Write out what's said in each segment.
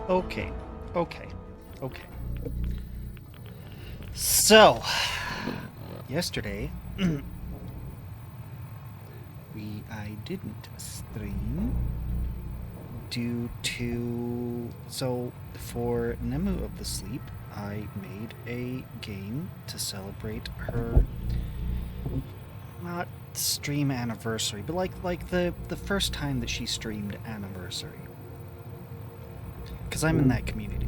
Okay. Okay. Okay. So, yesterday, I didn't stream due to... So, for Nemu of the Sleep, I made a game to celebrate her... Not stream anniversary, but like the first time that she streamed anniversary. Because I'm in that community.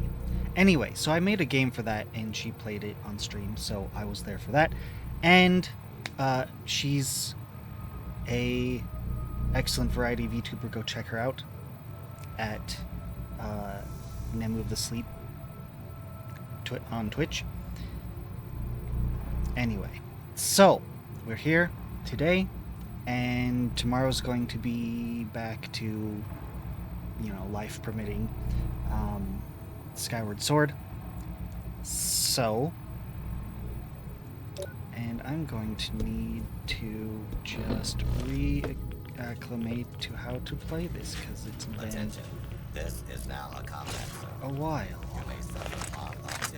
Anyway, so I made a game for that, and she played it on stream, so I was there for that. And she's a excellent variety VTuber. Go check her out at Nemu of the Sleep on Twitch. Anyway, so we're here today, and tomorrow's going to be back to, you know, life permitting, Skyward Sword. So, and I'm going to need to just reacclimate to how to play this, because it's been Attention. This is now a combat zone. a while. You may suffer harm up to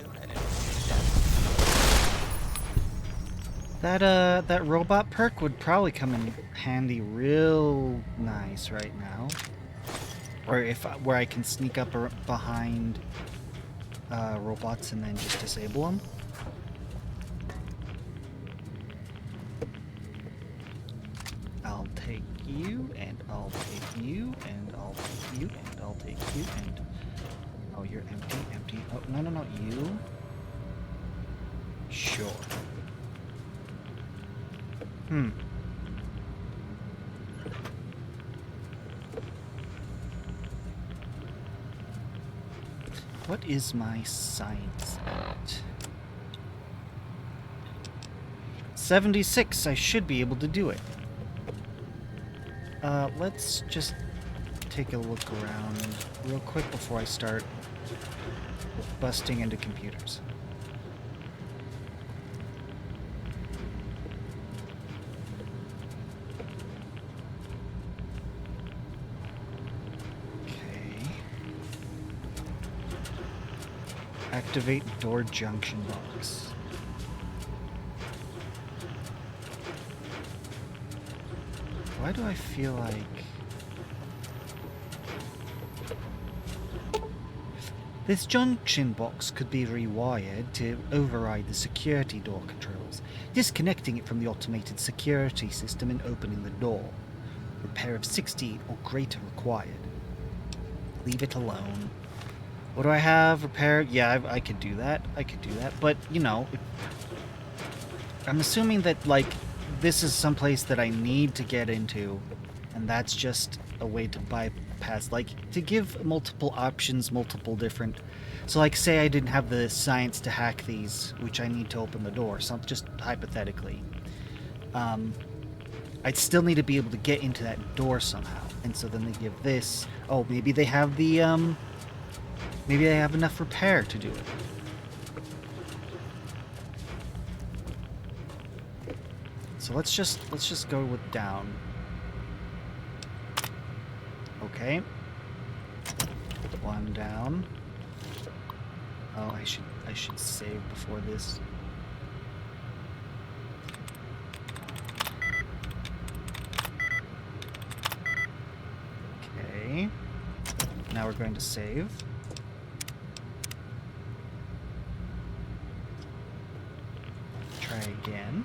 and That robot perk would probably come in handy real nice right now. Or where I can sneak up behind robots and then just disable them. I'll take you, and I'll take you, and I'll take you, and I'll take you, and... Oh, you're empty. Oh, no, you. Sure. What is my science at? 76, I should be able to do it. Let's just take a look around real quick before I start busting into computers. Activate door junction box. Why do I feel like... This junction box could be rewired to override the security door controls, disconnecting it from the automated security system and opening the door. Repair of 60 or greater required. Leave it alone. What do I have? Repair? Yeah, I could do that. But, you know, I'm assuming that, like, this is someplace that I need to get into, and that's just a way to bypass, like, to give multiple options, multiple different... So, like, say I didn't have the science to hack these, which I need to open the door, so just hypothetically. I'd still need to be able to get into that door somehow, and so then they give this... Oh, maybe they have the, maybe they have enough repair to do it. So let's just go with down. Okay. One down. Oh, I should save before this. Okay. Now we're going to save. Try again.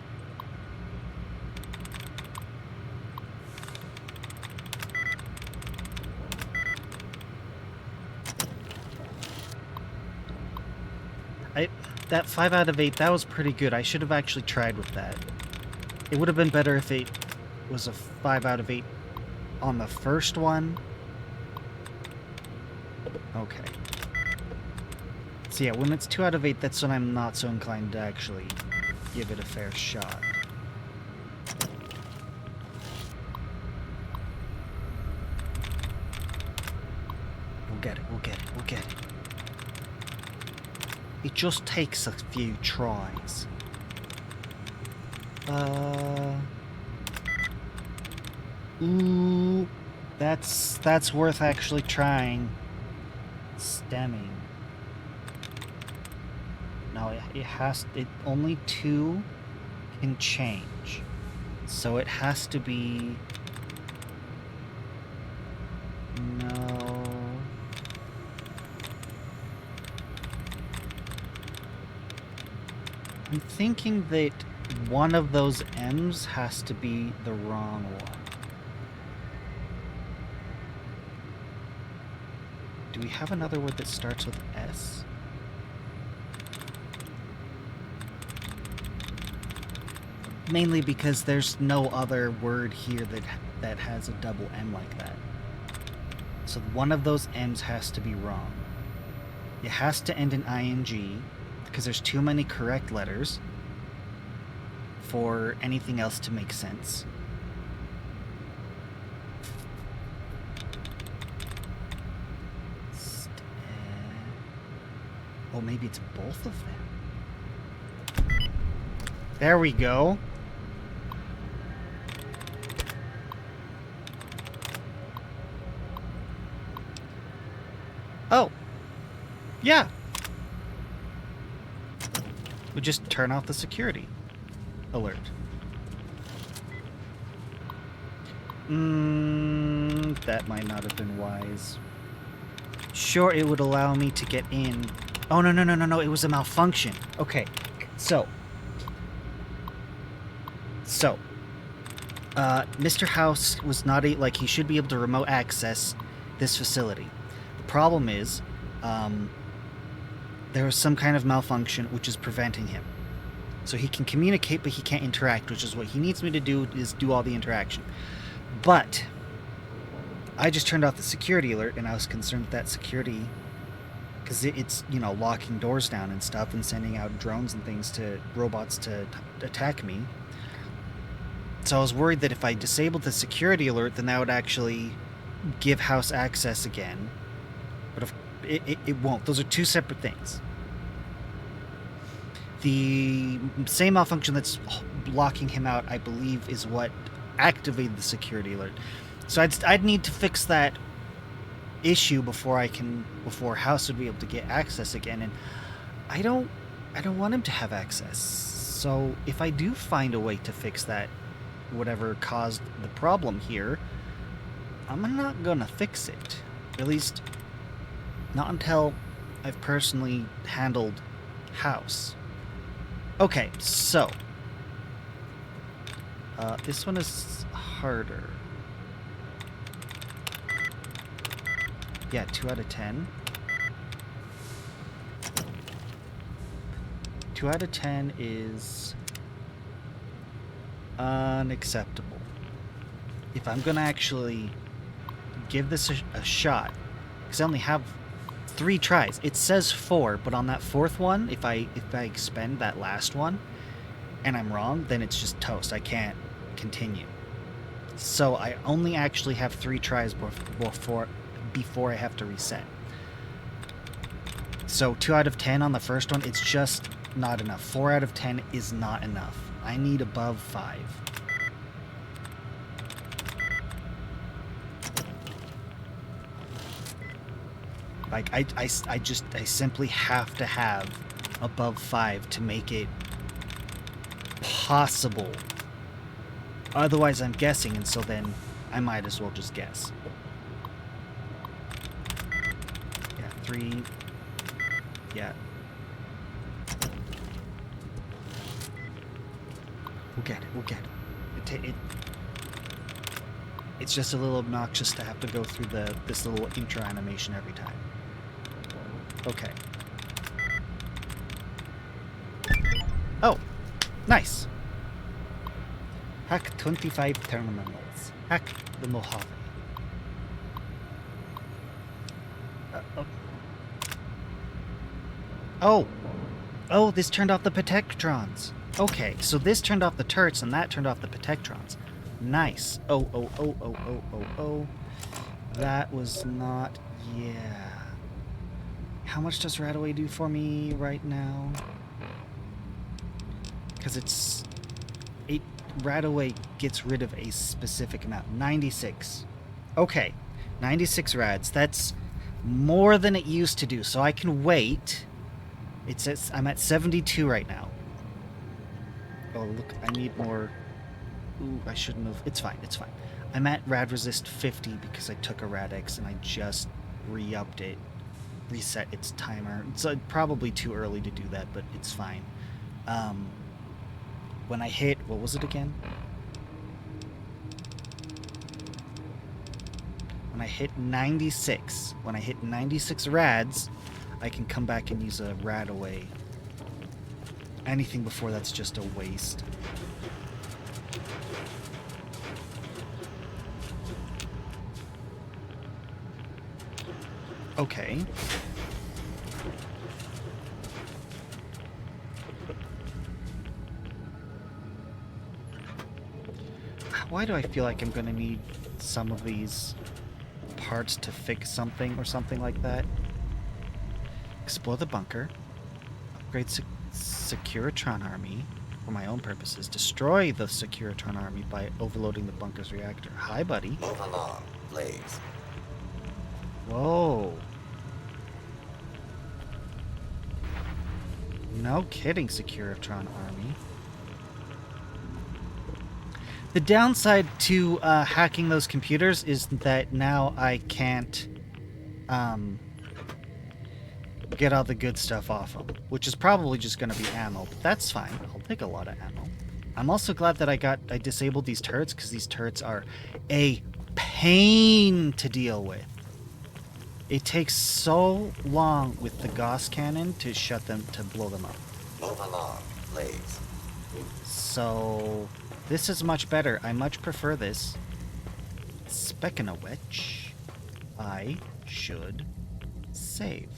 That 5 out of 8, that was pretty good. I should have actually tried with that. It would have been better if it was a 5 out of 8 on the first one. Okay. So yeah, when it's 2 out of 8, that's when I'm not so inclined to actually give it a fair shot. We'll get it. It just takes a few tries. Ooh, that's worth actually trying. Stemming. No, it has... only 2 can change. So it has to be... No... I'm thinking that one of those M's has to be the wrong one. Do we have another word that starts with S? Mainly because there's no other word here that has a double M like that. So one of those M's has to be wrong. It has to end in ing, because there's too many correct letters for anything else to make sense. Oh, maybe it's both of them. There we go. Oh. Yeah. We just turn off the security alert. That might not have been wise. Sure, it would allow me to get in. Oh, no, it was a malfunction. Okay, so, Mr. House was not he should be able to remote access this facility. The problem is, there was some kind of malfunction which is preventing him. So he can communicate, but he can't interact, which is what he needs me to do, is do all the interaction. But I just turned off the security alert, and I was concerned that security, because it's, you know, locking doors down and stuff and sending out drones and things to robots to attack me. So I was worried that if I disabled the security alert, then that would actually give House access again. But if it won't. Those are two separate things. The same malfunction that's blocking him out, I believe, is what activated the security alert. So I'd need to fix that issue before House would be able to get access again, and I don't want him to have access. So if I do find a way to fix that, whatever caused the problem here, I'm not gonna fix it. At least not until I've personally handled House. Okay, so this one is harder. Yeah, 2 out of 10. 2 out of 10 is unacceptable. If I'm gonna actually give this a shot, because I only have 3 tries. It says 4, but on that 4th one, if I expend that last one and I'm wrong, then it's just toast. I can't continue. So I only actually have 3 tries before I have to reset. So 2 out of 10 on the first one, it's just not enough. 4 out of 10 is not enough. I need above 5. Like, I simply have to have above 5 to make it possible. Otherwise, I'm guessing, and so then I might as well just guess. Yeah, 3. Yeah. We'll get it. It's just a little obnoxious to have to go through this little intro animation every time. Okay. Oh, nice. Hack 25 terminals. Hack the Mojave. Oh, this turned off the Protectrons. Okay, so this turned off the turrets and that turned off the Protectrons. Nice. Oh. That was not... Yeah. How much does Radaway do for me right now? Because Radaway gets rid of a specific amount. 96. Okay. 96 rads. That's more than it used to do, so I can wait. I'm at 72 right now. Oh, look, I need more. Ooh, I shouldn't have. It's fine, it's fine. I'm at rad resist 50 because I took a Rad-X and I just re-upped it, reset its timer. It's probably too early to do that, but it's fine. When I hit, what was it again? When I hit 96, when I hit 96 rads, I can come back and use a rad away. Anything before that's just a waste. Okay. Why do I feel like I'm gonna need some of these parts to fix something or something like that? Explore the bunker. Upgrade Securitron army for my own purposes. Destroy the Securitron army by overloading the bunker's reactor. Hi, buddy. Move along, Blaze. Whoa. No kidding, Securitron army. The downside to hacking those computers is that now I can't get all the good stuff off them, which is probably just going to be ammo, but that's fine. I'll take a lot of ammo. I'm also glad that I disabled these turrets, because these turrets are a pain to deal with. It takes so long with the Gauss cannon to blow them up. Move along, Blaze. So this is much better. I much prefer this. Specking a witch. I should save.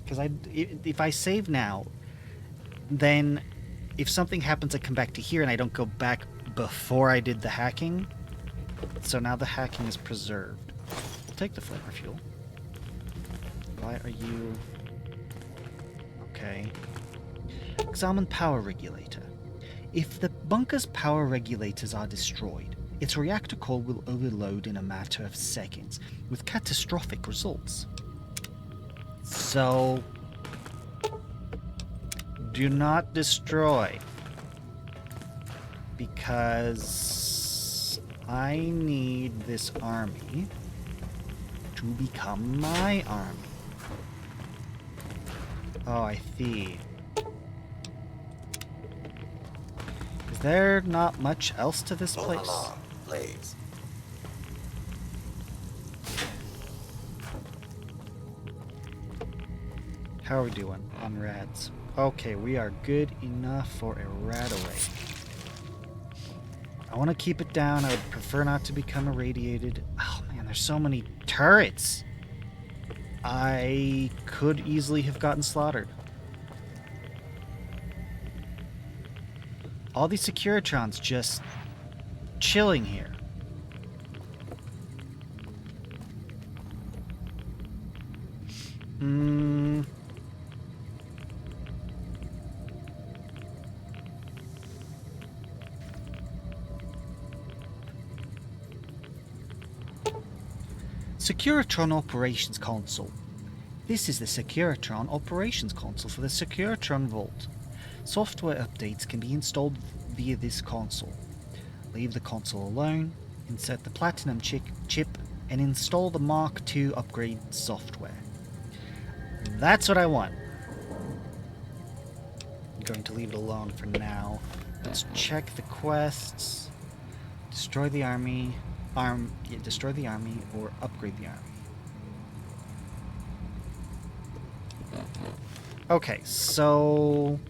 Because if I save now, then if something happens, I come back to here and I don't go back before I did the hacking. So now the hacking is preserved. We'll take the flavor fuel. Why are you... Okay. Examine power regulator. If the bunker's power regulators are destroyed, its reactor core will overload in a matter of seconds, with catastrophic results. So... do not destroy. Because... I need this army to become my army. Oh, I see. Is there not much else to this place? Move along, Blaze. How are we doing on rads? Okay, we are good enough for a rad away. I want to keep it down. I would prefer not to become irradiated. Oh man, there's so many turrets. I could easily have gotten slaughtered. All these Securitrons just chilling here. Securitron Operations Console. This is the Securitron Operations Console for the Securitron Vault. Software updates can be installed via this console. Leave the console alone, insert the Platinum chip, and install the Mark II upgrade software. That's what I want. I'm going to leave it alone for now. Let's check the quests. Destroy the army. Destroy the army or upgrade the army. Okay, so...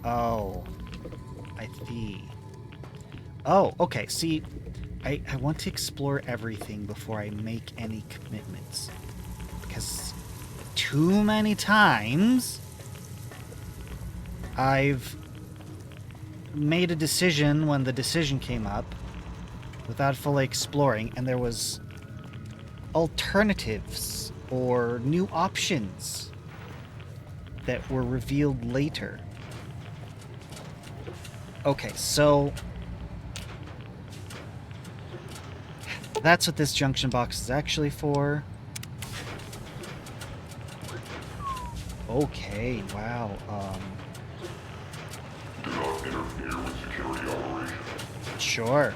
Oh, I see. Oh, okay, see, I want to explore everything before I make any commitments. Because too many times I've made a decision when the decision came up without fully exploring, and there was alternatives or new options that were revealed later. Okay, so that's what this junction box is actually for. Okay, wow. Do not interfere with security operations. Sure.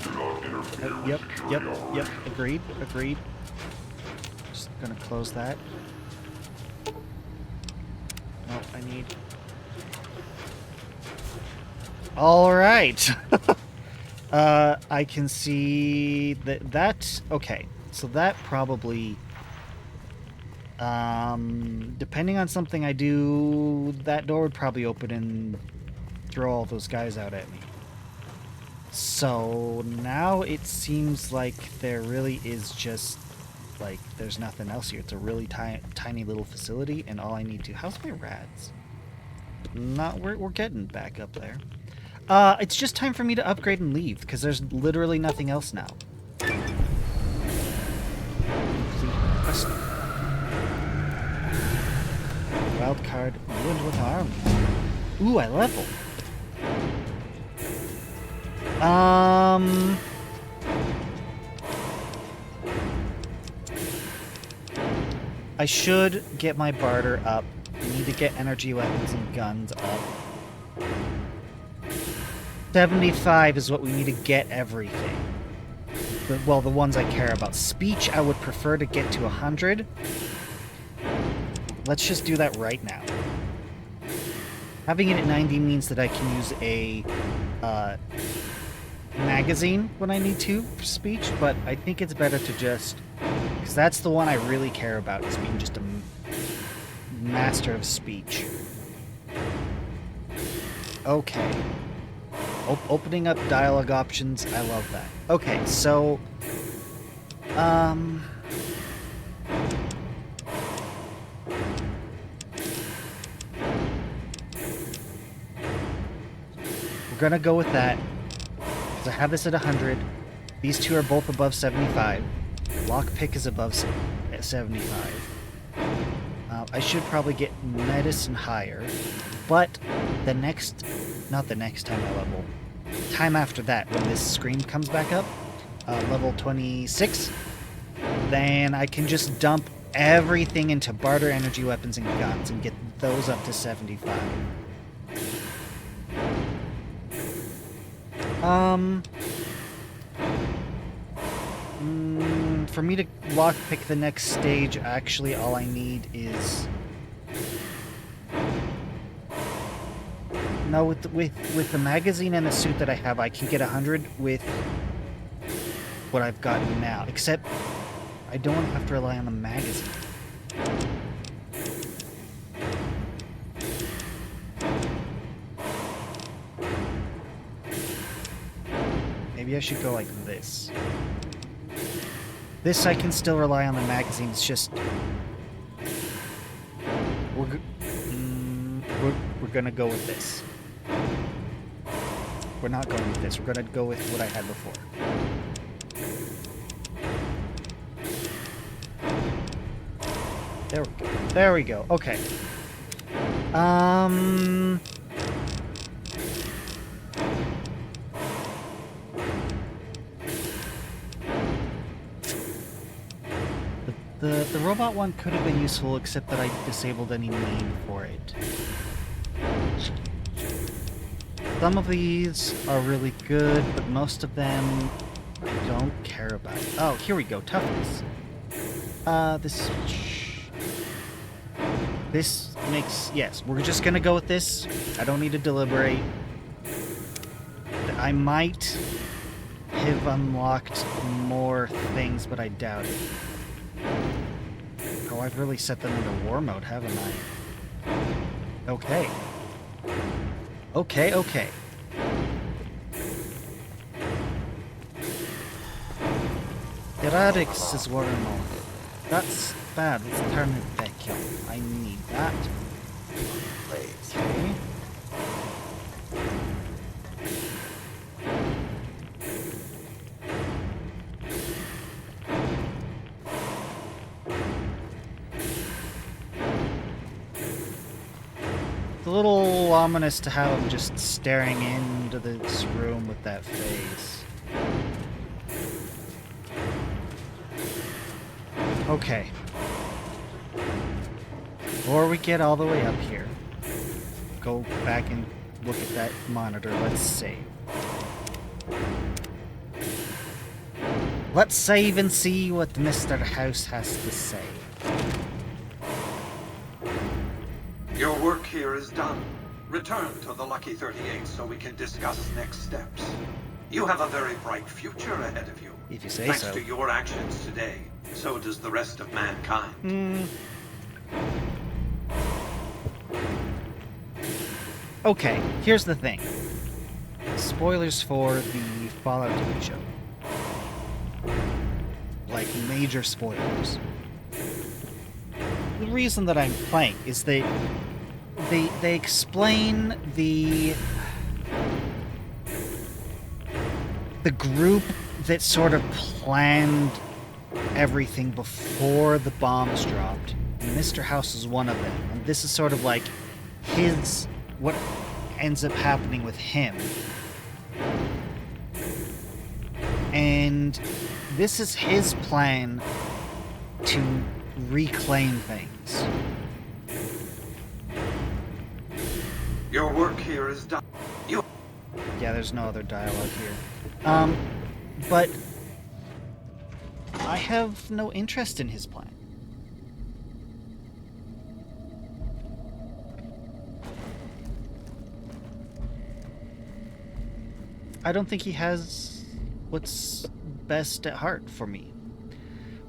Do not interfere with Yep, security yep, operations. yep. Agreed, agreed. Just gonna close that. No, I need... Alright! I can see that... Okay, so that probably... depending on something I do, that door would probably open and throw all those guys out at me. So now it seems like there really is just, like, there's nothing else here. It's a really tiny little facility, and all I need to... How's my rats? Not, we're getting back up there. It's just time for me to upgrade and leave, because there's literally nothing else now. Complete quest. Wild card, ruined with army. Ooh, I leveled. I should get my barter up. I need to get energy weapons and guns up. 75 is what we need to get everything. Well, the ones I care about. Speech, I would prefer to get to 100. Let's just do that right now. Having it at 90 means that I can use a magazine when I need to for speech, but I think it's better to just... Because that's the one I really care about, is being just a master of speech. Okay. Opening up dialogue options, I love that. Okay, so... we're gonna go with that. Because I have this at 100. These two are both above 75. Lockpick is above 75. I should probably get medicine higher. But the next... Not the next time I level. Time after that, when this screen comes back up, level 26, then I can just dump everything into barter energy weapons and guns and get those up to 75. For me to lockpick the next stage, actually all I need is... No, with the magazine and the suit that I have, I can get 100 with what I've got now. Except, I don't want to have to rely on the magazine. Maybe I should go like this. This I can still rely on the magazine, it's just... We're gonna go with this. We're not going with this. We're gonna go with what I had before. There we go. There we go. Okay. The robot one could have been useful, except that I disabled any need for it. Some of these are really good, but most of them I don't care about. Oh, here we go. Toughness. This makes... Yes, we're just gonna go with this. I don't need to deliberate. I might have unlocked more things, but I doubt it. Oh, I've really set them into war mode, haven't I? Okay. Okay. Heretics is war mode. That's bad. Let's turn it back on. I need that. Blaze. Okay. a little ominous to have him just staring into this room with that face. Okay. Before we get all the way up here, go back and look at that monitor. Let's save. Let's save and see what Mr. House has to say. Your work here is done. Return to the Lucky 38 so we can discuss next steps. You have a very bright future ahead of you. If you say Thanks so. to your actions today, so does the rest of mankind. Okay, here's the thing. Spoilers for the Fallout TV show. Like, major spoilers. The reason that I'm playing is they explain the group that sort of planned everything before the bombs dropped. And Mr. House is one of them. And this is sort of like what ends up happening with him. And this is his plan to reclaim things. Your work here is done. Yeah, there's no other dialogue here. But I have no interest in his plan. I don't think he has what's best at heart for me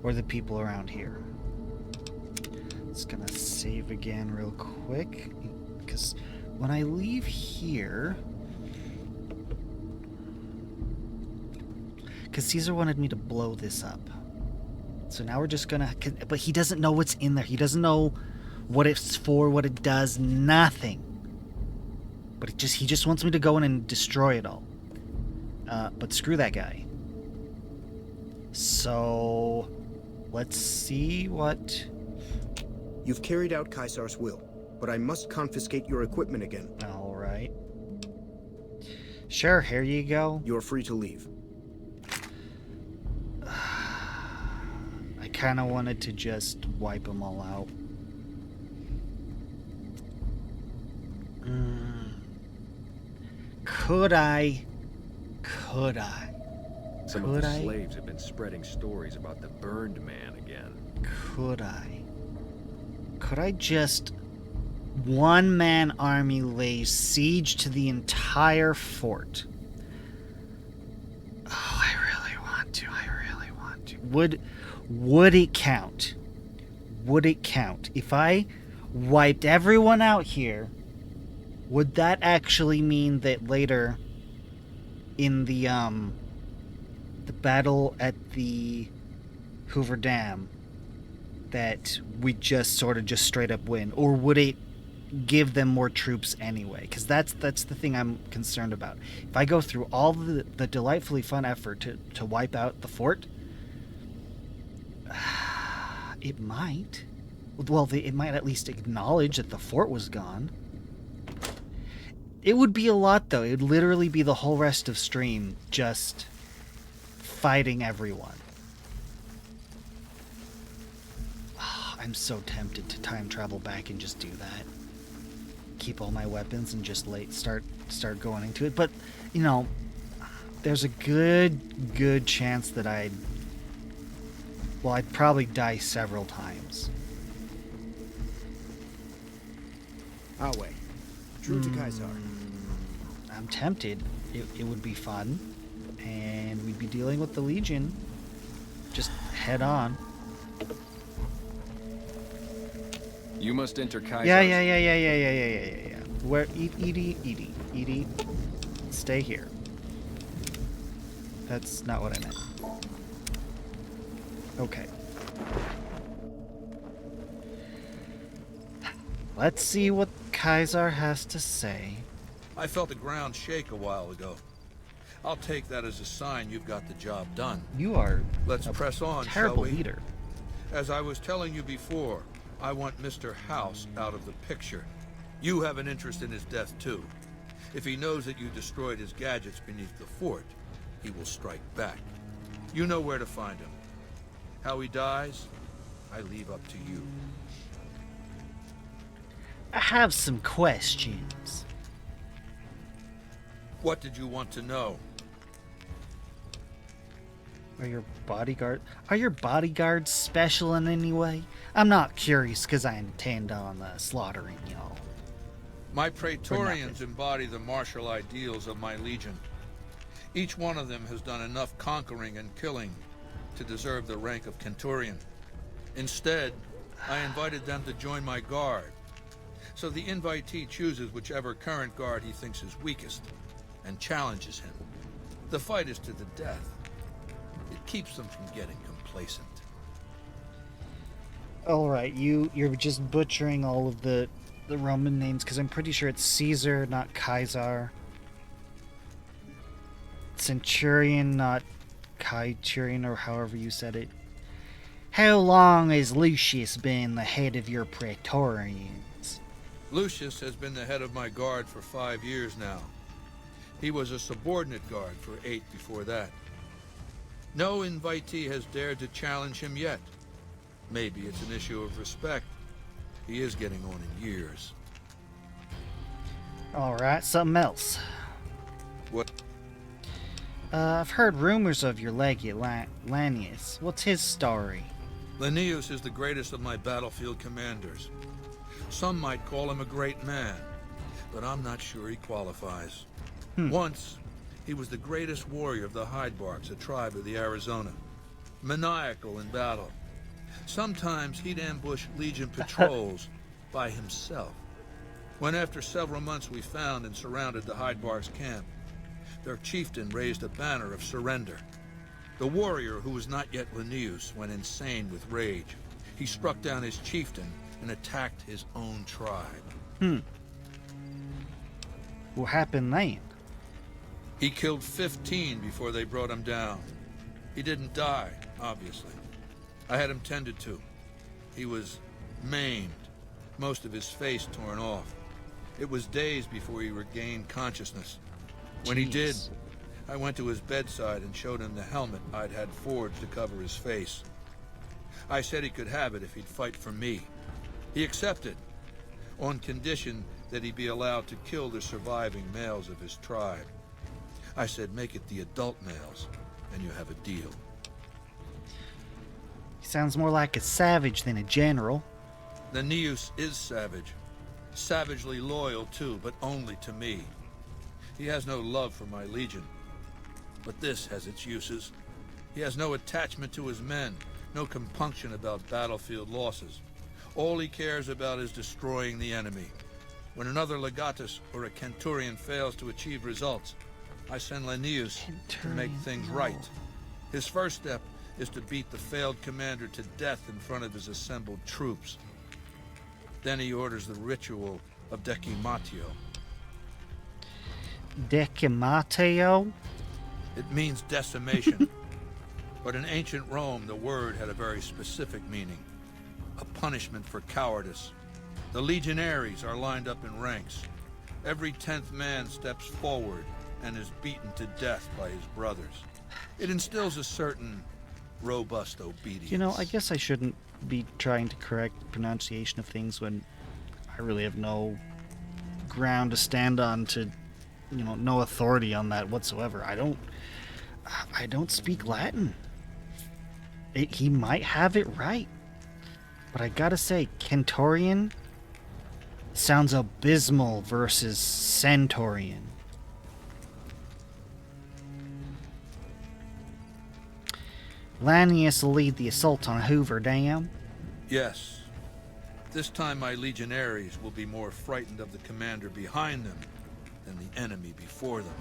or the people around here. Just gonna save again real quick because when I leave here, because Caesar wanted me to blow this up, so now we're just gonna. But he doesn't know what's in there. He doesn't know what it's for, what it does, nothing. But he just wants me to go in and destroy it all. But screw that guy. So, let's see what... You've carried out Caesar's will, but I must confiscate your equipment again. Alright. Sure, here you go. You're free to leave. I kind of wanted to just wipe them all out. Could I? Some of the slaves have been spreading stories about the burned man again. Could I just one-man army lay siege to the entire fort? Oh, I really want to. Would it count? Would it count? If I wiped everyone out here, would that actually mean that later in the battle at the Hoover Dam that we just sort of just straight up win? Or would it give them more troops anyway? Because that's the thing I'm concerned about. If I go through all the delightfully fun effort to wipe out the fort, it might. Well, it might at least acknowledge that the fort was gone. It would be a lot, though. It would literally be the whole rest of stream just fighting everyone. Oh, I'm so tempted to time travel back and just do that. Keep all my weapons and just start going into it. But, you know, there's a good chance that I'd probably die several times. Awe. True to Caesar. I'm tempted. It would be fun. And we'd be dealing with the Legion just head on. You must enter Caesar's... Yeah. Where... Edie. Stay here. That's not what I meant. Okay. Let's see what Caesar has to say. I felt the ground shake a while ago. I'll take that as a sign you've got the job done. You are Let's press on, terrible shall we? leader. As I was telling you before, I want Mr. House out of the picture. You have an interest in his death, too. If he knows that you destroyed his gadgets beneath the fort, he will strike back. You know where to find him. How he dies, I leave up to you. I have some questions. What did you want to know? Are your bodyguards special in any way? I'm not curious because I intend on slaughtering y'all. My Praetorians embody the martial ideals of my legion. Each one of them has done enough conquering and killing to deserve the rank of Centurion. Instead, I invited them to join my guard. So the invitee chooses whichever current guard he thinks is weakest and challenges him. The fight is to the death. It keeps them from getting complacent. Alright, you're just butchering all of the Roman names because I'm pretty sure it's Caesar, not Caesar. Centurion, not Kaiturian, or however you said it. How long has Lucius been the head of your Praetorians? Lucius has been the head of my guard for 5 years now. He was a subordinate guard for 8 before that. No invitee has dared to challenge him yet. Maybe it's an issue of respect. He is getting on in years. Alright, something else. What? I've heard rumors of your legate, Lanius. What's his story? Linnaeus is the greatest of my battlefield commanders. Some might call him a great man, but I'm not sure he qualifies. Once, he was the greatest warrior of the Hydebarks, a tribe of the Arizona. Maniacal in battle. Sometimes he'd ambush Legion patrols by himself. When after several months we found and surrounded the Hydebarks camp, their chieftain raised a banner of surrender. The warrior, who was not yet Linnaeus, went insane with rage. He struck down his chieftain and attacked his own tribe. What happened then? He killed 15 before they brought him down. He didn't die, obviously. I had him tended to. He was maimed, most of his face torn off. It was days before he regained consciousness. When he did, I went to his bedside and showed him the helmet I'd had forged to cover his face. I said he could have it if he'd fight for me. He accepted, on condition that he be allowed to kill the surviving males of his tribe. I said, make it the adult males, and you have a deal. He sounds more like a savage than a general. Linnaeus is savage. Savagely loyal, too, but only to me. He has no love for my legion. But this has its uses. He has no attachment to his men, no compunction about battlefield losses. All he cares about is destroying the enemy. When another legatus or a Centurion fails to achieve results, I send Linnaeus to make things right. His first step is to beat the failed commander to death in front of his assembled troops. Then he orders the ritual of Decimatio. Decimatio? It means decimation. But in ancient Rome, the word had a very specific meaning. A punishment for cowardice. The legionaries are lined up in ranks. Every 10th man steps forward and is beaten to death by his brothers. It instills a certain robust obedience. You know, I guess I shouldn't be trying to correct pronunciation of things when I really have no ground to stand on to, you know, no authority on that whatsoever. I don't speak Latin. He might have it right. But I gotta say, Centurion sounds abysmal versus Centurion. Lanius will lead the assault on Hoover Dam. Yes. This time my legionaries will be more frightened of the commander behind them than the enemy before them.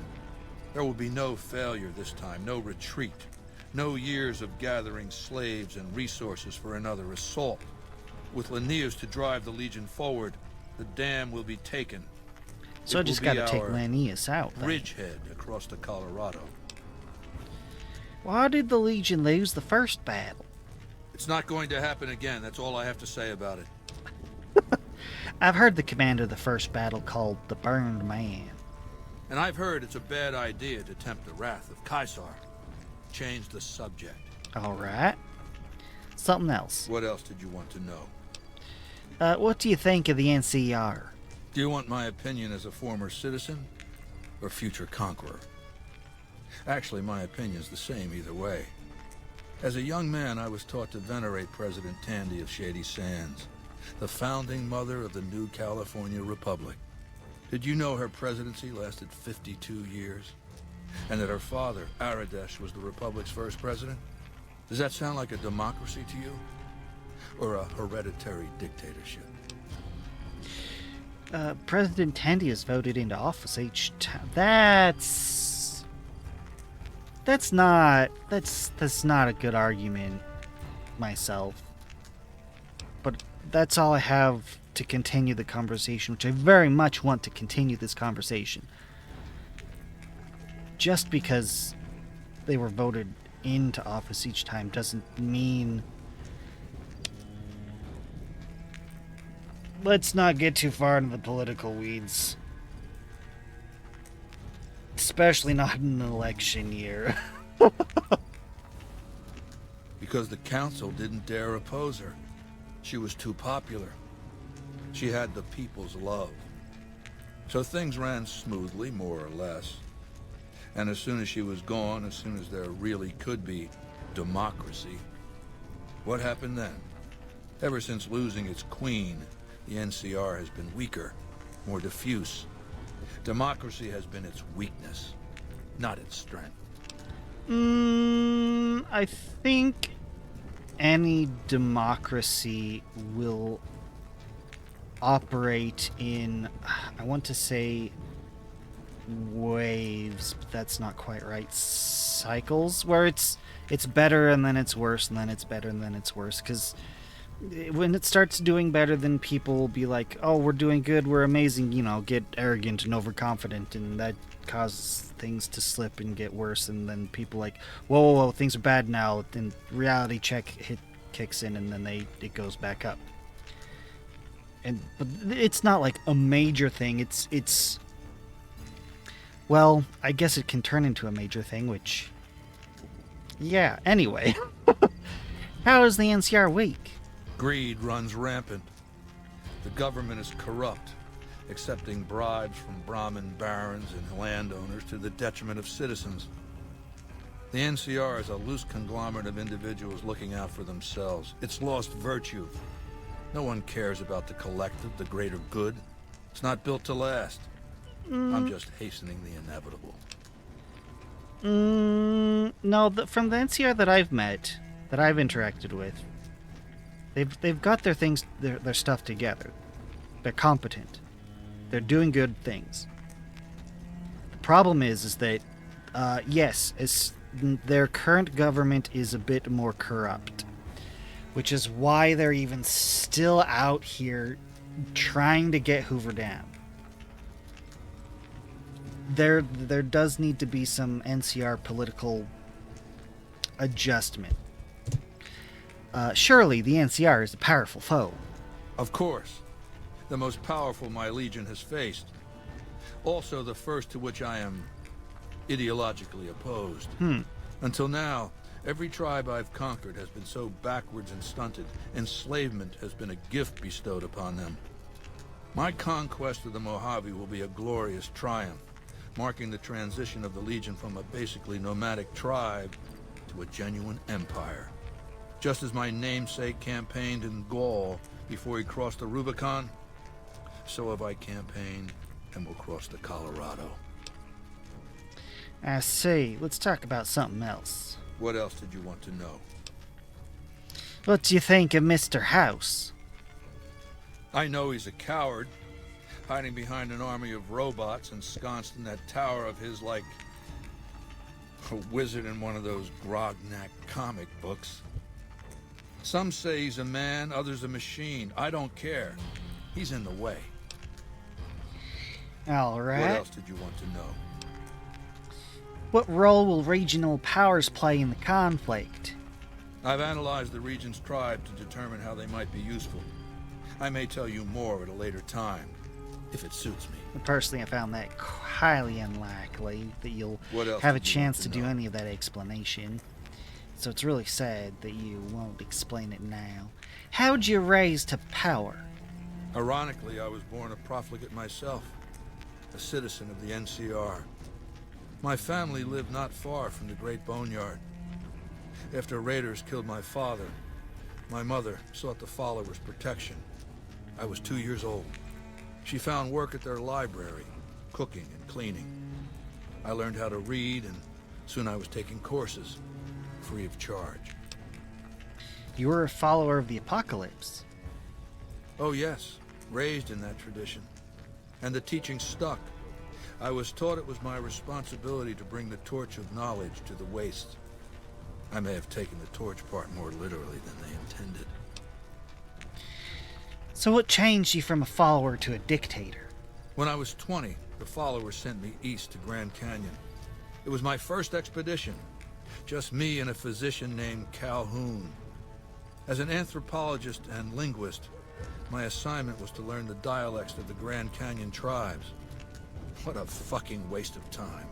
There will be no failure this time, no retreat, no years of gathering slaves and resources for another assault. With Linnaeus to drive the legion forward, the dam will be taken. So I just gotta take Lanius out then. Bridgehead across the Colorado. Why did the Legion lose the first battle? It's not going to happen again. That's all I have to say about it. I've heard the commander of the first battle called the Burned Man. And I've heard it's a bad idea to tempt the wrath of Caesar. Change the subject. Alright. Something else. What else did you want to know? What do you think of the NCR? Do you want my opinion as a former citizen or future conqueror? Actually, my opinion's the same either way. As a young man, I was taught to venerate President Tandy of Shady Sands, the founding mother of the new California Republic. Did you know her presidency lasted 52 years? And that her father, Aradesh, was the Republic's first president? Does that sound like a democracy to you? Or a hereditary dictatorship? President Tandy is voted into office each time. That's not a good argument myself. But that's all I have to continue the conversation, which I very much want to continue this conversation. Just because they were voted into office each time doesn't mean... Let's not get too far into the political weeds. Especially not in an election year. Because the council didn't dare oppose her. She was too popular. She had the people's love. So things ran smoothly, more or less. And as soon as she was gone, as soon as there really could be democracy, what happened then? Ever since losing its queen, the NCR has been weaker, more diffuse. Democracy has been its weakness, not its strength. I think any democracy will operate in, I want to say waves, but that's not quite right. Cycles, where it's better and then it's worse and then it's better and then it's worse. Because when it starts doing better, then people will be like, oh, we're doing good, we're amazing, get arrogant and overconfident, and that causes things to slip and get worse, and then people like, whoa, things are bad now, then reality check kicks in, and then it goes back up. But it's not like a major thing, it's well, I guess it can turn into a major thing, which, yeah, anyway. How is the NCR weak? Greed runs rampant. The government is corrupt, accepting bribes from Brahmin barons and landowners to the detriment of citizens. The NCR is a loose conglomerate of individuals looking out for themselves. It's lost virtue. No one cares about the collective, the greater good. It's not built to last. I'm just hastening the inevitable. No, from the NCR that I've met, that I've interacted with, they've got their things, their stuff together. They're competent. They're doing good things. The problem is that, their current government is a bit more corrupt, which is why they're even still out here trying to get Hoover down. There does need to be some NCR political adjustment. Surely the NCR is a powerful foe. Of course. The most powerful my legion has faced. Also the first to which I am ideologically opposed. Until now, every tribe I've conquered has been so backwards and stunted, enslavement has been a gift bestowed upon them. My conquest of the Mojave will be a glorious triumph, marking the transition of the Legion from a basically nomadic tribe to a genuine empire. Just as my namesake campaigned in Gaul before he crossed the Rubicon, so have I campaigned and will cross the Colorado. I see. Let's talk about something else. What else did you want to know? What do you think of Mr. House? I know he's a coward, hiding behind an army of robots ensconced in that tower of his like a wizard in one of those Grognak comic books. Some say he's a man, others a machine. I don't care. He's in the way. All right. What else did you want to know? What role will regional powers play in the conflict? I've analyzed the region's tribe to determine how they might be useful. I may tell you more at a later time, if it suits me. Personally, I found that highly unlikely that you'll What else have a did you want chance to to do know? any of that explanation. So it's really sad that you won't explain it now. How'd you raise to power? Ironically, I was born a profligate myself, a citizen of the NCR. My family lived not far from the Great Boneyard. After raiders killed my father, my mother sought the followers' protection. I was 2 years old. She found work at their library, cooking and cleaning. I learned how to read, and soon I was taking courses, free of charge. You were a follower of the Apocalypse. Oh yes, raised in that tradition. And the teaching stuck. I was taught it was my responsibility to bring the torch of knowledge to the wastes. I may have taken the torch part more literally than they intended. So what changed you from a follower to a dictator? When I was 20, the followers sent me east to Grand Canyon. It was my first expedition. Just me and a physician named Calhoun. As an anthropologist and linguist, my assignment was to learn the dialects of the Grand Canyon tribes. What a fucking waste of time.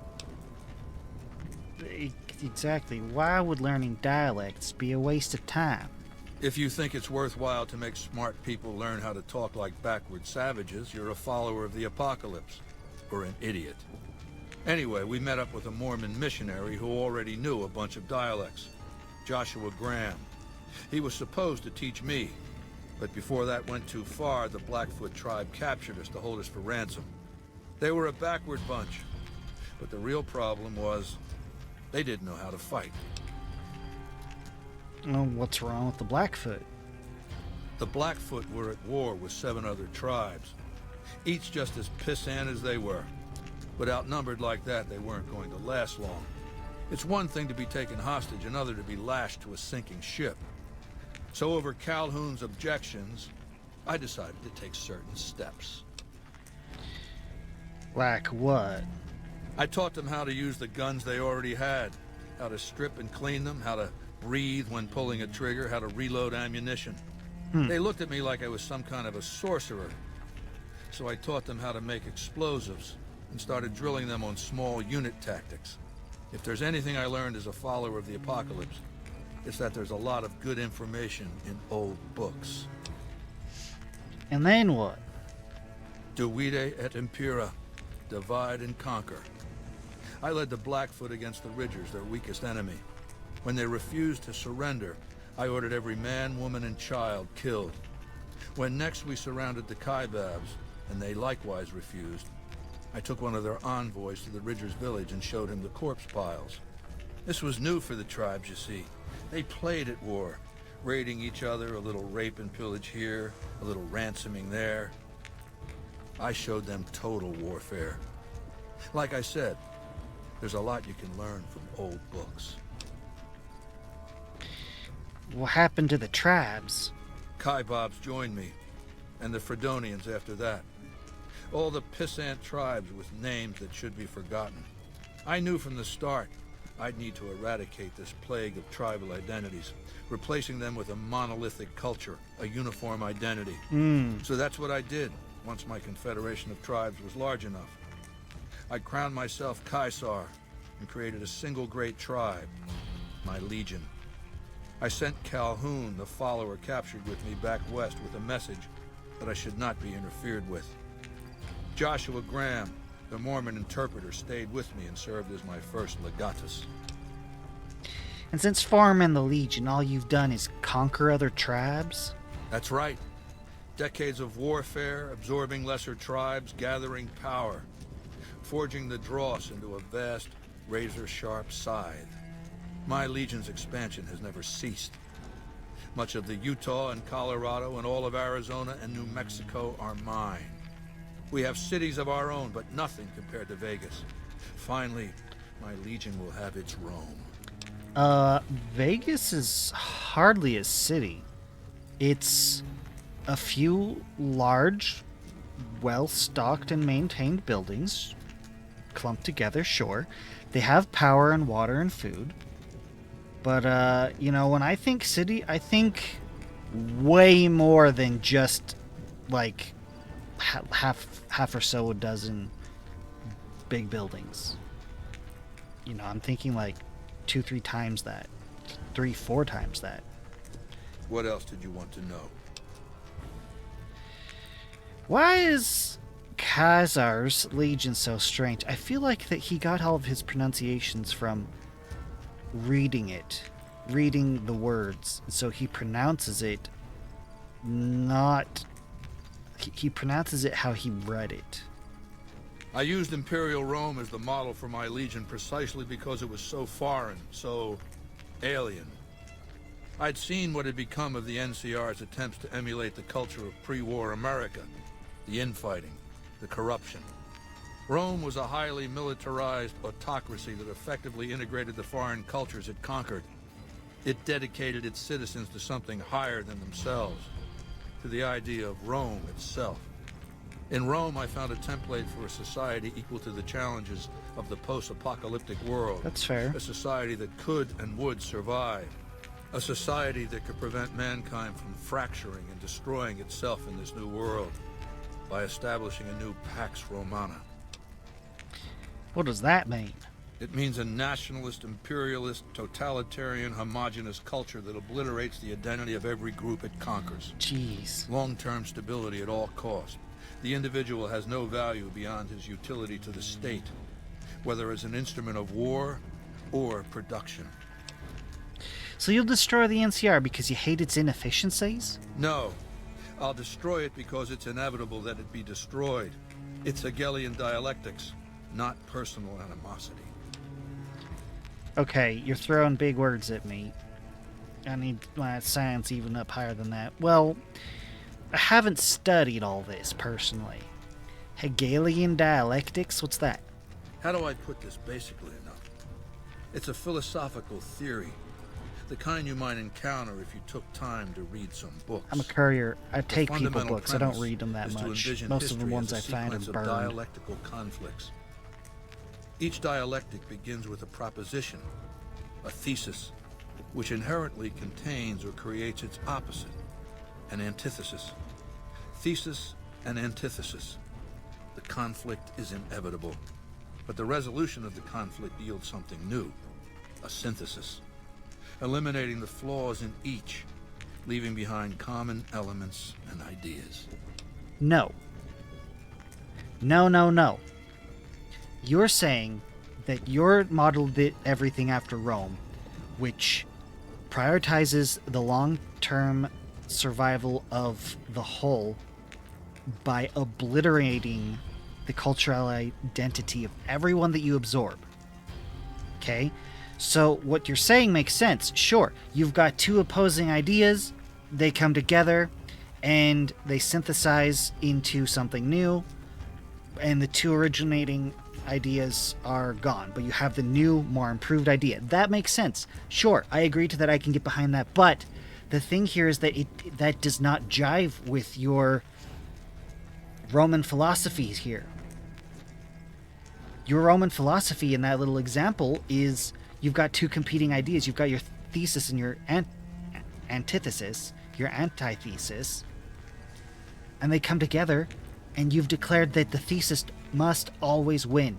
Exactly. Why would learning dialects be a waste of time? If you think it's worthwhile to make smart people learn how to talk like backward savages, you're a follower of the Apocalypse. Or an idiot. Anyway, we met up with a Mormon missionary who already knew a bunch of dialects. Joshua Graham. He was supposed to teach me, but before that went too far, the Blackfoot tribe captured us to hold us for ransom. They were a backward bunch, but the real problem was they didn't know how to fight. Oh, what's wrong with the Blackfoot? The Blackfoot were at war with 7 other tribes, each just as pissant as they were. But outnumbered like that, they weren't going to last long. It's one thing to be taken hostage, another to be lashed to a sinking ship. So over Calhoun's objections, I decided to take certain steps. Like what? I taught them how to use the guns they already had, how to strip and clean them, how to breathe when pulling a trigger, how to reload ammunition. They looked at me like I was some kind of a sorcerer. So I taught them how to make explosives and started drilling them on small unit tactics. If there's anything I learned as a follower of the Apocalypse, it's that there's a lot of good information in old books. And then what? Divide et impera. Divide and conquer. I led the Blackfoot against the Ridgers, their weakest enemy. When they refused to surrender, I ordered every man, woman, and child killed. When next we surrounded the Kaibabs, and they likewise refused, I took one of their envoys to the Ridgers village and showed him the corpse piles. This was new for the tribes, you see. They played at war, raiding each other, a little rape and pillage here, a little ransoming there. I showed them total warfare. Like I said, there's a lot you can learn from old books. What happened to the tribes? Kaibabs joined me, and the Fredonians after that. All the pissant tribes with names that should be forgotten. I knew from the start I'd need to eradicate this plague of tribal identities, replacing them with a monolithic culture, a uniform identity. So that's what I did, once my confederation of tribes was large enough. I crowned myself Caesar and created a single great tribe, my legion. I sent Calhoun, the follower captured with me, back west with a message that I should not be interfered with. Joshua Graham, the Mormon interpreter, stayed with me and served as my first legatus. And since forming the Legion, all you've done is conquer other tribes? That's right. Decades of warfare, absorbing lesser tribes, gathering power, forging the dross into a vast, razor-sharp scythe. My Legion's expansion has never ceased. Much of the Utah and Colorado and all of Arizona and New Mexico are mine. We have cities of our own, but nothing compared to Vegas. Finally, my Legion will have its Rome. Vegas is hardly a city. It's a few large, well-stocked and maintained buildings, clumped together, sure. They have power and water and food. But, when I think city, I think way more than just like half or so a dozen big buildings. You know, I'm thinking like 2-3 times that, 3-4 times that. What else did you want to know? Why is Khazar's Legion so strange? I feel like that he got all of his pronunciations from reading the words. So he pronounces it he pronounces it how he read it. I used Imperial Rome as the model for my Legion precisely because it was so foreign, so alien. I'd seen what had become of the NCR's attempts to emulate the culture of pre-war America. The infighting, the corruption. Rome was a highly militarized autocracy that effectively integrated the foreign cultures it conquered. It dedicated its citizens to something higher than themselves, to the idea of Rome itself. In Rome, I found a template for a society equal to the challenges of the post-apocalyptic world. That's fair. A society that could and would survive. A society that could prevent mankind from fracturing and destroying itself in this new world by establishing a new Pax Romana. What does that mean? It means a nationalist, imperialist, totalitarian, homogenous culture that obliterates the identity of every group it conquers. Jeez. Long-term stability at all costs. The individual has no value beyond his utility to the state, whether as an instrument of war or production. So you'll destroy the NCR because you hate its inefficiencies? No. I'll destroy it because it's inevitable that it be destroyed. It's Hegelian dialectics, not personal animosity. Okay, you're throwing big words at me. I need my science even up higher than that. Well, I haven't studied all this personally. Hegelian dialectics? What's that? How do I put this basically enough? It's a philosophical theory. The kind you might encounter if you took time to read some books. I'm a courier. I The take people fundamental books. I don't premise read them that is to much. envision Most of the history ones I as a find are sequence of burned. dialectical conflicts. Each dialectic begins with a proposition, a thesis, which inherently contains or creates its opposite, an antithesis. Thesis and antithesis. The conflict is inevitable, but the resolution of the conflict yields something new, a synthesis, eliminating the flaws in each, leaving behind common elements and ideas. No. No. You're saying that you're modeled everything after Rome, which prioritizes the long-term survival of the whole by obliterating the cultural identity of everyone that you absorb. Okay? So what you're saying makes sense. Sure, you've got two opposing ideas, they come together, and they synthesize into something new, and the two originating ideas are gone, but you have the new, more improved idea. That makes sense. Sure, I agree to that. I can get behind that. But the thing here is that that does not jive with your Roman philosophies here. Your Roman philosophy in that little example is you've got two competing ideas. You've got your thesis and your antithesis, your antithesis, and they come together, and you've declared that the thesis must always win.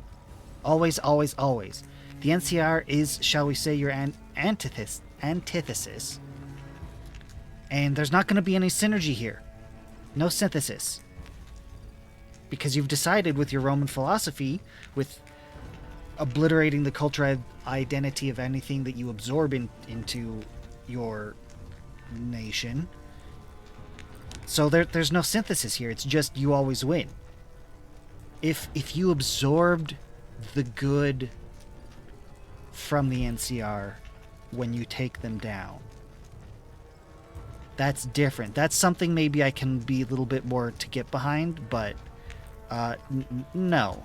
Always, always, always. The NCR is, shall we say, your antithesis, and there's not going to be any synergy here. No synthesis. Because you've decided with your Roman philosophy, with obliterating the cultural identity of anything that you absorb into your nation. So there's no synthesis here. It's just you always win. If you absorbed the good from the NCR when you take them down, that's different. That's something maybe I can be a little bit more to get behind, but no.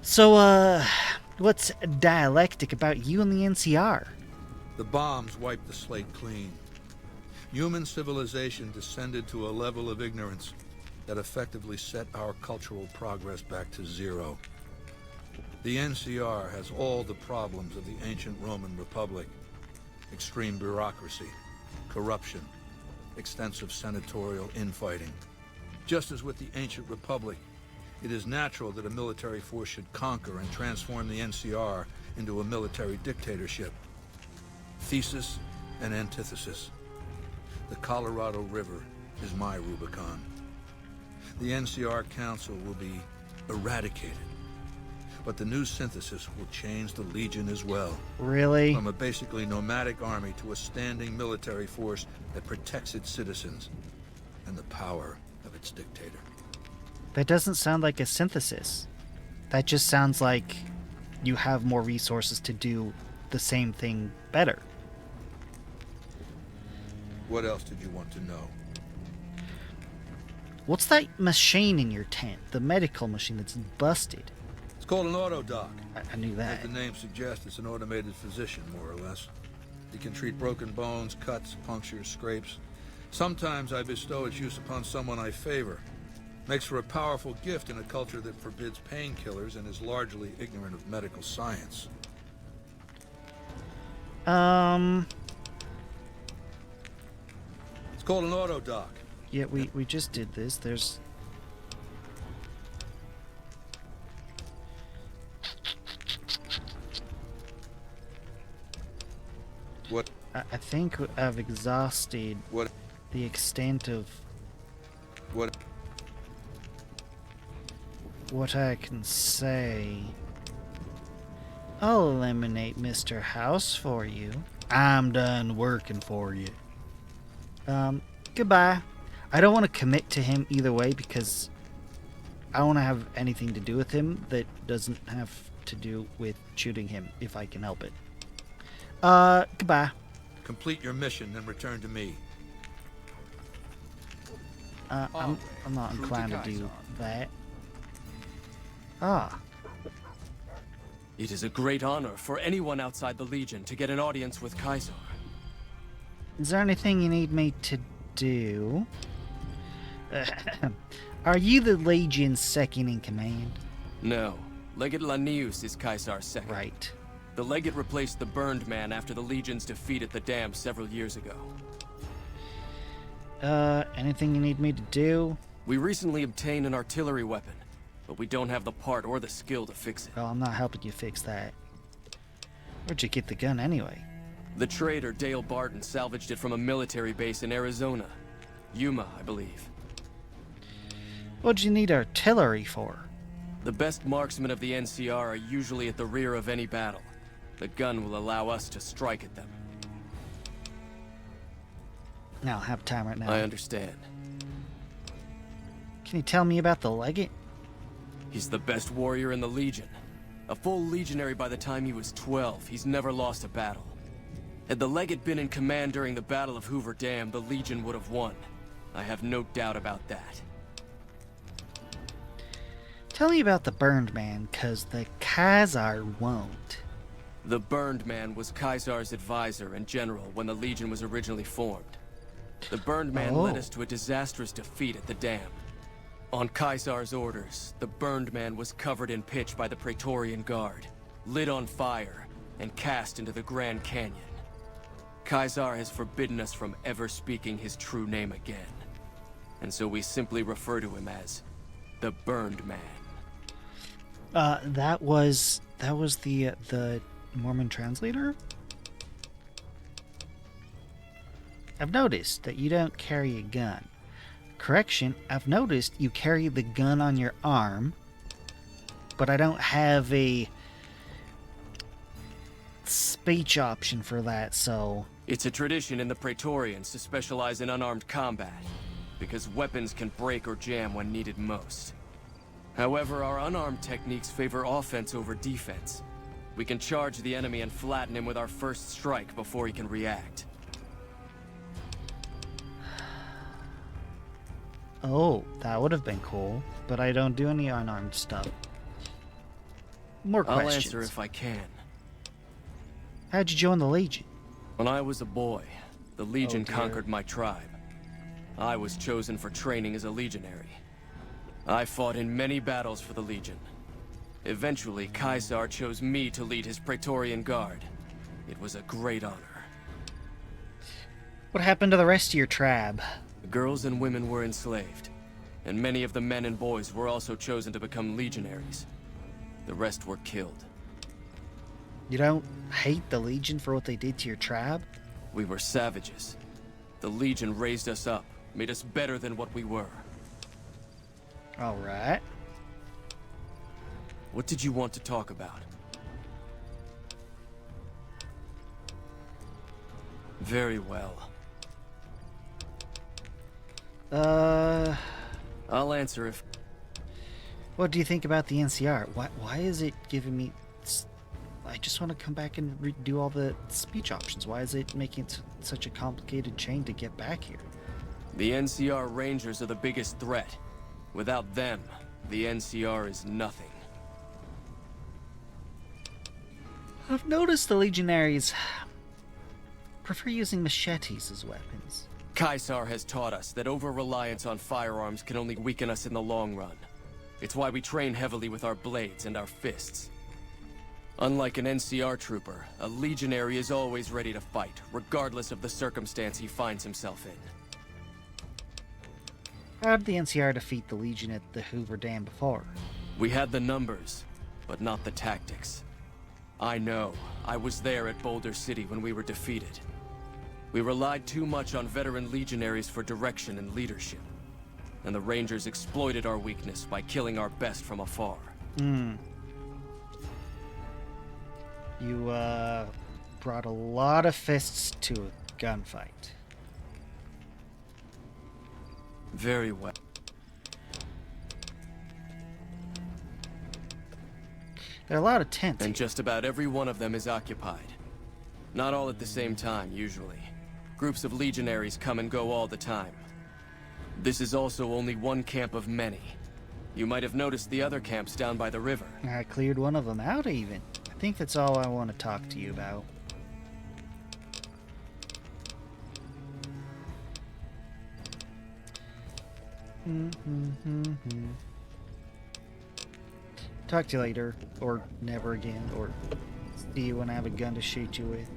So, what's dialectic about you and the NCR? The bombs wiped the slate clean. Human civilization descended to a level of ignorance that effectively set our cultural progress back to zero. The NCR has all the problems of the ancient Roman Republic. Extreme bureaucracy, corruption, extensive senatorial infighting. Just as with the ancient Republic, it is natural that a military force should conquer and transform the NCR into a military dictatorship. Thesis and antithesis. The Colorado River is my Rubicon. The NCR Council will be eradicated, but the new synthesis will change the Legion as well. Really? From a basically nomadic army to a standing military force that protects its citizens and the power of its dictator. That doesn't sound like a synthesis. That just sounds like you have more resources to do the same thing better. What else did you want to know? What's that machine in your tent? The medical machine that's busted. It's called an autodoc. I knew that. As the name suggests, it's an automated physician, more or less. It can treat broken bones, cuts, punctures, scrapes. Sometimes I bestow its use upon someone I favor. Makes for a powerful gift in a culture that forbids painkillers and is largely ignorant of medical science. It's called an autodoc. Yeah, we just did this. There's... What? I think I've exhausted What? the extent of What? what I can say. I'll eliminate Mr. House for you. I'm done working for you. Goodbye. I don't want to commit to him either way because I don't want to have anything to do with him that doesn't have to do with shooting him if I can help it. Goodbye. Complete your mission, then return to me. I'm not inclined to do that. Ah. It is a great honor for anyone outside the Legion to get an audience with Caesar. Is there anything you need me to do? Are you the Legion's second in command? No. Legate Lanius is Caesar's second. Right. The Legate replaced the Burned Man after the Legion's defeat at the Dam several years ago. Anything you need me to do? We recently obtained an artillery weapon, but we don't have the part or the skill to fix it. Well, I'm not helping you fix that. Where'd you get the gun anyway? The trader Dale Barton salvaged it from a military base in Arizona. Yuma, I believe. What'd you need artillery for? The best marksmen of the NCR are usually at the rear of any battle. The gun will allow us to strike at them. I don't have time right now. I understand. Can you tell me about the Legate? He's the best warrior in the Legion. A full legionary by the time he was 12, he's never lost a battle. Had the Legate been in command during the Battle of Hoover Dam, the Legion would have won. I have no doubt about that. Tell me about the Burned Man, cause the Khazar won't. The Burned Man was Caesar's advisor and general when the Legion was originally formed. The Burned Man led us to a disastrous defeat at the Dam. On Caesar's orders, the Burned Man was covered in pitch by the Praetorian Guard, lit on fire, and cast into the Grand Canyon. Caesar has forbidden us from ever speaking his true name again. And so we simply refer to him as the Burned Man. That was the Mormon translator? I've noticed that you don't carry a gun. Correction, I've noticed you carry the gun on your arm, but I don't have a speech option for that, so... It's a tradition in the Praetorians to specialize in unarmed combat, because weapons can break or jam when needed most. However, our unarmed techniques favor offense over defense. We can charge the enemy and flatten him with our first strike before he can react. Oh, that would have been cool, but I don't do any unarmed stuff. More I'll questions. answer if I can. How'd you join the Legion? When I was a boy, the Legion dear. conquered my tribe. I was chosen for training as a legionary. I fought in many battles for the Legion. Eventually, Caesar chose me to lead his Praetorian Guard. It was a great honor. What happened to the rest of your trab? The girls and women were enslaved, and many of the men and boys were also chosen to become legionaries. The rest were killed. You don't hate the Legion for what they did to your trab? We were savages. The Legion raised us up, made us better than what we were. Alright. What did you want to talk about? Very well. I'll answer if... What do you think about the NCR? Why is it giving me... I just want to come back and redo all the speech options. Why is it making it such a complicated chain to get back here? The NCR Rangers are the biggest threat. Without them, the NCR is nothing. I've noticed the Legionaries prefer using machetes as weapons. Caesar has taught us that over-reliance on firearms can only weaken us in the long run. It's why we train heavily with our blades and our fists. Unlike an NCR trooper, a legionary is always ready to fight, regardless of the circumstance he finds himself in. How did the NCR defeat the Legion at the Hoover Dam before? We had the numbers, but not the tactics. I know. I was there at Boulder City when we were defeated. We relied too much on veteran legionaries for direction and leadership. And the Rangers exploited our weakness by killing our best from afar. You, brought a lot of fists to a gunfight. Very well. There are a lot of tents. And just about every one of them is occupied. Not all at the same time, usually. Groups of legionaries come and go all the time. This is also only one camp of many. You might have noticed the other camps down by the river. I cleared one of them out, even. I think that's all I want to talk to you about. Talk to you later, or never again, or see you when I have a gun to shoot you with.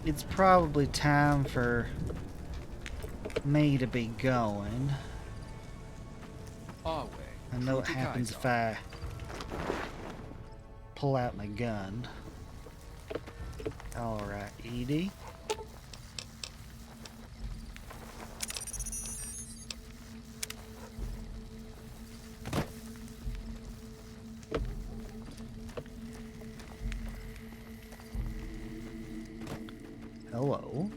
It's probably time for me to be going. Our way. I know what happens if I pull out my gun. Alright, Edie. Hello.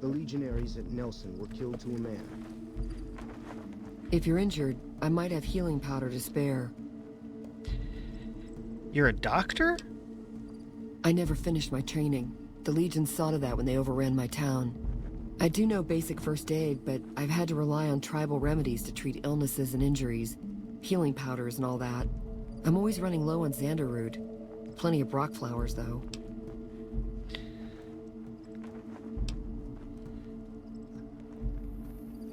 The legionaries at Nelson were killed to a man. If you're injured, I might have healing powder to spare. You're a doctor? I never finished my training. The Legion saw to that when they overran my town. I do know basic first aid, but I've had to rely on tribal remedies to treat illnesses and injuries. Healing powders and all that. I'm always running low on Xanderroot. Plenty of Brock flowers, though.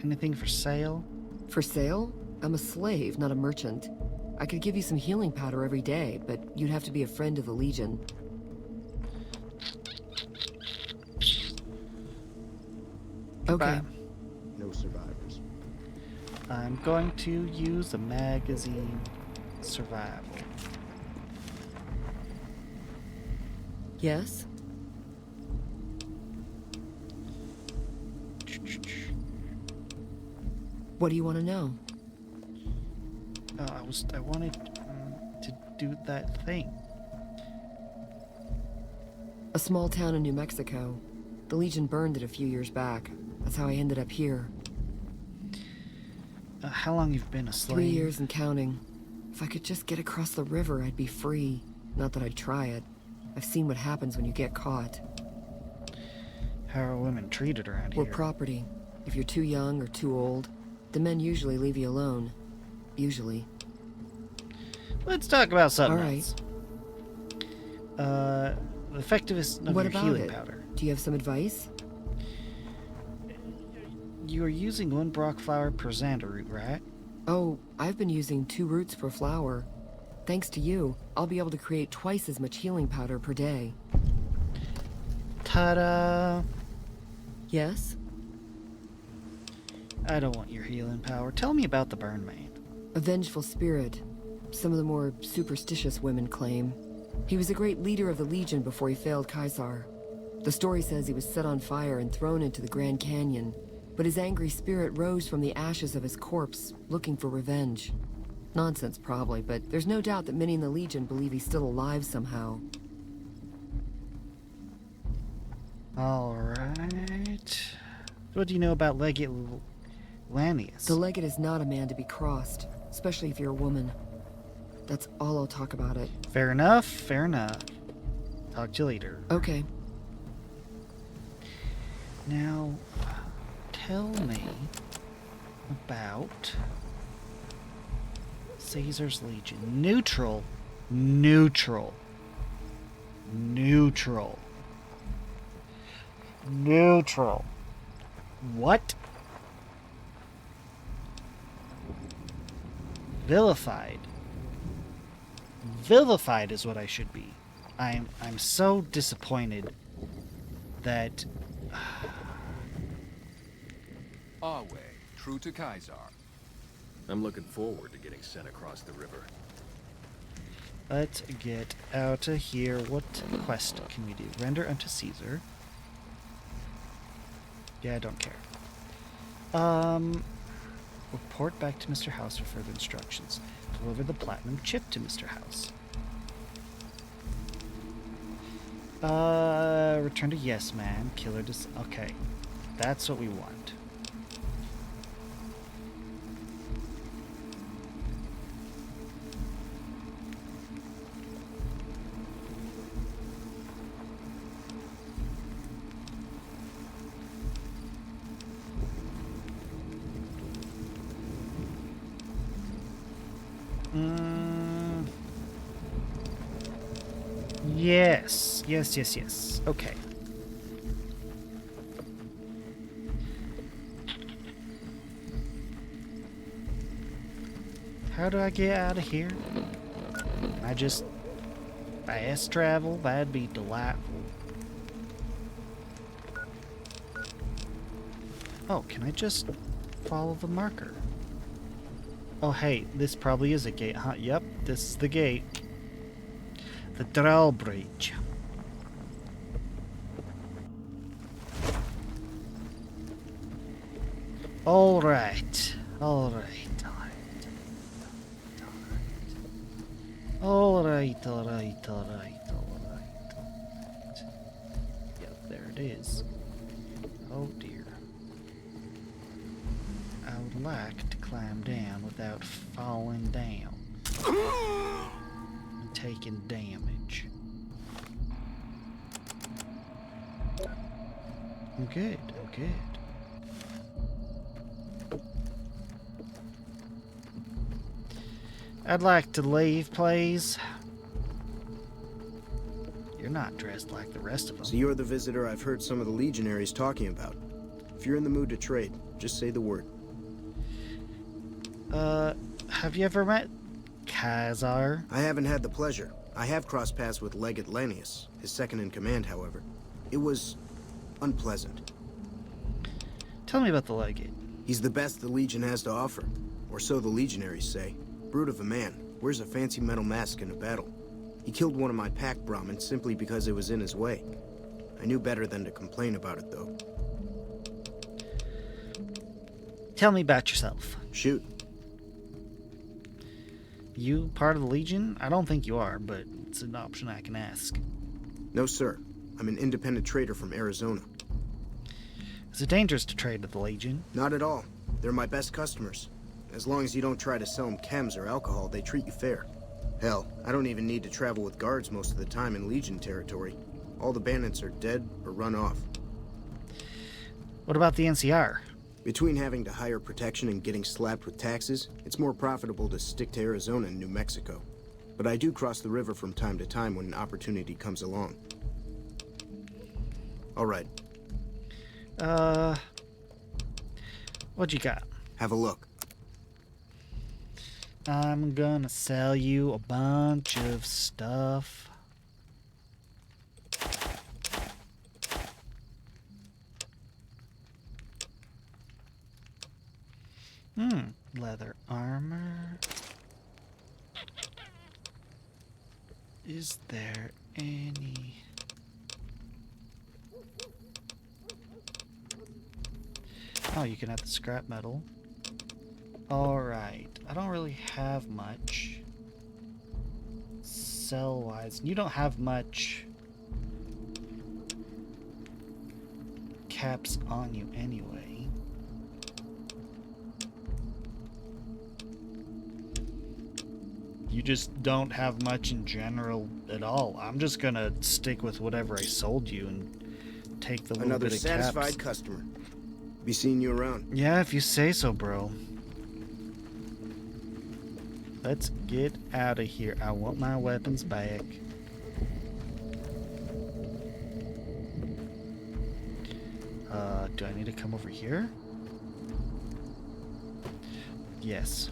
Anything for sale? For sale? I'm a slave, not a merchant. I could give you some healing powder every day, but you'd have to be a friend of the Legion. Okay. No survivors. I'm going to use a magazine survival. Yes? What do you want to know? I wanted to do that thing. A small town in New Mexico. The Legion burned it a few years back. That's how I ended up here. How long you've been a slave? 3 years and counting. If I could just get across the river, I'd be free. Not that I'd try it. I've seen what happens when you get caught. How are women treated around We're here? property. If you're too young or too old, the men usually leave you alone. Usually. Let's talk about something All right. else. The effectiveness of What your about healing it? powder. Do you have some advice? You are using one Brock flower per Xander root, right? Oh, I've been using 2 roots per flower. Thanks to you, I'll be able to create twice as much healing powder per day. Ta-da! Yes? I don't want your healing power. Tell me about the Burn Man. A vengeful spirit. Some of the more superstitious women claim. He was a great leader of the Legion before he failed Caesar. The story says he was set on fire and thrown into the Grand Canyon, but his angry spirit rose from the ashes of his corpse, looking for revenge. Nonsense, probably, but there's no doubt that many in the Legion believe he's still alive somehow. Alright. What do you know about Legate Lanius? The Legate is not a man to be crossed, especially if you're a woman. That's all I'll talk about it. Fair enough, fair enough. Talk to you later. Okay. Now, tell me about Caesar's Legion. Neutral. Neutral. Neutral. Neutral. What? Vilified. Vilified is what I should be. I'm so disappointed that Our way, true to Caesar. I'm looking forward to getting sent across the river. let's get out of here. What quest can we do? Render unto Caesar. Yeah, I don't care. Report back to Mr. House for further instructions. Deliver the platinum chip to Mr. House. Return to Yes Man. Killer okay. That's what we want. Yes. Yes. Okay. How do I get out of here? I just fast travel? That'd be delightful. Oh, can I just follow the marker? Oh, hey, this probably is a gate, huh? Yep, this is the gate. The drawbridge. Alright. Yep, there it is. Oh dear. I would like to climb down without falling down. And taking damage. I'm good. I'd like to leave, please. You're not dressed like the rest of them. So you're the visitor I've heard some of the legionaries talking about. If you're in the mood to trade, just say the word. Have you ever met Caesar? I haven't had the pleasure. I have crossed paths with Legate Lanius, his second in command, however. It was unpleasant. Tell me about the Legate. He's the best the Legion has to offer, or so the legionaries say. Brute of a man, wears a fancy metal mask in a battle. He killed one of my pack Brahmins simply because it was in his way. I knew better than to complain about it, though. Tell me about yourself. Shoot. You part of the Legion? I don't think you are, but it's an option I can ask. No, sir. I'm an independent trader from Arizona. Is it dangerous to trade with the Legion? Not at all. They're my best customers. As long as you don't try to sell them chems or alcohol, they treat you fair. Hell, I don't even need to travel with guards most of the time in Legion territory. All the bandits are dead or run off. What about the NCR? Between having to hire protection and getting slapped with taxes, it's more profitable to stick to Arizona and New Mexico. But I do cross the river from time to time when an opportunity comes along. All right. What you got? Have a look. I'm gonna sell you a bunch of stuff. Leather armor. Is there any... Oh, you can have the scrap metal. Alright, I don't really have much sell-wise. You don't have much caps on you anyway. You just don't have much in general at all. I'm just gonna stick with whatever I sold you and take the little Another bit of satisfied caps. customer. Be seeing you around. Yeah, if you say so, bro. Let's get out of here. I want my weapons back. Do I need to come over here? Yes.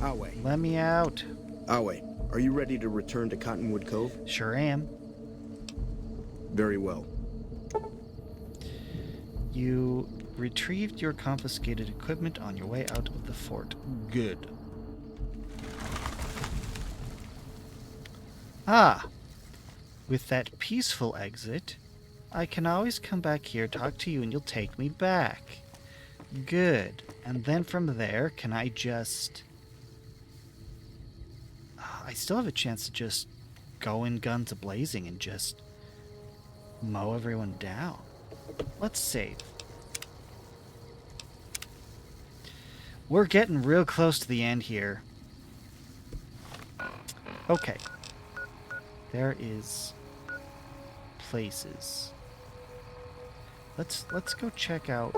Awe. Let me out. Awe, are you ready to return to Cottonwood Cove? Sure am. Very well. You retrieved your confiscated equipment on your way out of the fort. Good. Ah! With that peaceful exit, I can always come back here, talk to you, and you'll take me back. Good. And then from there, can I just... I still have a chance to just go in guns a-blazing and just mow everyone down. Let's save. We're getting real close to the end here. Okay. There is places. Let's go check out.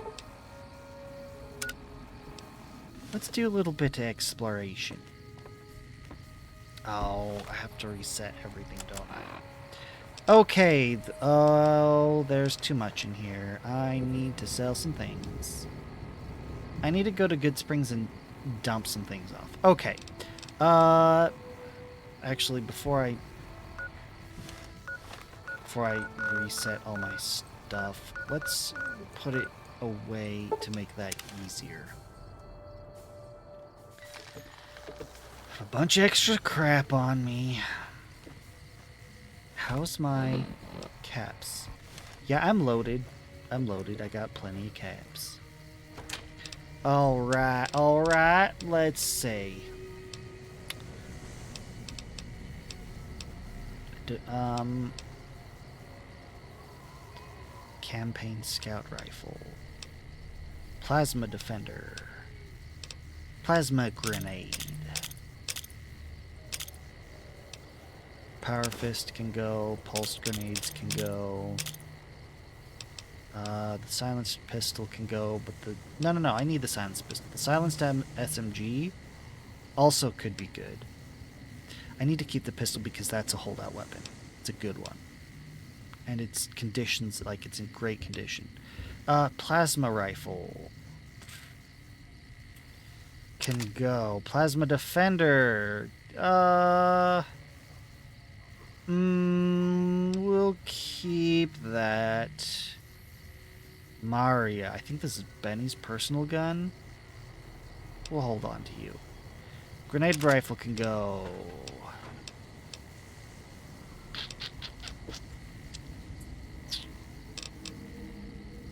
Let's do a little bit of exploration. Oh, I have to reset everything, don't I? Okay, oh, there's too much in here. I need to sell some things. I need to go to Good Springs and dump some things off. Okay. Actually, before I reset all my stuff, let's put it away to make that easier. A bunch of extra crap on me. How's my caps? Yeah, I'm loaded. I'm loaded. I got plenty of caps. Alright, alright. Let's see. Campaign Scout Rifle. Plasma Defender. Plasma Grenade. Power Fist can go. Pulsed Grenades can go. The Silenced Pistol can go, but the... No, I need the Silenced Pistol. The Silenced SMG also could be good. I need to keep the pistol because that's a holdout weapon. It's a good one. And its conditions, like, it's in great condition. Plasma Rifle can go. Plasma Defender. We'll keep that. Maria. I think this is Benny's personal gun. We'll hold on to you. Grenade Rifle can go.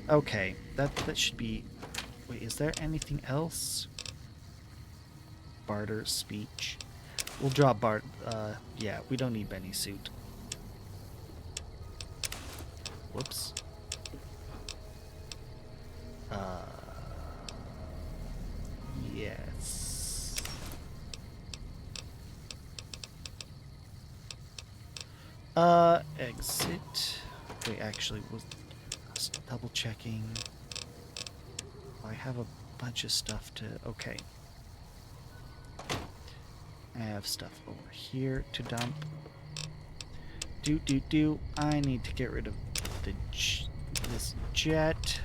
Okay, that should be... Wait, is there anything else? Barter speech. We'll drop Bart. Yeah, we don't need Benny's suit. Whoops. Yes. Exit. Wait, actually, was double checking. I have a bunch of stuff to... Okay. I have stuff over here to dump. I need to get rid of the this jet.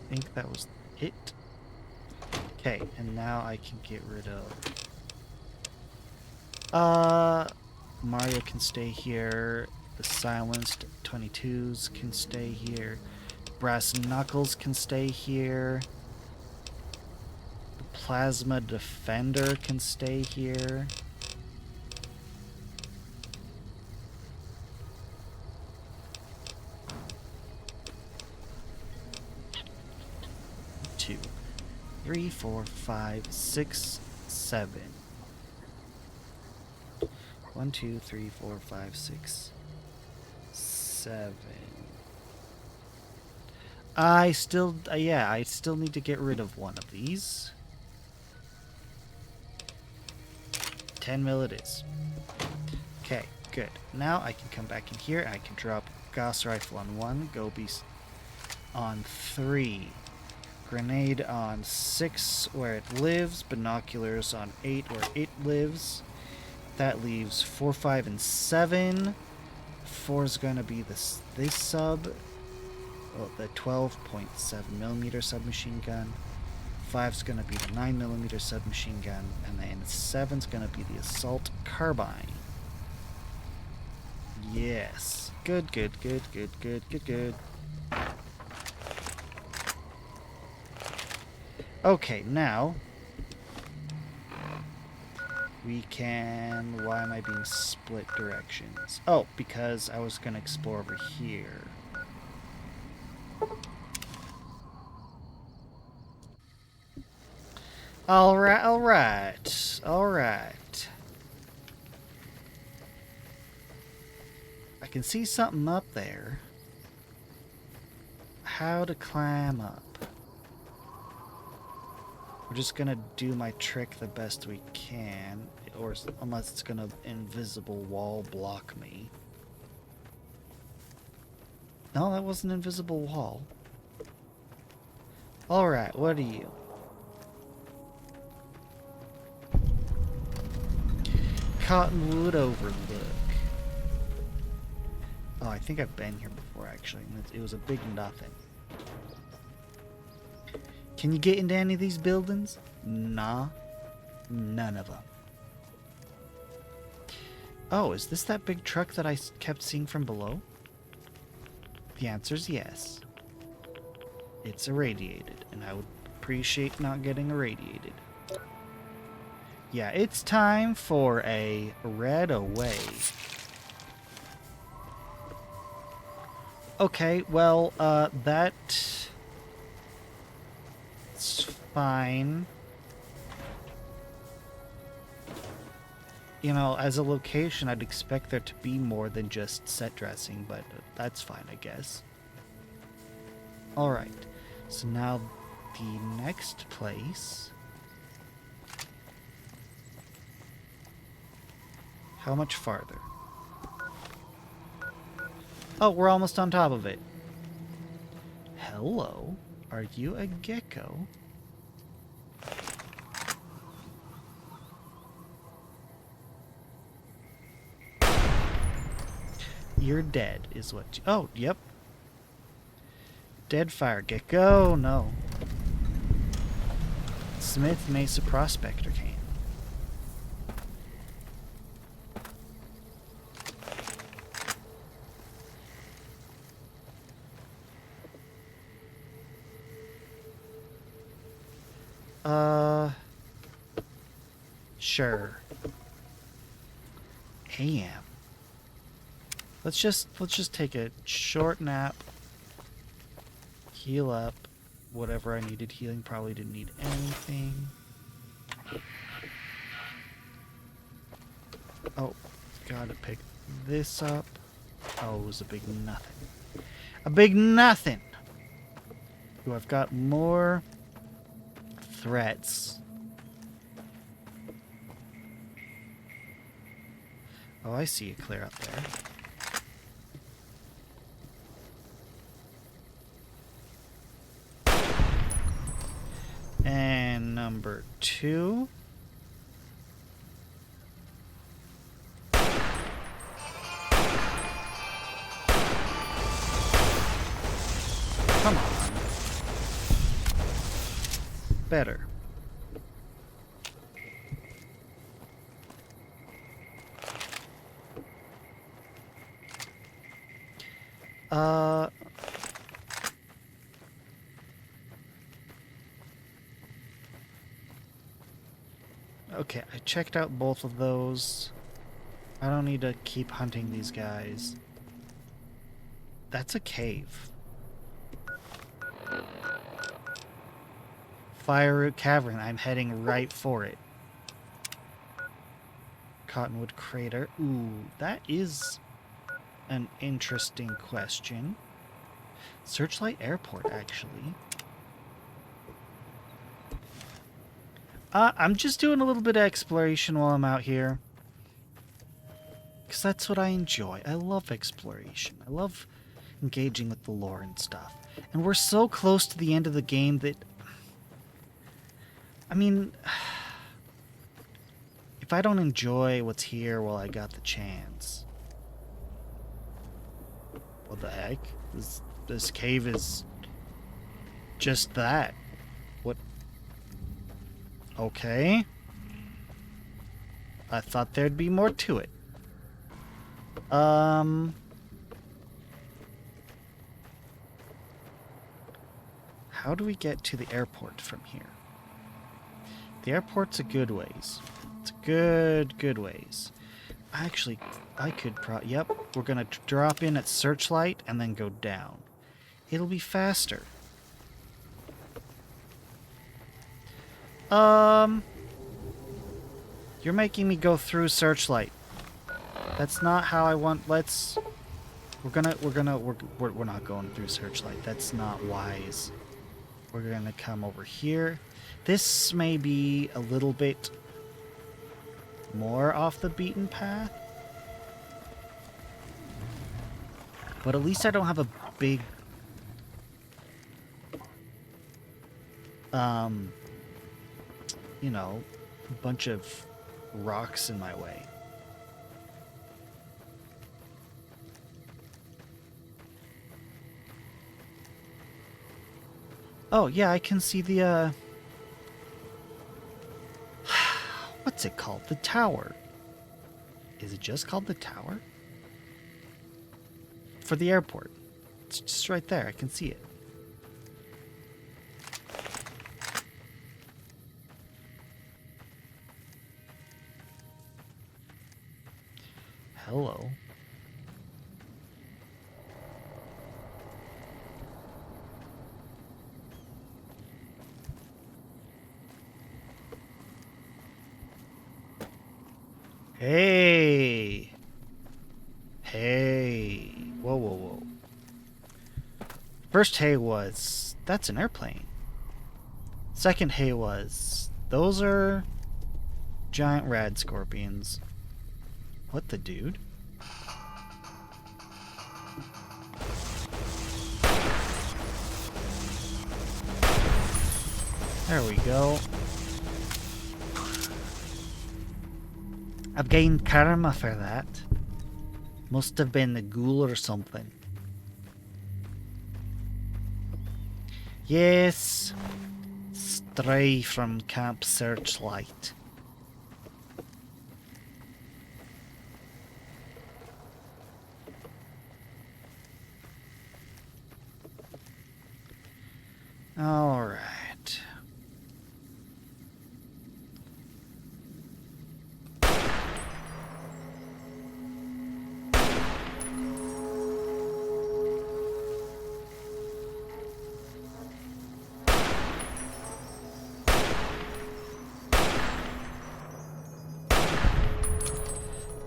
think that was it. Okay, and now I can get rid of... Mario can stay here. The silenced 22s can stay here. Brass Knuckles can stay here. The Plasma Defender can stay here. Two, 3, 4, 5, 6, 7. 1, 2, 3, 4, 5, 6, 7. I still need to get rid of one of these. 10 mil it is. Okay, good. Now I can come back in here and I can drop Gauss Rifle on 1, Gobies on 3. Grenade on 6 where it lives, binoculars on 8 where it lives. That leaves 4, 5, and 7. 4 is going to be this sub, the 12.7mm submachine gun. 5 is going to be the 9mm submachine gun, and then 7 is going to be the assault carbine. Yes. Good, good, good, good, good, good, good. Okay, now we can... Why am I being split directions? Oh, because I was going to explore over here. Alright, alright, alright. I can see something up there. How to climb up. We're just gonna do my trick the best we can, or unless it's gonna invisible wall block me. No, that was an invisible wall. Alright, what are you? Cottonwood Overlook. Oh, I think I've been here before, actually. It was a big nothing. Can you get into any of these buildings? Nah. None of them. Oh, is this that big truck that I kept seeing from below? The answer's yes. It's irradiated, and I would appreciate not getting irradiated. Yeah, it's time for a red away. Okay, well, that's fine. You know, as a location, I'd expect there to be more than just set dressing, but that's fine, I guess. Alright, so now the next place... How much farther? Oh, we're almost on top of it. Hello? Are you a gecko? You're dead, is what you... Oh, yep. Dead fire gecko. No. Smith Mesa Prospector can. Sure. AM. Let's just take a short nap. Heal up. Whatever I needed healing, probably didn't need anything. Oh, gotta pick this up. Oh, it was a big nothing. A big nothing! Ooh, I've got more threats. Oh, I see it clear up there. And number 2. Come on. better. Okay, I checked out both of those. I don't need to keep hunting these guys. That's a cave. Fireroot Cavern. I'm heading right for it. Cottonwood Crater. Ooh, that is an interesting question. Searchlight Airport, actually. I'm just doing a little bit of exploration while I'm out here. Because that's what I enjoy. I love exploration. I love engaging with the lore and stuff. And we're so close to the end of the game that... I mean... if I don't enjoy what's here while I got the chance... What the heck? This cave is... just that. What... Okay. I thought there'd be more to it. How do we get to the airport from here? The airport's a good ways. It's a good ways. Actually, I could yep, we're gonna drop in at Searchlight and then go down. It'll be faster. You're making me go through Searchlight. That's not how I want. We're not going through Searchlight. That's not wise. We're gonna come over here. This may be a little bit more off the beaten path. But at least I don't have a big you know, a bunch of rocks in my way. Oh, yeah, I can see the, what's it called? The tower. Is it just called the tower? For the airport. It's just right there. I can see it. Hello. Hey! Hey! Whoa, whoa, whoa. First hey was, that's an airplane. Second hey was, those are giant rad scorpions. What the dude? There we go. I've gained karma for that. Must have been the ghoul or something. Yes. Stray from Camp Searchlight. All right.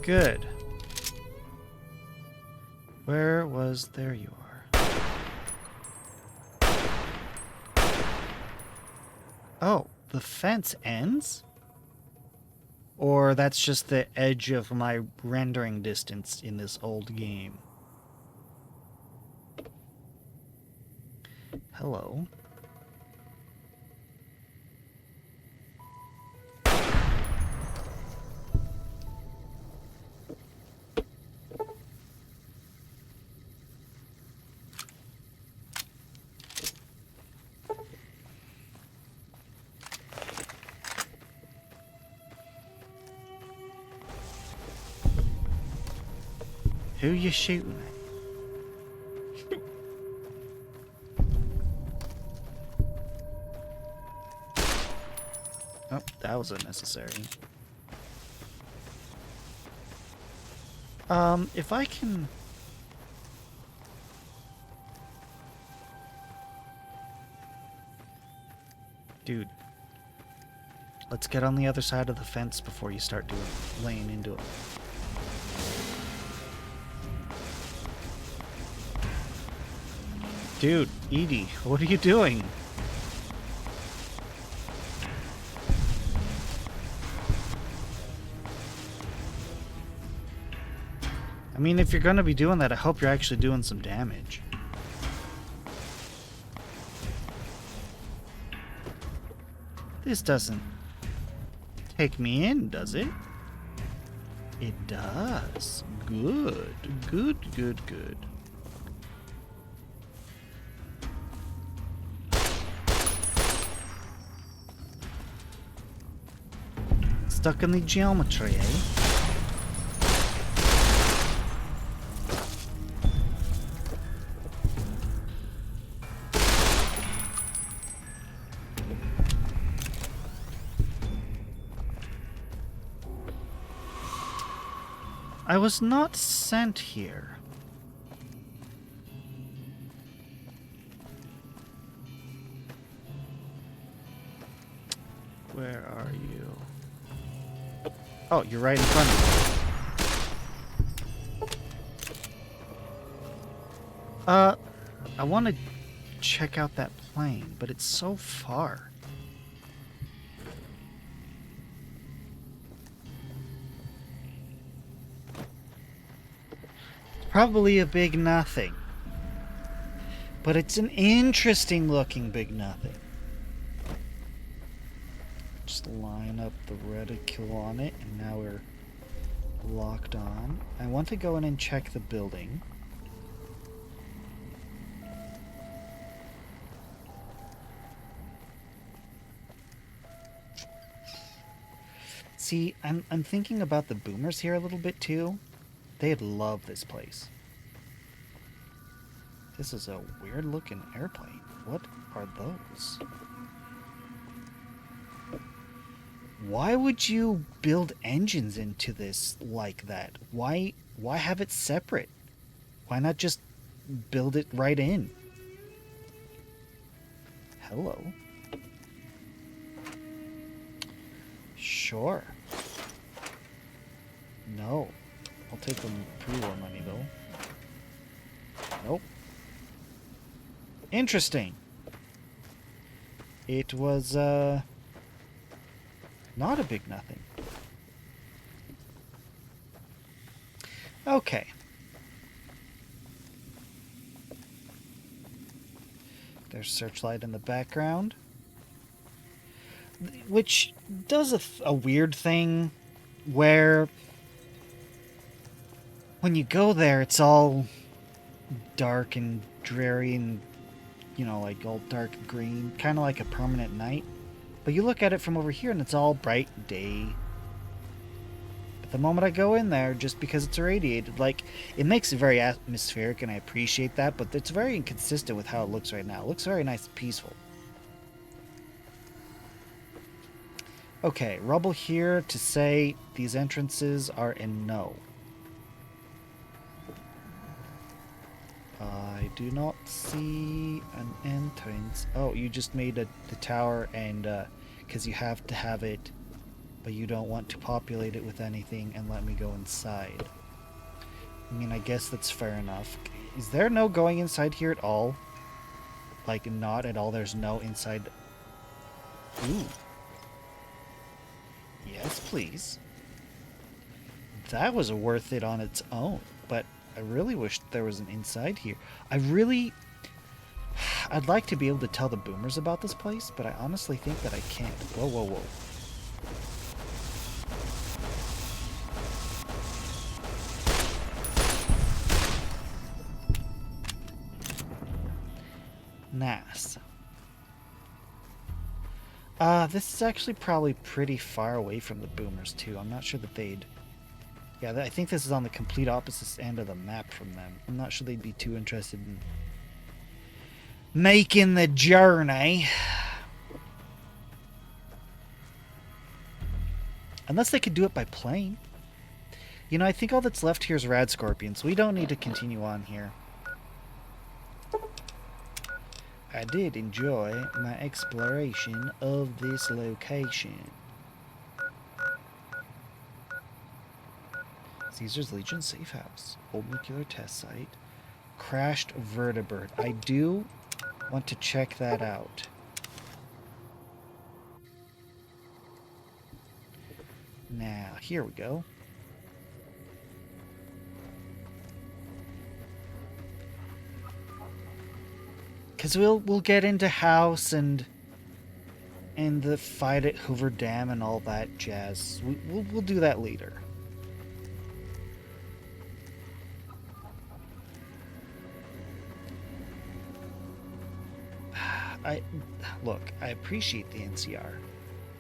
Good. Where was... There you are. Oh, the fence ends? Or that's just the edge of my rendering distance in this old game. Hello. Who you shooting at? Oh, that was unnecessary. If I can... Dude. Let's get on the other side of the fence before you start laying into it. Dude, Edie, what are you doing? I mean, if you're gonna be doing that, I hope you're actually doing some damage. This doesn't take me in, does it? It does. Good. Good, good, good. Stuck in the geometry, eh? I was not sent here. Where are you? Oh, you're right in front of me. I want to check out that plane, but it's so far. Probably a big nothing. But it's an interesting looking big nothing. Just line up the reticule on it, and now we're locked on. I want to go in and check the building. See, I'm thinking about the boomers here a little bit too. They'd love this place. This is a weird looking airplane. What are those? Why would you build engines into this like that? Why have it separate? Why not just build it right in? Hello. Sure. No. I'll take the pre-war money, though. Nope. Interesting. It was, not a big nothing. Okay. There's Searchlight in the background. Which does a weird thing where when you go there, it's all dark and dreary and, you know, like all dark green, kind of like a permanent night. But you look at it from over here and it's all bright day. But the moment I go in there, just because it's irradiated, like, it makes it very atmospheric, and I appreciate that, but it's very inconsistent with how it looks right now. It looks very nice and peaceful. Okay, rubble here to say these entrances are in no. I do not see an entrance. Oh, you just made the tower, and because you have to have it, but you don't want to populate it with anything and let me go inside. I mean, I guess that's fair enough. Is there no going inside here at all? Like, not at all, there's no inside. Ooh. Yes, please. That was worth it on its own, but I really wish there was an inside here. I'd like to be able to tell the boomers about this place, but I honestly think that I can't. Whoa, whoa, whoa. Nice. This is actually probably pretty far away from the boomers, too. I'm not sure that they'd Yeah, I think this is on the complete opposite end of the map from them. I'm not sure they'd be too interested in making the journey. Unless they could do it by plane. You know, I think all that's left here is Rad Scorpions. We don't need to continue on here. I did enjoy my exploration of this location. Caesar's Legion Safe House. Old nuclear test site. Crashed vertibird. I do want to check that out. Now, here we go. Because we'll get into House and the fight at Hoover Dam and all that jazz. We'll do that later. Look, I appreciate the NCR.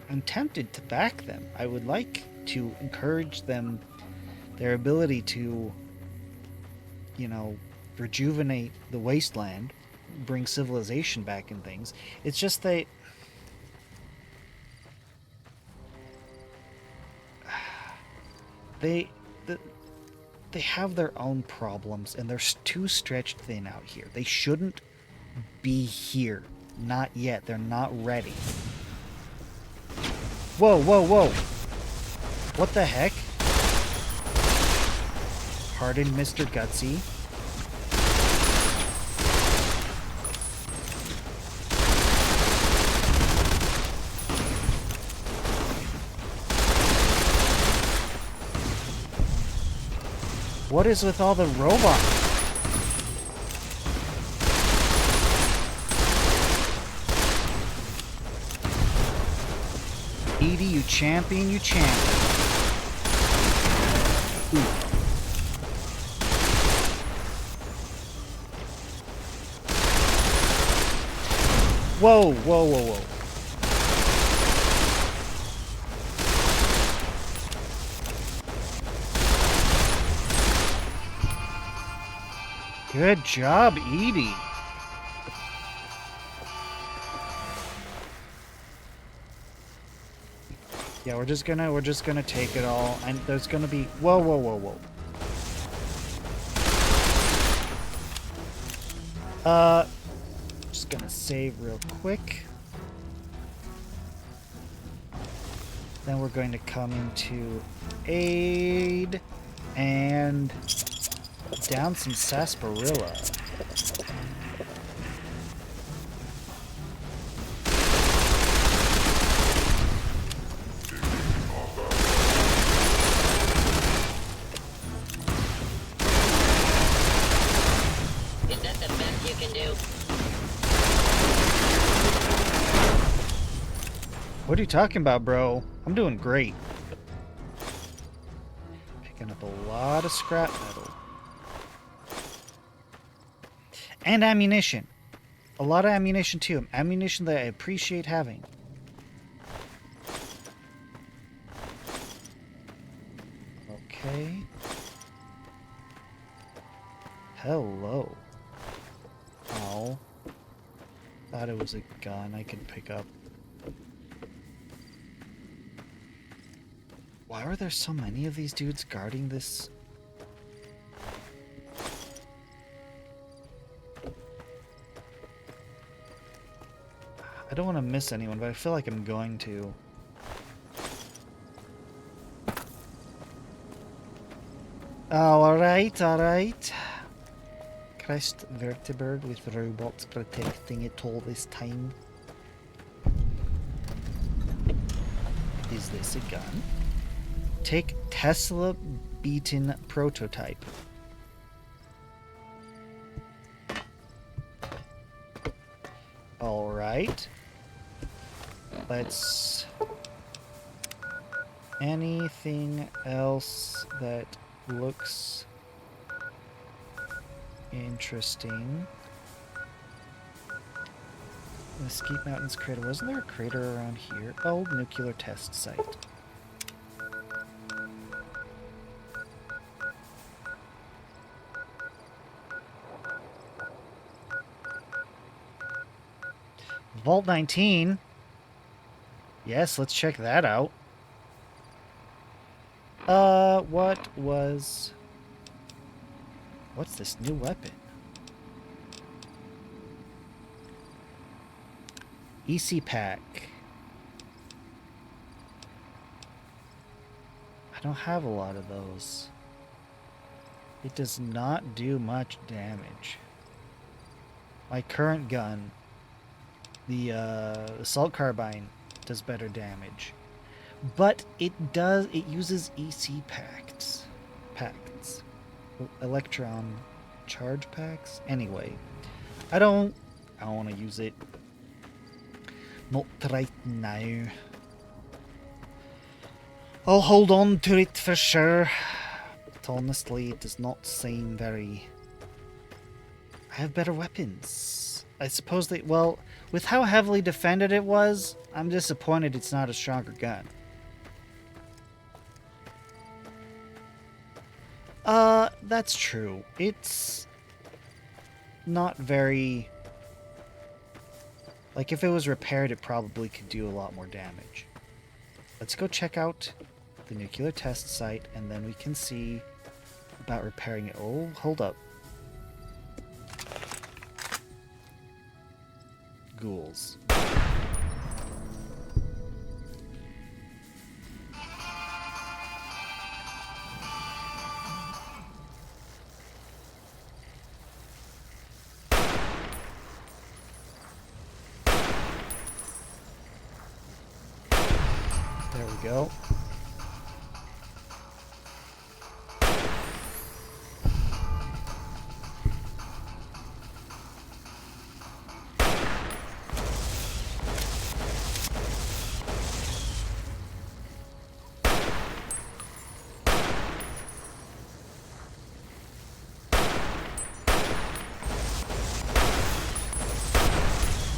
I'm tempted to back them. I would like to encourage them, their ability to, you know, rejuvenate the wasteland, bring civilization back and things. It's just they have their own problems and they're too stretched thin out here. They shouldn't be here. Not yet. They're not ready. Whoa, whoa, whoa. What the heck? Pardon, Mr. Gutsy. What is with all the robots? Edie, you champion, you champion. Ooh. Whoa, whoa, whoa, whoa. Good job, Edie. Yeah, we're just gonna take it all, and there's gonna be whoa, whoa, whoa, whoa. Just gonna save real quick. Then we're going to come into aid and down some sarsaparilla. Is that the best you can do? What are you talking about, bro? I'm doing great. Picking up a lot of scrap metal. And ammunition. A lot of ammunition too. Ammunition that I appreciate having. Okay. Hello. Oh. Thought it was a gun I could pick up. Why are there so many of these dudes guarding this? I don't want to miss anyone, but I feel like I'm going to. Oh, alright, alright. Crashed vertibird with robots protecting it all this time. Is this a gun? Take Tesla beaten prototype. Alright. Let's... Anything else that looks interesting? Mesquite Mountains crater. Wasn't there a crater around here? Old nuclear test site. Vault 19. Yes, let's check that out. What's this new weapon? EC pack. I don't have a lot of those. It does not do much damage. My current gun, the assault carbine, does better damage. But it uses EC packs. Electron charge packs? Anyway, I don't want to use it. Not right now. I'll hold on to it for sure. But honestly, it does not seem very... I have better weapons. I suppose they... Well, with how heavily defended it was, I'm disappointed it's not a stronger gun. That's true. It's not very... Like, if it was repaired, it probably could do a lot more damage. Let's go check out the nuclear test site, and then we can see about repairing it. Oh, hold up. Ghouls. There we go.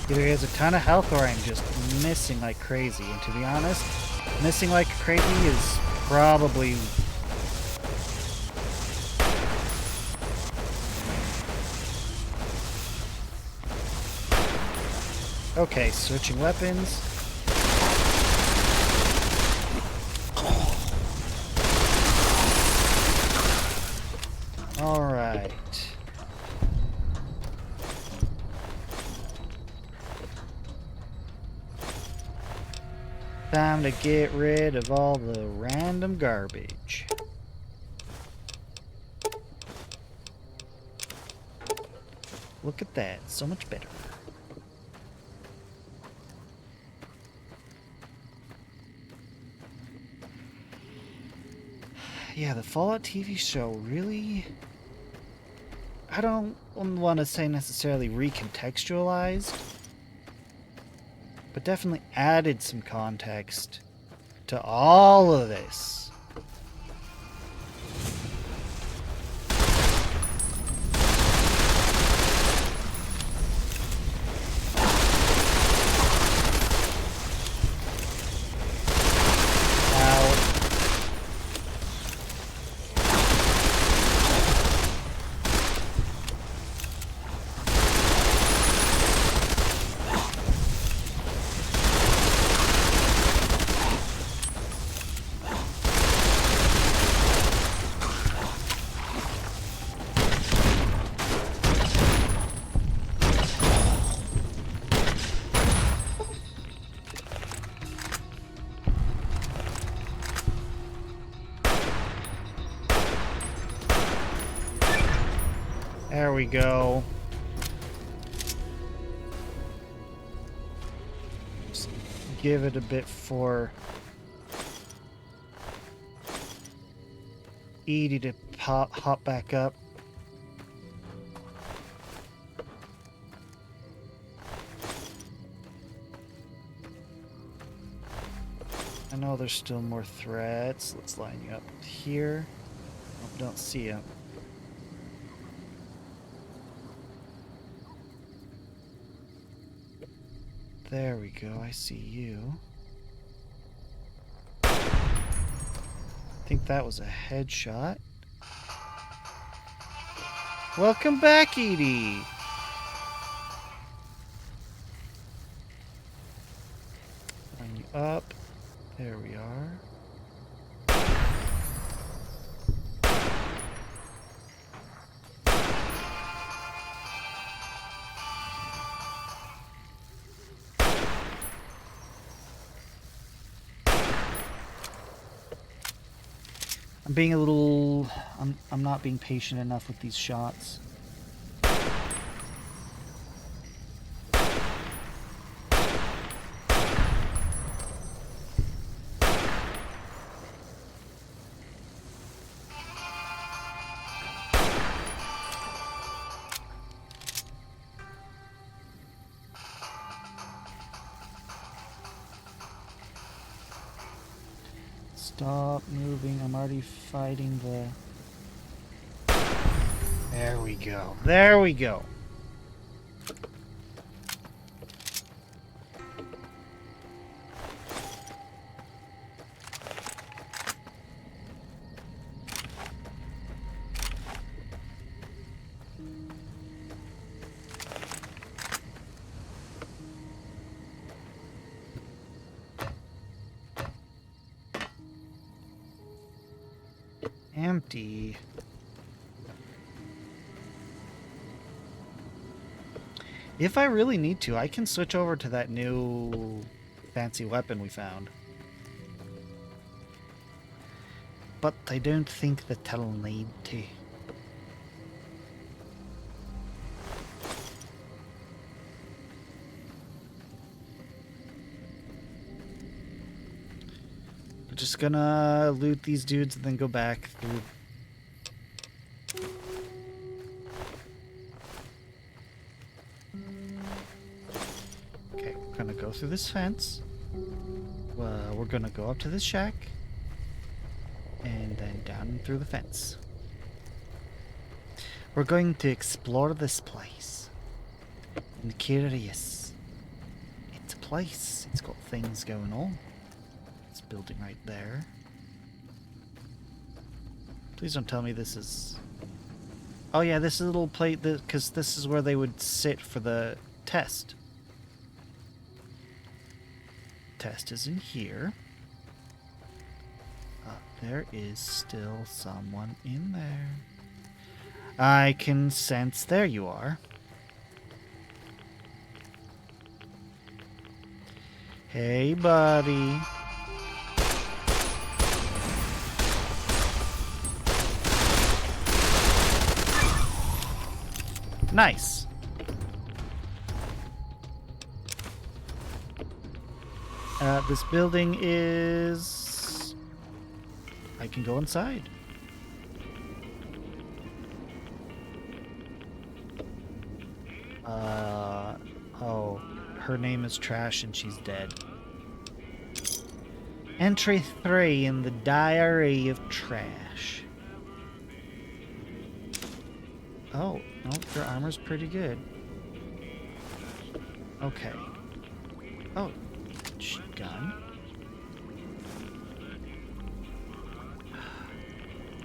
Either he has a ton of health or I'm just missing like crazy. And to be honest, missing like crazy is probably... Okay, switching weapons. Alright. Time to get rid of all the random garbage. Look at that, so much better. Yeah, the Fallout TV show really... I don't want to say necessarily recontextualized, but definitely added some context to all of this. There we go. Just give it a bit for Edie to hop back up. I know there's still more threats. Let's line you up here. Oh, don't see you. There we go, I see you. I think that was a headshot. Welcome back, Edie! up. There we are. I'm being a little... I'm not being patient enough with these shots. Stop moving. I'm already fighting the... There we go. There we go. Empty. If I really need to, I can switch over to that new fancy weapon we found. But I don't think that I'll need to. We're just gonna loot these dudes and then go back through. Okay, we're gonna go through this fence. We're gonna go up to this shack. And then down through the fence. We're going to explore this place. I'm curious. It's a place. It's got things going on. It's building right there. Please don't tell me this is... Oh yeah, this is a little plate, because this is where they would sit for the test. Test is in here. There is still someone in there. I can sense... There you are. Hey, buddy. Nice. This building is... I can go inside. Oh, her name is Trash and she's dead. Entry 3 in the Diary of Trash. Oh, no, your armor's pretty good. Okay. Oh, gun.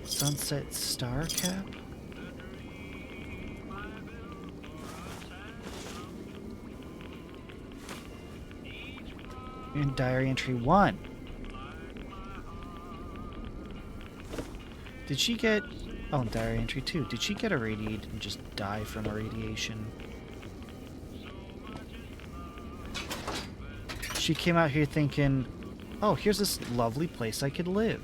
Sunset Star Cap? In Diary Entry 1. Did she get... Oh, in Diary Entry 2. Did she get irradiated and just die from irradiation? She came out here thinking, oh, here's this lovely place I could live.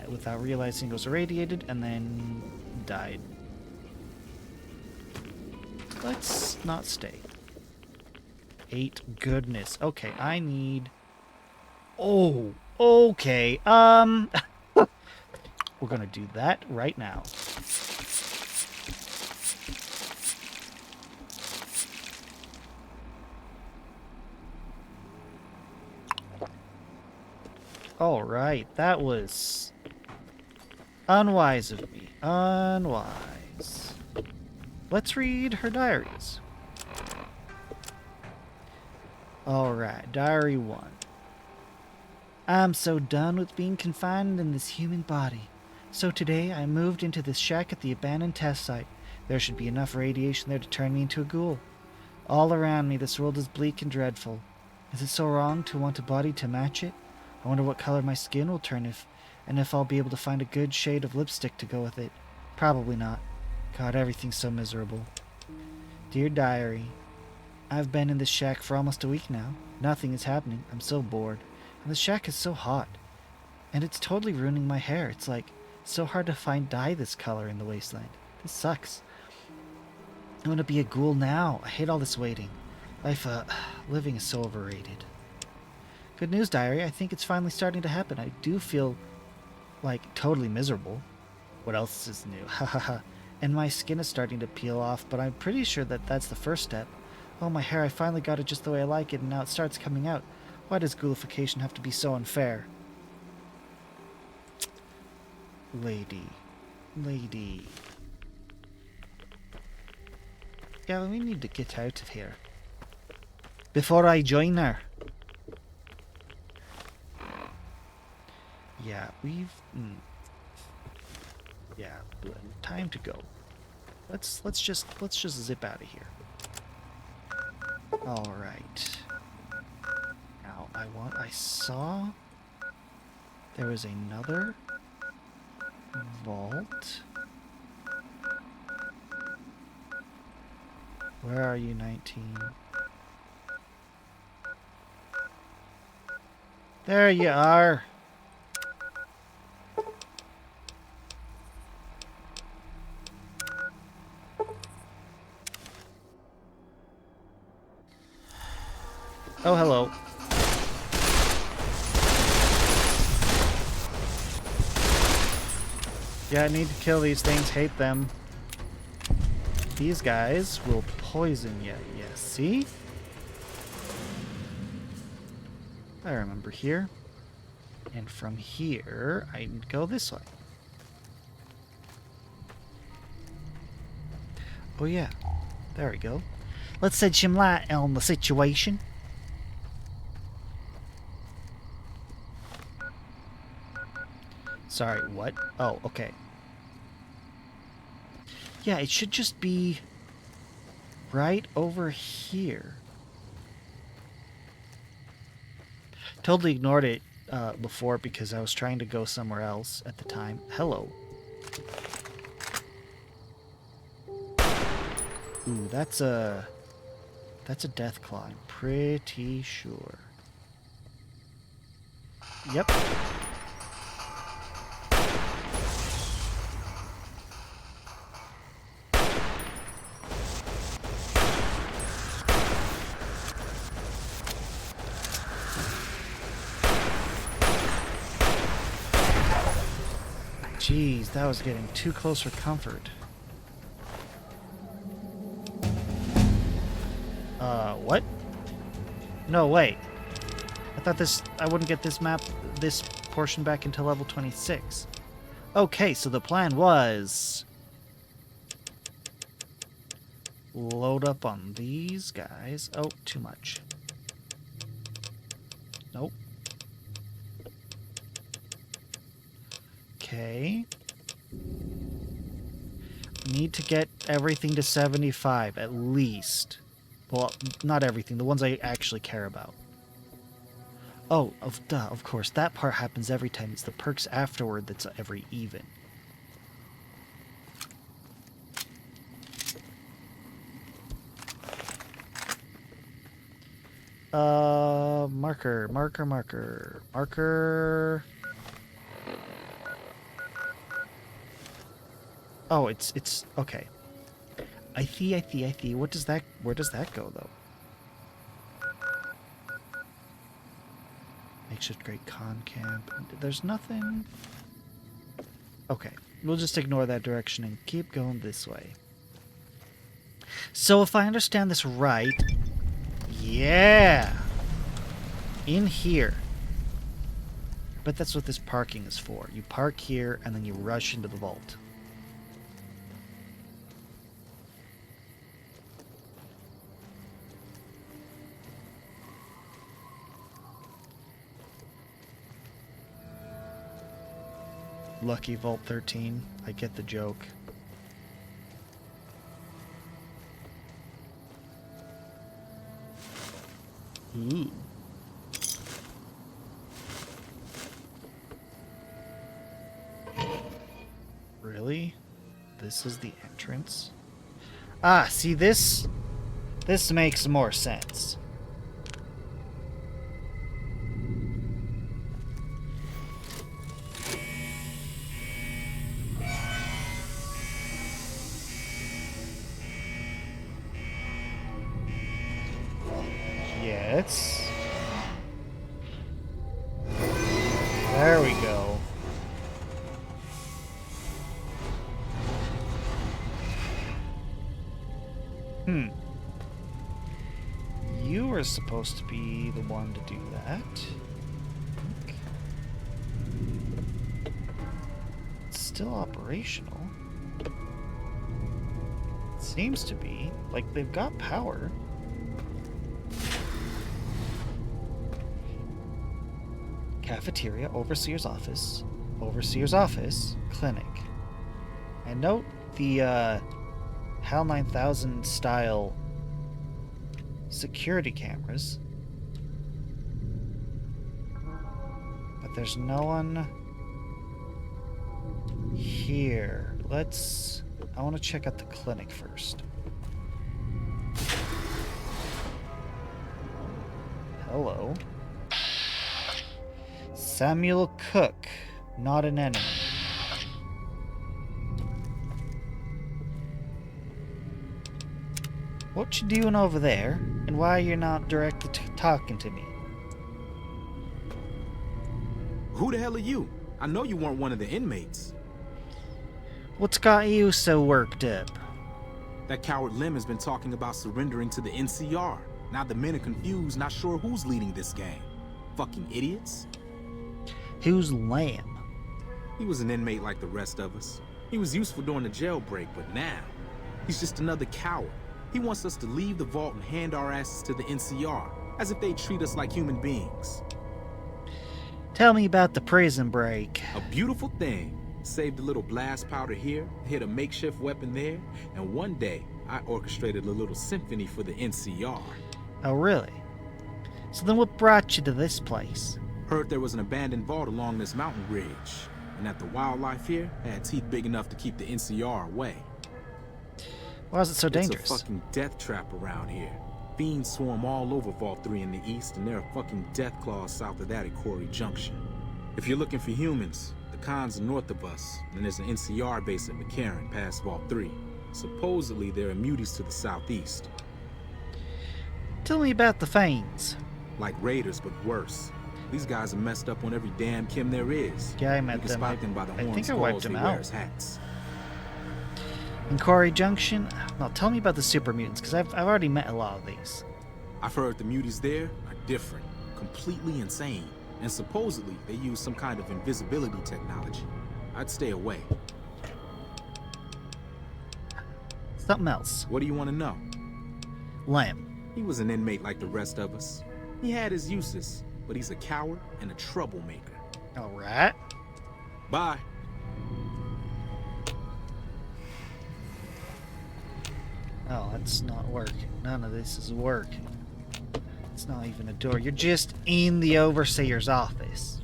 Without realizing it was irradiated, and then died. Let's not stay. 8 goodness. Okay, I need... Oh, okay. We're gonna do that right now. Alright, that was unwise of me. Unwise. Let's read her diaries. Alright, Diary 1. I'm so done with being confined in this human body. So today I moved into this shack at the abandoned test site. There should be enough radiation there to turn me into a ghoul. All around me this world is bleak and dreadful. Is it so wrong to want a body to match it? I wonder what color my skin will turn and if I'll be able to find a good shade of lipstick to go with it. Probably not. God, everything's so miserable. Dear Diary, I've been in this shack for almost a week now. Nothing is happening. I'm so bored. And the shack is so hot. And it's totally ruining my hair. It's like so hard to find dye this color in the wasteland. This sucks. I want to be a ghoul now. I hate all this waiting. Living is so overrated. Good news, Diary. I think it's finally starting to happen. I do feel like totally miserable. What else is new? Hahaha. And my skin is starting to peel off, but I'm pretty sure that that's the first step. Oh, my hair, I finally got it just the way I like it, and now it starts coming out. Why does ghoulification have to be so unfair? Lady. Yeah, we need to get out of here. Before I join her. Yeah, yeah, time to go. Let's just zip out of here. All right. Now I saw there was another vault. Where are you, 19? There you are. Oh, hello. Yeah, I need to kill these things. Hate them. These guys will poison you. Yeah, see? I remember here. And from here, I go this way. Oh yeah. There we go. Let's shed some light on the situation. Sorry, what? Oh, okay. Yeah, it should just be right over here. Totally ignored it before because I was trying to go somewhere else at the time. Hello. Ooh, that's a death claw, I'm pretty sure. Yep. Jeez, that was getting too close for comfort. What? No, wait. I thought I wouldn't get this portion back until level 26. Okay, so the plan was load up on these guys. Oh, too much. Nope. Okay. Need to get everything to 75 at least. Well, not everything. The ones I actually care about. Oh, of course. That part happens every time. It's the perks afterward that's every even. Marker. Oh, it's okay. I see. Where does that go though? Makeshift Great Con Camp. There's nothing. Okay, we'll just ignore that direction and keep going this way. So if I understand this right, yeah, in here. But that's what this parking is for. You park here and then you rush into the vault. Lucky Vault 13. I get the joke. Ooh. this is the entrance. Ah, see this? This makes more sense. Yes. There we go. You were supposed to be the one to do that. It's still operational. It seems to be. Like, they've got power. Cafeteria, overseer's office, clinic. And note the HAL 9000 style security cameras. But there's no one here. I want to check out the clinic first. Hello. Samuel Cook, not an enemy. What you doing over there, and why you're not directly talking to me? Who the hell are you? I know you weren't one of the inmates. What's got you so worked up? That coward Lim has been talking about surrendering to the NCR. Now the men are confused, not sure who's leading this gang. Fucking idiots. Who's Lamb? He was an inmate like the rest of us. He was useful during the jailbreak, but now, he's just another coward. He wants us to leave the vault and hand our asses to the NCR, as if they treat us like human beings. Tell me about the prison break. A beautiful thing. Saved a little blast powder here, hit a makeshift weapon there, and one day, I orchestrated a little symphony for the NCR. Oh, really? So then what brought you to this place? Heard there was an abandoned vault along this mountain ridge, and that the wildlife here had teeth big enough to keep the NCR away. Why is it so dangerous? It's a fucking death trap around here. Fiends swarm all over Vault 3 in the east, and there are fucking death claws south of that at Quarry Junction. If you're looking for humans, the Khans are north of us, and there's an NCR base at McCarran past Vault 3. Supposedly, there are muties to the southeast. Tell me about the Fiends. Like raiders, but worse. These guys are messed up on every damn Kim there is. Yeah, I met them. You can spot them by the I horn think I wiped them out. wear as hats. In Quarry Junction? Well, tell me about the super mutants, because I've already met a lot of these. I've heard the muties there are different, completely insane, and supposedly they use some kind of invisibility technology. I'd stay away. Something else. What do you want to know? Lamb. He was an inmate like the rest of us. He had his uses, but he's a coward and a troublemaker. Alright. Bye. Oh, that's not working. None of this is working. It's not even a door. You're just in the overseer's office.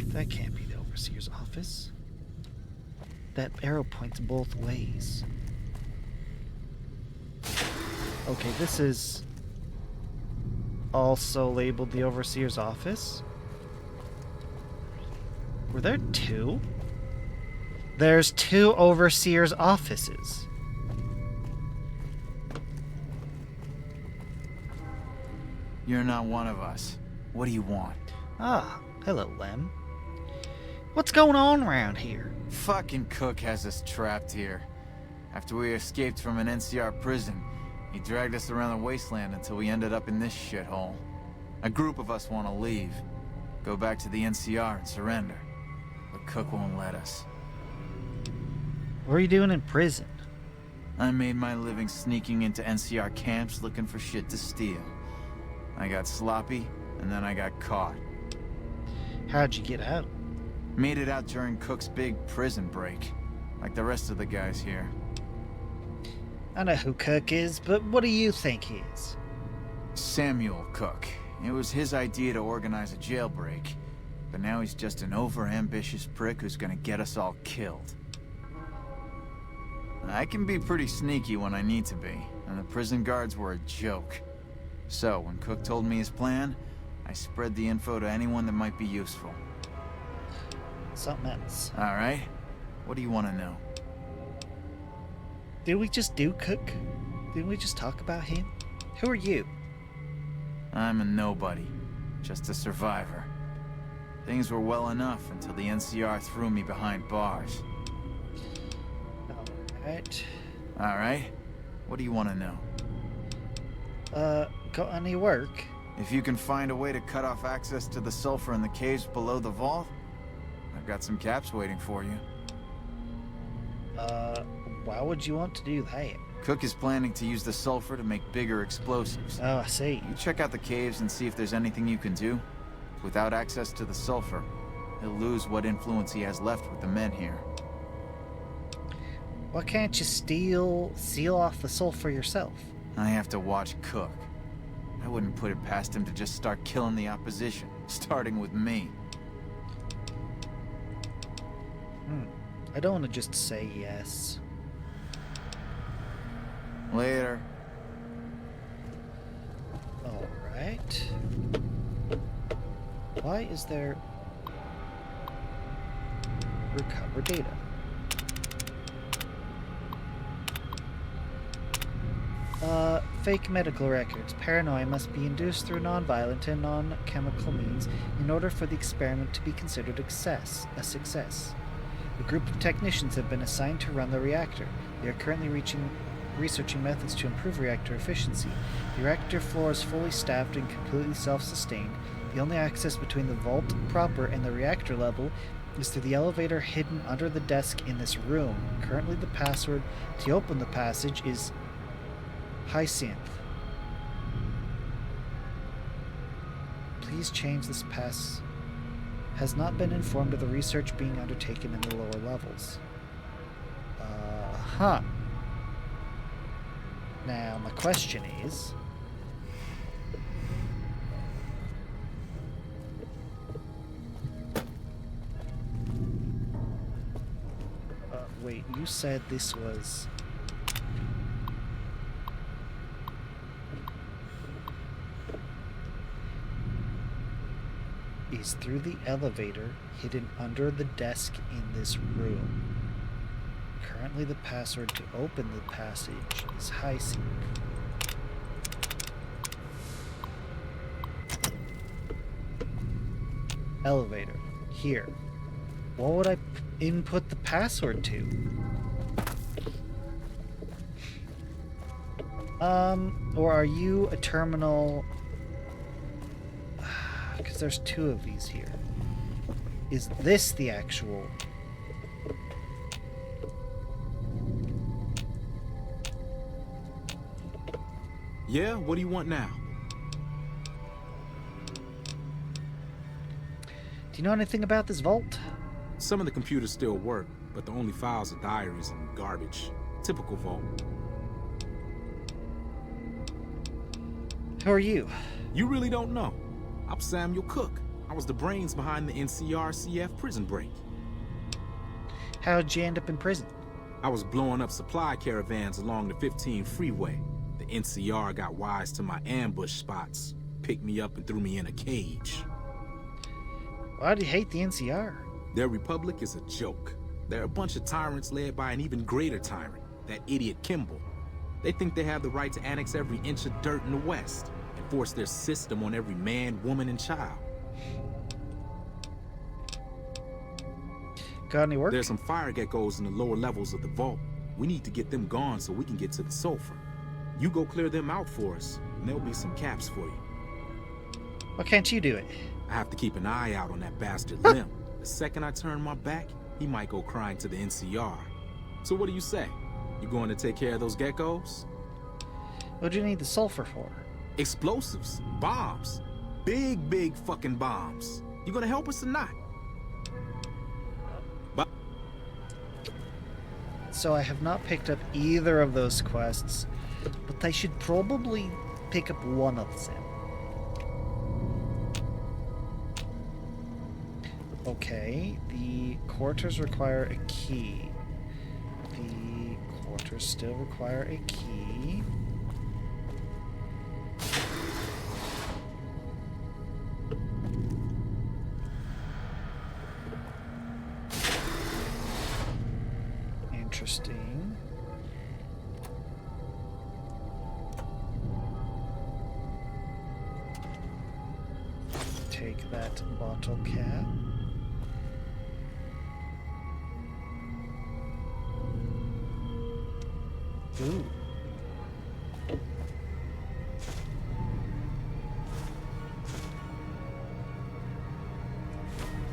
That can't be the overseer's office. That arrow points both ways. Okay, this is also labeled the overseer's office. Were there two? There's two overseer's offices. You're not one of us. What do you want? Ah, hello, Lem. What's going on around here? Fucking Cook has us trapped here. After we escaped from an NCR prison, he dragged us around the wasteland until we ended up in this shithole. A group of us want to leave. Go back to the NCR and surrender. But Cook won't let us. What are you doing in prison? I made my living sneaking into NCR camps looking for shit to steal. I got sloppy, and then I got caught. How'd you get out? Made it out during Cook's big prison break, like the rest of the guys here. I know who Cook is, but what do you think he is? Samuel Cook. It was his idea to organize a jailbreak. but now he's just an overambitious prick who's gonna get us all killed. I can be pretty sneaky when I need to be, and the prison guards were a joke. So, when Cook told me his plan, I spread the info to anyone that might be useful. Something else. Alright, what do you want to know? Did we just do Cook? Didn't we just talk about him? Who are you? I'm a nobody, just a survivor. Things were well enough until the NCR threw me behind bars. Alright. Alright, what do you want to know? Got any work? If you can find a way to cut off access to the sulfur in the caves below the vault, I've got some caps waiting for you. Why would you want to do that? Cook is planning to use the sulfur to make bigger explosives. Oh, I see. You check out the caves and see if there's anything you can do. Without access to the sulfur, he'll lose what influence he has left with the men here. Why can't you seal off the sulfur yourself? I have to watch Cook. I wouldn't put it past him to just start killing the opposition, starting with me. I don't want to just say yes. Later. Alright. Why is there... recover data? Fake medical records. Paranoia must be induced through non-violent and non-chemical means in order for the experiment to be considered a success. A group of technicians have been assigned to run the reactor. They are currently researching methods to improve reactor efficiency. The reactor floor is fully staffed and completely self-sustained. The only access between the vault proper and the reactor level is through the elevator hidden under the desk in this room. Currently, the password to open the passage is Hyacinth. Please change this pass. Has not been informed of the research being undertaken in the lower levels. Now, my question is... wait, you said this was... is through the elevator hidden under the desk in this room. Currently, the password to open the passage is Hyacinth. Elevator. Here. What would I input the password to? Or are you a terminal... because there's two of these here. Is this the actual... Yeah, what do you want now? Do you know anything about this vault? Some of the computers still work, but the only files are diaries and garbage. Typical vault. Who are you? You really don't know. I'm Samuel Cook. I was the brains behind the NCR-CF prison break. How'd you end up in prison? I was blowing up supply caravans along the 15 freeway. The NCR got wise to my ambush spots, picked me up and threw me in a cage. Why do you hate the NCR? Their republic is a joke. They're a bunch of tyrants led by an even greater tyrant, that idiot Kimball. They think they have the right to annex every inch of dirt in the West and force their system on every man, woman, and child. Got any work? There's some fire geckos in the lower levels of the vault. We need to get them gone so we can get to the sulfur. You go clear them out for us, and there'll be some caps for you. Why can't you do it? I have to keep an eye out on that bastard Lim. The second I turn my back, he might go crying to the NCR. So what do you say? You going to take care of those geckos? What do you need the sulfur for? Explosives. Bombs. Big, big fucking bombs. You gonna help us or not? So I have not picked up either of those quests, but I should probably pick up one of them. Okay, the quarters require a key. The quarters still require a key. Interesting. Take that bottle cap. Ooh.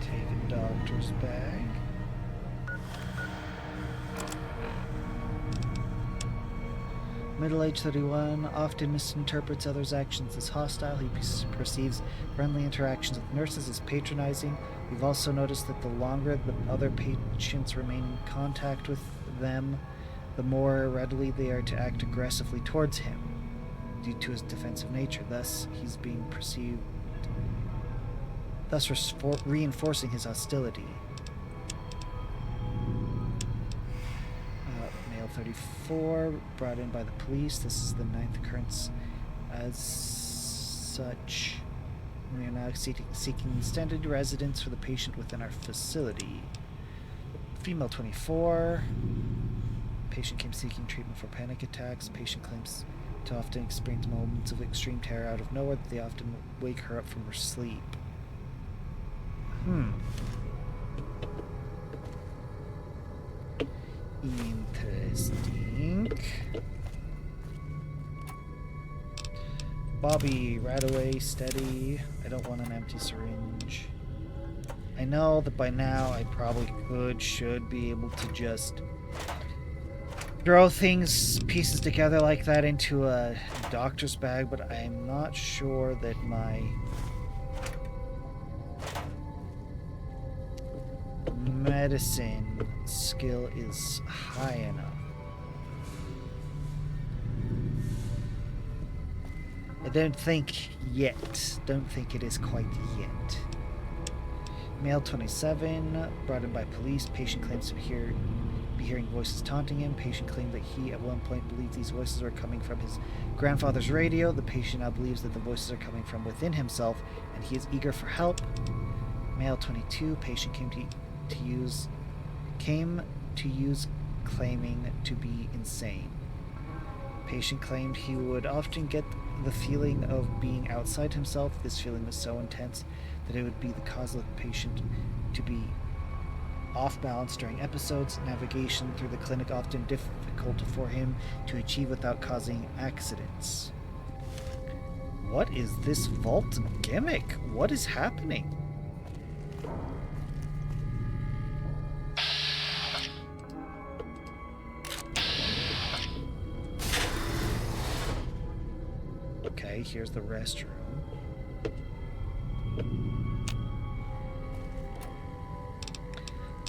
Take a doctor's bag. Middle-aged 31 often misinterprets others' actions as hostile. He perceives friendly interactions with nurses as patronizing. We've also noticed that the longer the other patients remain in contact with them, the more readily they are to act aggressively towards him, due to his defensive nature. Thus, he's being perceived, thus reinforcing his hostility. Male 34, brought in by the police. This is the 9th occurrence as such. We are now seeking extended residence for the patient within our facility. Female 24. Patient came seeking treatment for panic attacks. Patient claims to often experience moments of extreme terror out of nowhere, that they often wake her up from her sleep. Interesting. Bobby, right away, steady. I don't want an empty syringe. I know that by now I probably should be able to just throw pieces together like that into a doctor's bag, but I'm not sure that my medicine skill is high enough. I don't think yet. Don't think it is quite yet. Male 27, brought in by police. Patient claims to be hearing voices taunting him. Patient claimed that he at one point believed these voices were coming from his grandfather's radio. The patient now believes that the voices are coming from within himself, and he is eager for help. Male 22, patient came to use claiming to be insane. Patient claimed he would often get the feeling of being outside himself. This feeling was so intense that it would be the cause of the patient to be off balance during episodes. Navigation through the clinic often difficult for him to achieve without causing accidents. What is this vault gimmick? What is happening? Okay, here's the restroom.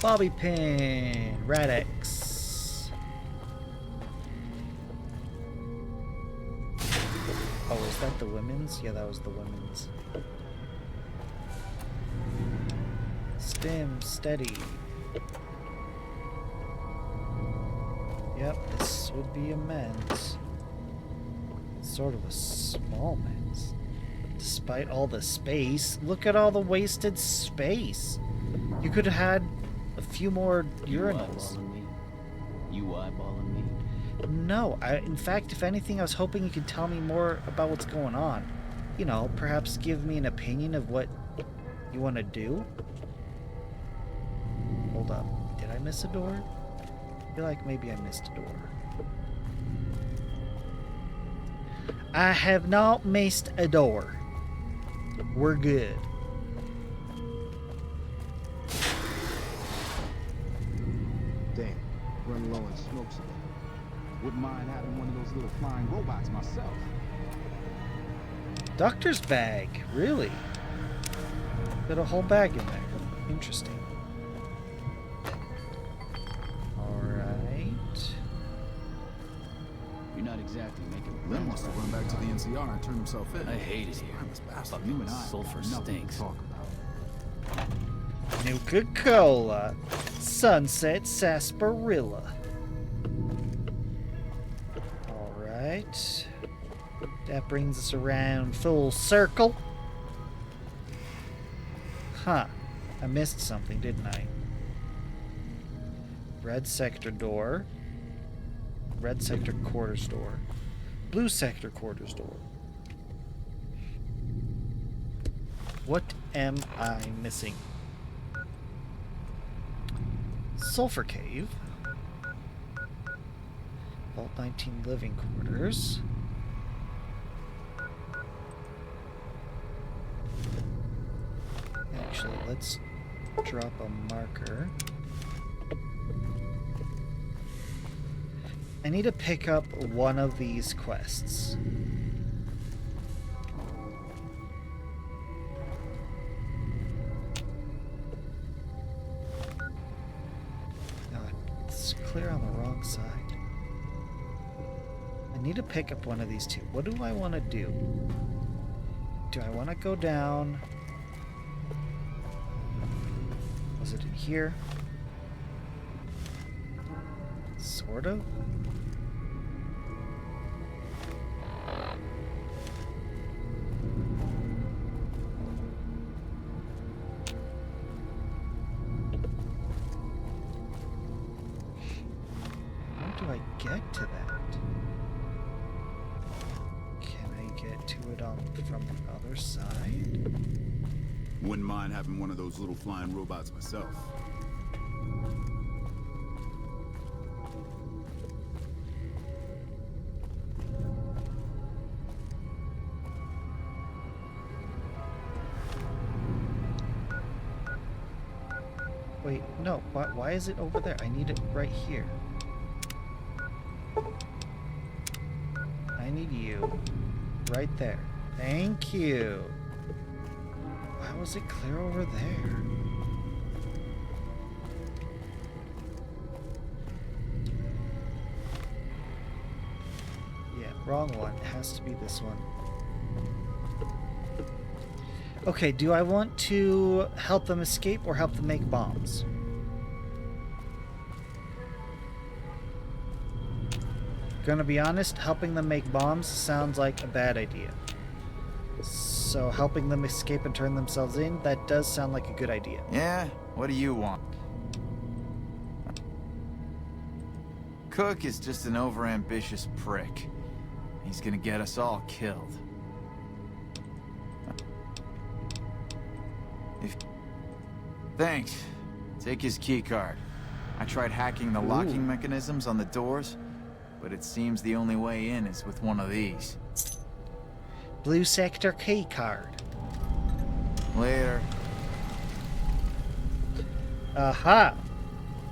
Bobby pin, Radix. Oh, is that the women's? Yeah, that was the women's. Stim, steady. Yep, this would be a men's. Sort of a small men's. Despite all the space, look at all the wasted space. You could have had a few more urinals. You eyeballing me? No, in fact, if anything, I was hoping you could tell me more about what's going on. You know, perhaps give me an opinion of what you want to do. Hold up. Did I miss a door? I feel like maybe I missed a door. I have not missed a door. We're good. Damn, running low on smoke again. Wouldn't mind having one of those little flying robots myself. Doctor's bag, really? Got a whole bag in there. Interesting. Alright. You're not exactly making Lynn must have run back to the NCR and turned himself in. I hate it here. You and I sulfur got nothing stinks. to talk about. Nuka-Cola. Sunset Sarsaparilla. Alright. That brings us around full circle. Huh. I missed something, didn't I? Red sector door. Red sector quarters door. Blue sector quarters door. What am I missing? Sulfur Cave. Vault 19 living quarters. Actually, let's drop a marker. I need to pick up one of these quests. It's clear on the wrong side. I need to pick up one of these two. What do I want to do? Do I want to go down? Was it in here? Sort of? How do I get to that? Can I get to it from the other side? Wouldn't mind having one of those little flying robots myself. Wait, no, why is it over there? I need it right here. I need you right there. Thank you. Why was it clear over there? Yeah, wrong one. It has to be this one. Okay, do I want to help them escape or help them make bombs? Gonna be honest, helping them make bombs sounds like a bad idea. So helping them escape and turn themselves in, that does sound like a good idea. Yeah? What do you want? Cook is just an overambitious prick. He's gonna get us all killed. Thanks. Take his keycard. I tried hacking the locking mechanisms on the doors, but it seems the only way in is with one of these. Blue sector keycard. Later. Aha!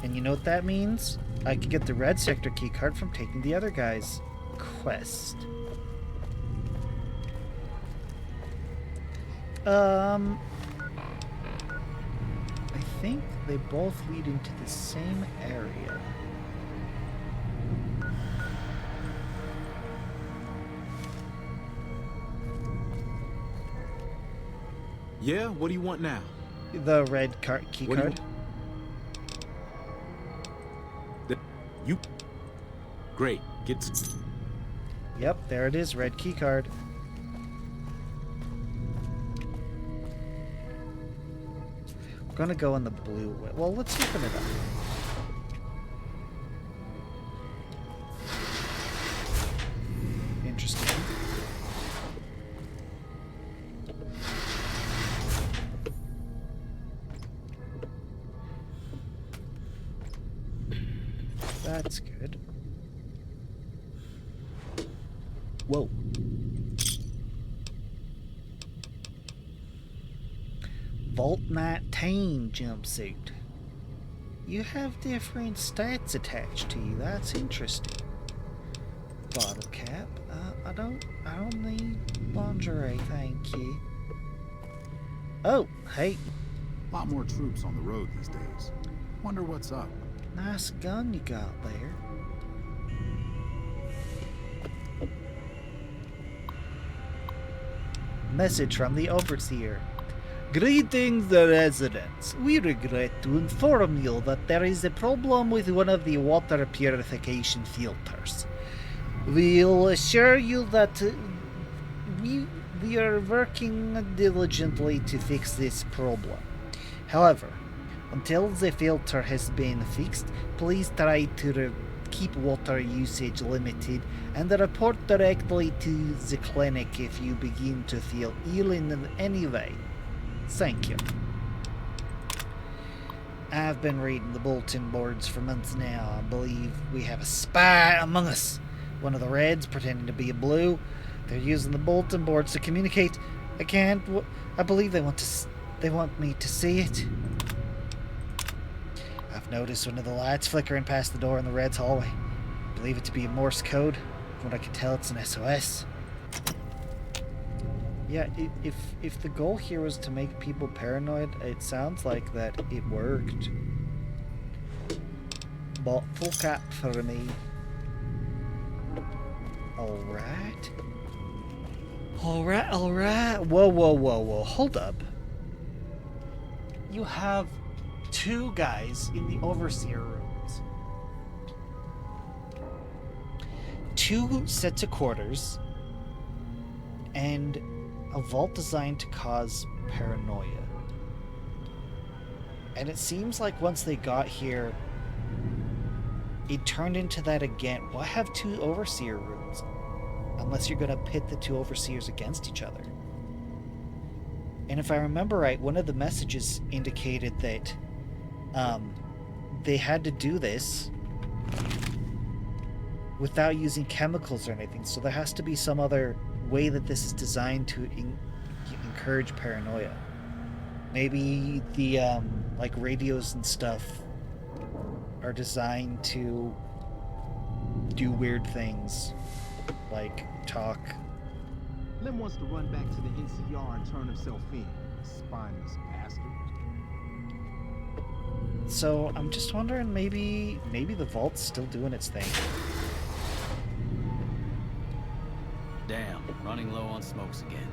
And you know what that means? I could get the red sector keycard from taking the other guy's quest. I think they both lead into the same area. Yeah, what do you want now? The red key card. You... Great. Get... Yep, there it is, red key card. I'm gonna go in the blue way. Well, let's open it up. Interesting. That's good. Whoa. Vault 19 jumpsuit. You have different stats attached to you. That's interesting. Bottle cap. I don't need lingerie, thank you. Oh, hey. A lot more troops on the road these days. Wonder what's up. Nice gun you got there. Message from the overseer. Greetings, the residents. We regret to inform you that there is a problem with one of the water purification filters. We'll assure you that we are working diligently to fix this problem. However, until the filter has been fixed, please try to keep water usage limited and report directly to the clinic if you begin to feel ill in any way. Thank you. I've been reading the bulletin boards for months now. I believe we have a spy among us. One of the Reds pretending to be a Blue. They're using the bulletin boards to communicate. I believe they want me to see it. I've noticed one of the lights flickering past the door in the Reds' hallway. I believe it to be a Morse code. From what I can tell, it's an SOS. Yeah, if the goal here was to make people paranoid, it sounds like that it worked. But full cap for me. Alright. Alright. Whoa. Hold up. You have 2 guys in the overseer rooms. 2 sets of quarters. And a vault designed to cause paranoia. And it seems like once they got here, it turned into that again. Why have 2 overseer rooms? Unless you're going to pit the 2 overseers against each other. And if I remember right, one of the messages indicated that they had to do this without using chemicals or anything. So there has to be some other way that this is designed to encourage paranoia. Maybe the like radios and stuff are designed to do weird things, like talk. Lem wants to run back to the NCR and turn himself in. Spineless bastard. So I'm just wondering, maybe the vault's still doing its thing. Damn, running low on smokes again.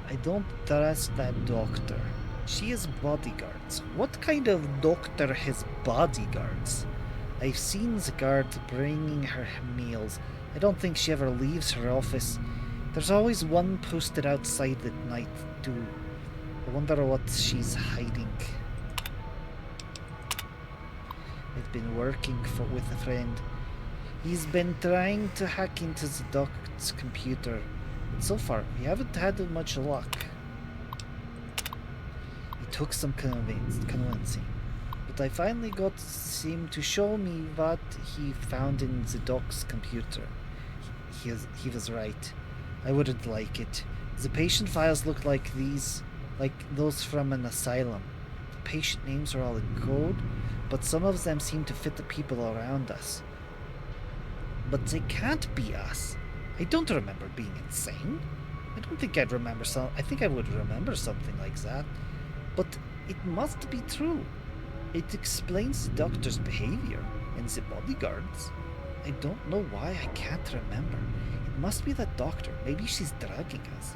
I don't trust that doctor. She has bodyguards. What kind of doctor has bodyguards? I've seen the guard bringing her meals. I don't think she ever leaves her office. There's always one posted outside at night, too. I wonder what she's hiding. I've been working with a friend. He's been trying to hack into the doc's computer, but so far we haven't had much luck. It took some convincing, but I finally got him to show me what he found in the doc's computer. He was right. I wouldn't like it. The patient files look like those from an asylum. The patient names are all in code, but some of them seem to fit the people around us. But they can't be us. I don't remember being insane. I don't think I'd remember I think I would remember something like that. But it must be true. It explains the doctor's behavior and the bodyguards. I don't know why I can't remember. It must be that doctor. Maybe she's drugging us.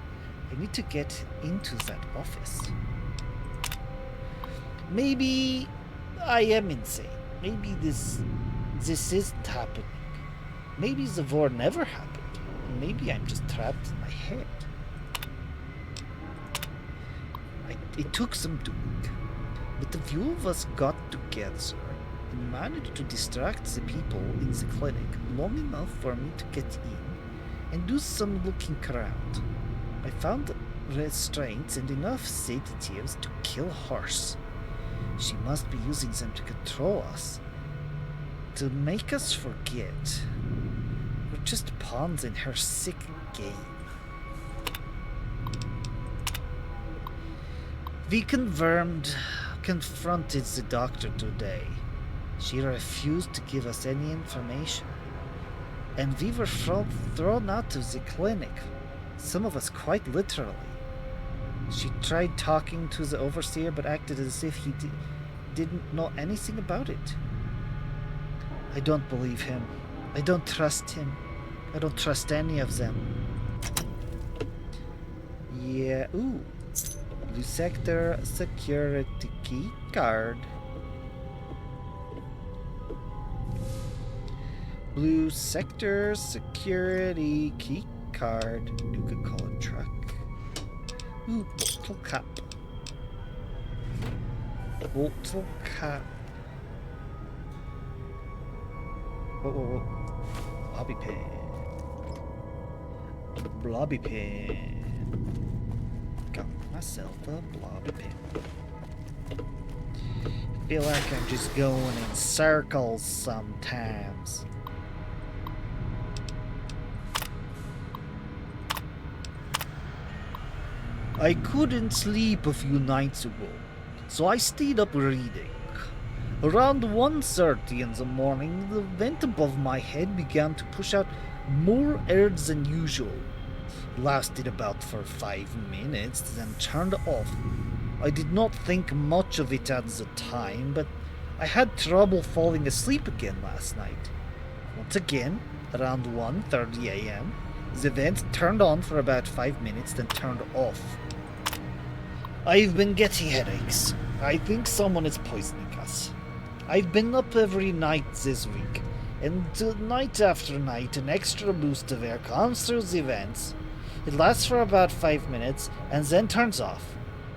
I need to get into that office. Maybe I am insane. Maybe this isn't happening. Maybe the war never happened. Maybe I'm just trapped in my head. It took some doing, but the few of us got together and managed to distract the people in the clinic long enough for me to get in and do some looking around. I found restraints and enough sedatives to kill Horse. She must be using them to control us, to make us forget. We're just pawns in her sick game. We confronted the doctor today. She refused to give us any information. And we were thrown out of the clinic. Some of us quite literally. She tried talking to the overseer but acted as if he didn't know anything about it. I don't believe him. I don't trust him. I don't trust any of them. Yeah, ooh. Blue sector security key card. Blue sector security key card. You could call it truck. Ooh, bottle cap. Bottle cap. Whoa. Blobby pen. Blobby pen. Got myself a blobby pen. Feel like I'm just going in circles sometimes. I couldn't sleep a few nights ago, so I stayed up reading. Around 1:30 in the morning, the vent above my head began to push out more air than usual. It lasted about for 5 minutes, then turned off. I did not think much of it at the time, but I had trouble falling asleep again last night. Once again, around 1:30 a.m., the vent turned on for about 5 minutes, then turned off. I've been getting headaches. I think someone is poisoning us. I've been up every night this week, and night after night an extra boost of air comes through the vents. It lasts for about 5 minutes, and then turns off.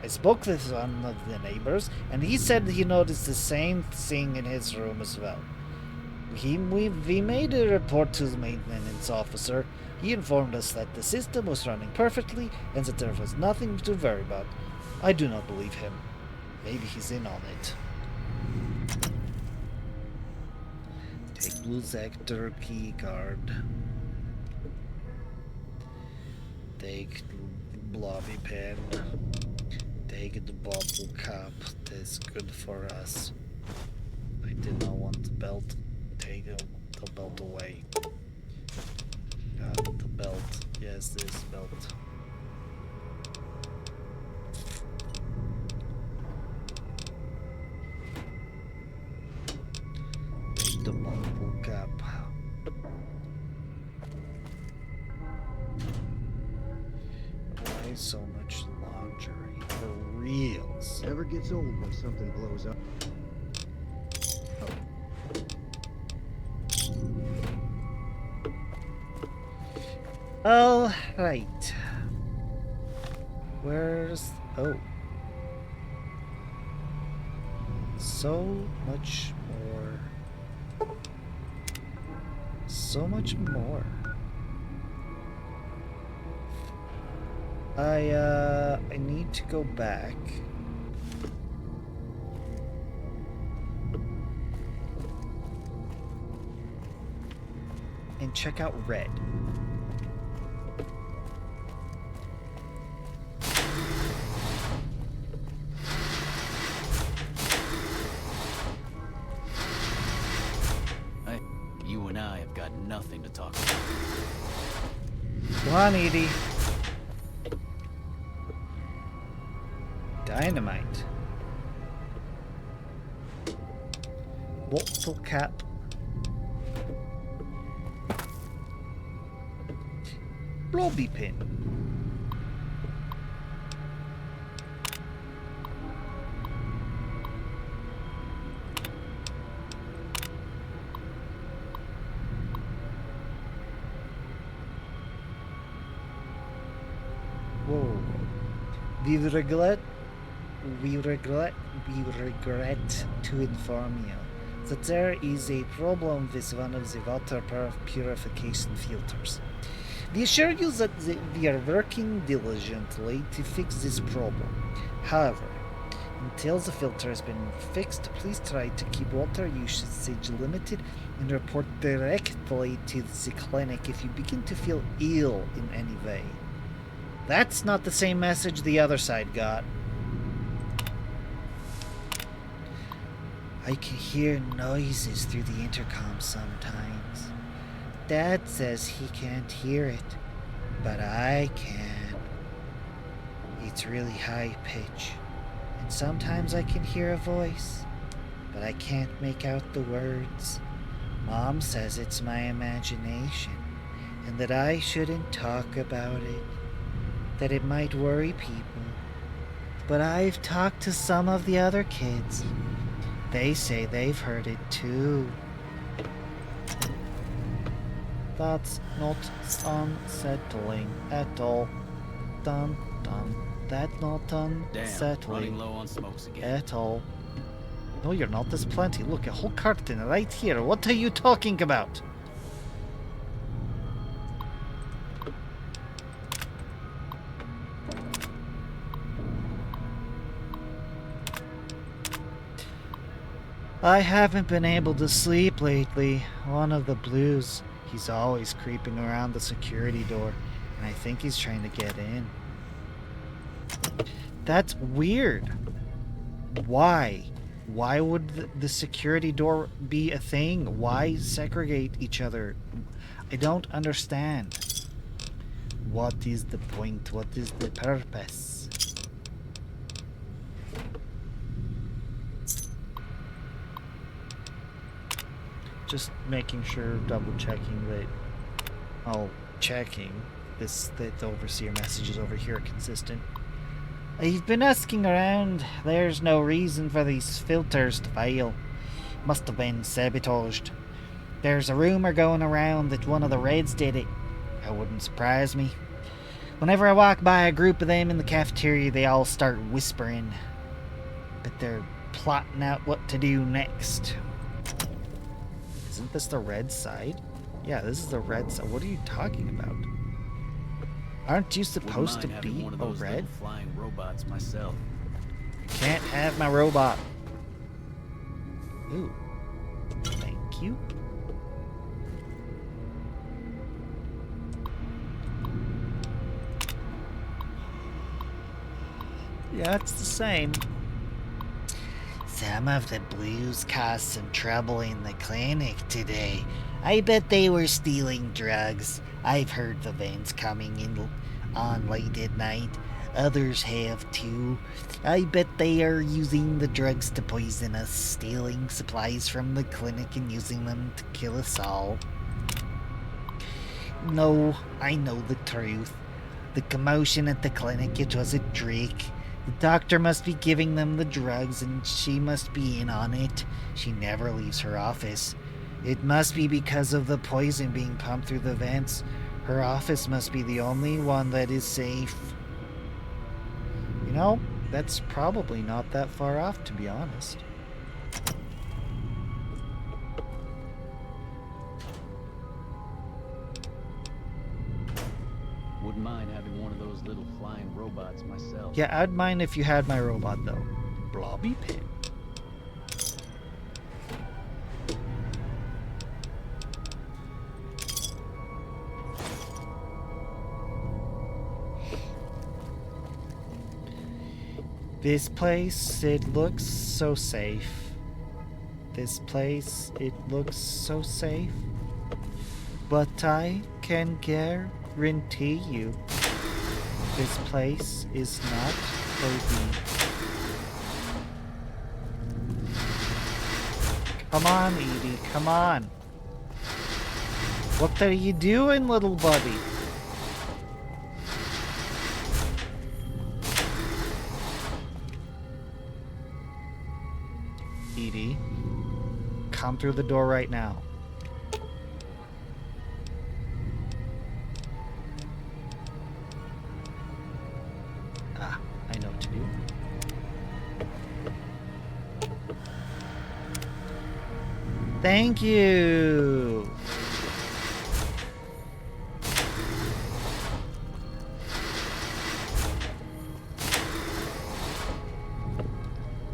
I spoke with one of the neighbors, and he said he noticed the same thing in his room as well. We made a report to the maintenance officer. He informed us that the system was running perfectly, and that there was nothing to worry about. I do not believe him. Maybe he's in on it. Take blue sector key card. Take blobby pen. Take the bottle cap. That's good for us. I did not want the belt. Take the belt away. The belt. Yes, this belt. The bottle cap. Why so much lingerie? For reals. Never gets old when something blows up. All right. Where's... Oh. So much more. So much more. I need to go back. And check out Red. You and I have got nothing to talk about. Come on, Edie. Dynamite. Bottle cap. Blobby pin. Whoa. We regret to inform you that there is a problem with one of the water purification filters. We assure you that we are working diligently to fix this problem. However, until the filter has been fixed, please try to keep water usage limited and report directly to the clinic if you begin to feel ill in any way. That's not the same message the other side got. I can hear noises through the intercom sometimes. Dad says he can't hear it, but I can. It's really high pitch, and sometimes I can hear a voice, but I can't make out the words. Mom says it's my imagination, and that I shouldn't talk about it, that it might worry people. But I've talked to some of the other kids. They say they've heard it too. That's not unsettling at all. Dun dun. That's not Damn, unsettling running low on smokes again. at all. No, you're not. There's plenty. Look, a whole carton right here. What are you talking about? I haven't been able to sleep lately. One of the blues. He's always creeping around the security door, and I think he's trying to get in. That's weird. Why? Why would the security door be a thing? Why segregate each other? I don't understand. What is the point? What is the purpose? Just making sure, double checking that, checking this, that the overseer messages over here are consistent. I've been asking around. There's no reason for these filters to fail. Must have been sabotaged. There's a rumor going around that one of the Reds did it. That wouldn't surprise me. Whenever I walk by a group of them in the cafeteria, they all start whispering. But they're plotting out what to do next. Isn't this the red side? Yeah, this is the red side. What are you talking about? Aren't you supposed to be one of a those red? little flying robots myself. Can't have my robot. Ooh. Thank you. Yeah, it's the same. Some of the blues caused some trouble in the clinic today. I bet they were stealing drugs. I've heard the vents coming in on late at night. Others have too. I bet they are using the drugs to poison us, stealing supplies from the clinic and using them to kill us all. No, I know the truth. The commotion at the clinic, it was a Drake. The doctor must be giving them the drugs and she must be in on it. She never leaves her office. It must be because of the poison being pumped through the vents. Her office must be the only one that is safe. You know, that's probably not that far off, to be honest. Wouldn't mind having one of those little flying robots myself. Yeah, I'd mind if you had my robot, though. Blobby Pin. This place, it looks so safe. This place, it looks so safe. But I can guarantee you, this place is not for me. Come on, Edie, come on. What are you doing, little buddy? Edie, come through the door right now. Ah, I know what to do. Thank you.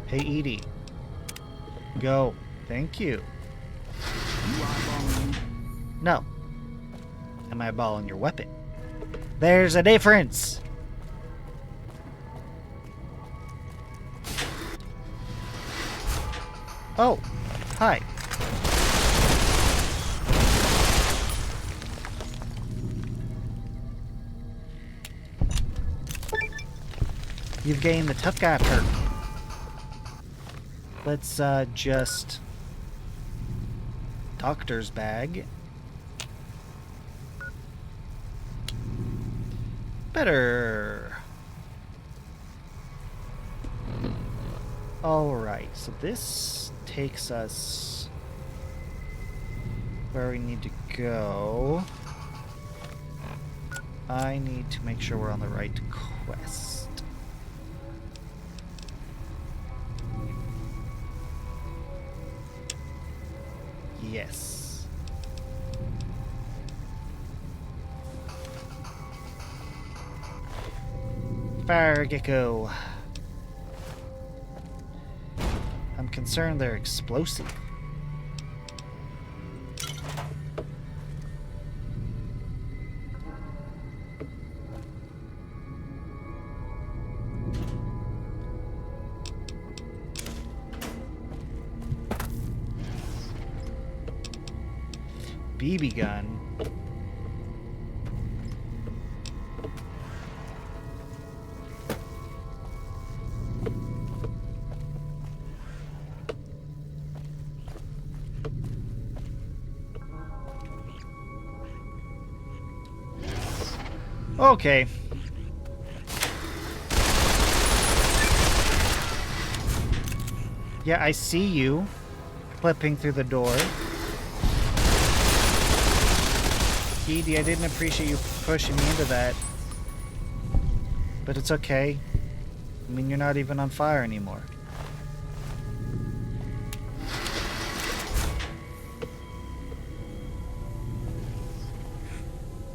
Hey, Edie. Go. Thank you. No. Am I eyeballing your weapon? There's a difference. Oh, hi. You've gained the tough guy perk. Let's just doctor's bag. Better. Alright, so this takes us where we need to go. I need to make sure we're on the right quest. Yes. Fire gecko. I'm concerned they're explosive. BB gun. Okay. Yeah, I see you flipping through the door. Edie, I didn't appreciate you pushing me into that. But it's okay. I mean, you're not even on fire anymore.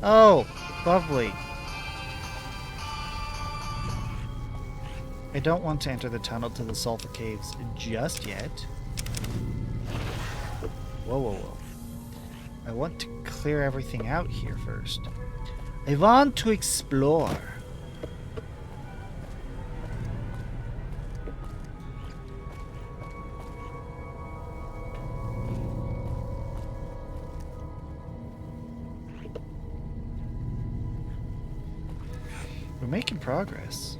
Oh, lovely. I don't want to enter the tunnel to the sulfur caves just yet. Whoa, whoa, whoa. I want to clear everything out here first. I want to explore. We're making progress.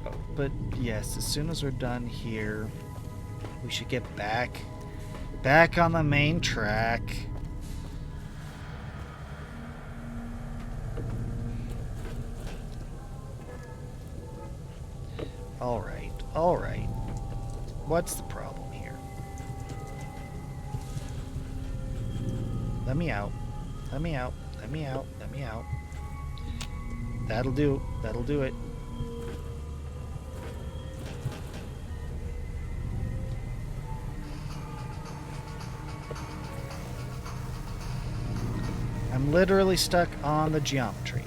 Oh, but yes, as soon as we're done here, we should get back on the main track. All right. What's the problem here? Let me out. Let me out. Let me out. Let me out. That'll do. That'll do it. I'm literally stuck on the geometry.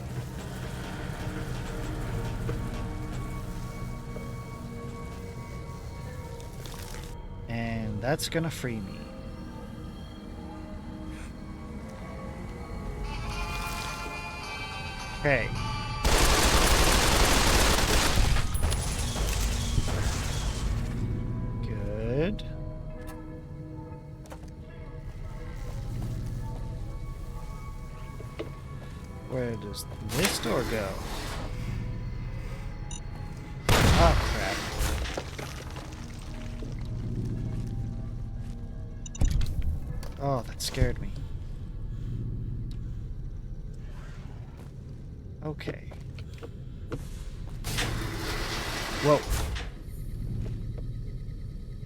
And that's gonna free me. Okay. Good. Where does this door go? Oh, crap. Oh, that scared me. Okay. Whoa.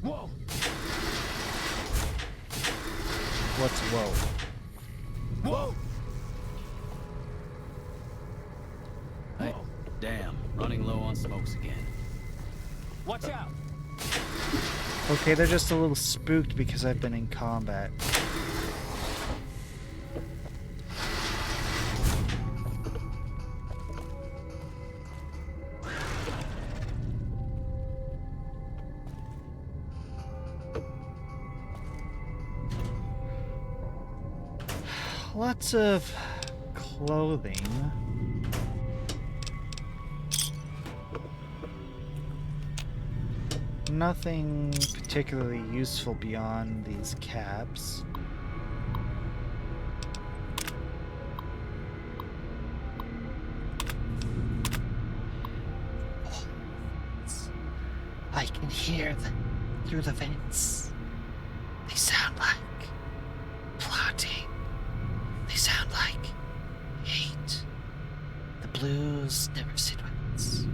Whoa. What's whoa? Whoa. Hey, damn, running low on smokes again. Watch out. Okay, they're just a little spooked because I've been in combat. Lots of clothing. Nothing particularly useful beyond these caps. I can hear them through the vents. They sound like lose, never sit with.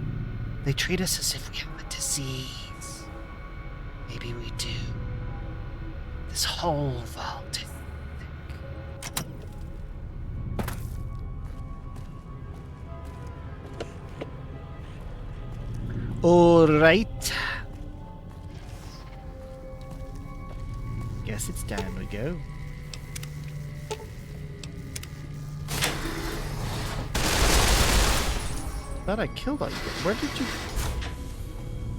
They treat us as if we have a disease. Maybe we do. This whole vault is thick. Alright. Guess it's time to go. Thought I killed all you. Where did you...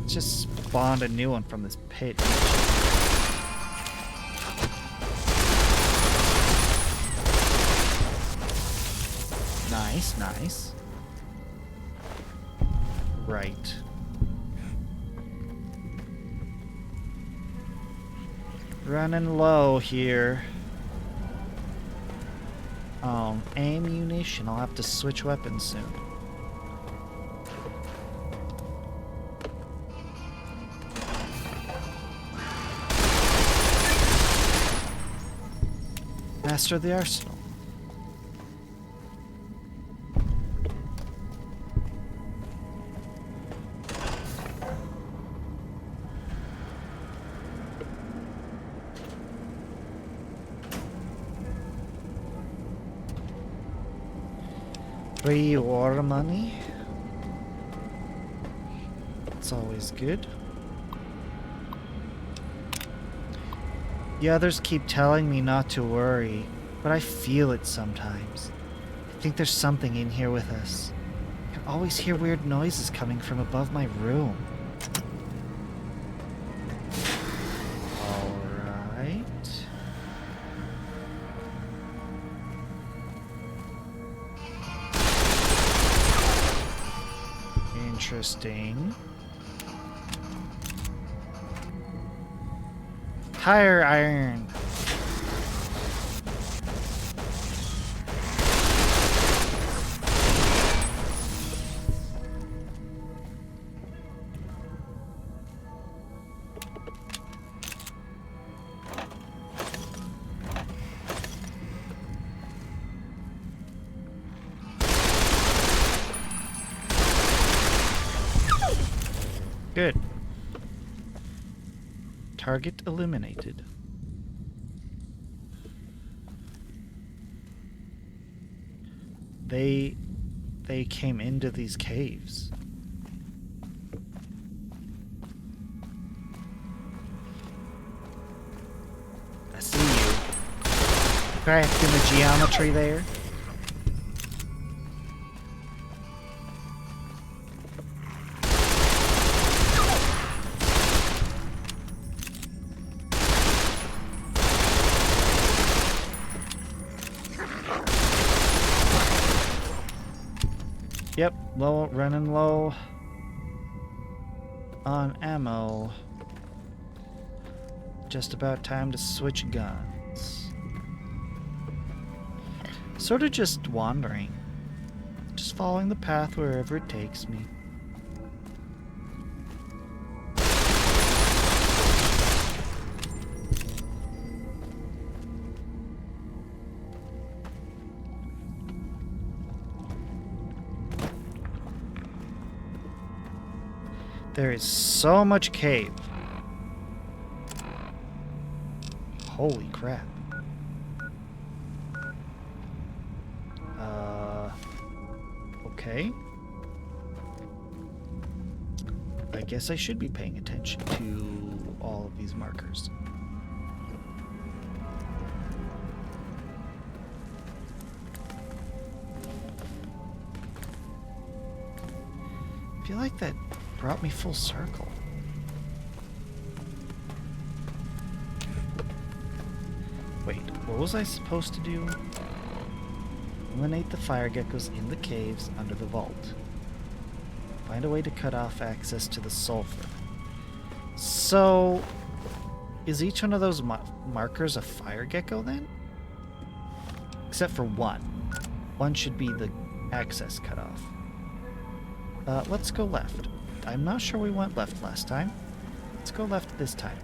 Just spawned a new one from this pit. Nice, nice. Right. Running low here. Ammunition. I'll have to switch weapons soon. Master of the arsenal. Free war money. It's always good. The others keep telling me not to worry, but I feel it sometimes. I think there's something in here with us. I can always hear weird noises coming from above my room. Alright. Interesting. Tire iron. Good. Target eliminated. They came into these caves. I see you. Cracked in the geometry there. Yep, low, running low on ammo. Just about time to switch guns. Sort of just wandering. Just following the path wherever it takes me. There is so much cave. Holy crap. Okay. I guess I should be paying attention to all of these markers. I feel like that brought me full circle. Wait, what was I supposed to do? Eliminate the fire geckos in the caves under the vault. Find a way to cut off access to the sulfur. So, is each one of those markers a fire gecko then? Except for one. One should be the access cutoff. Let's go left. I'm not sure we went left last time. Let's go left this time.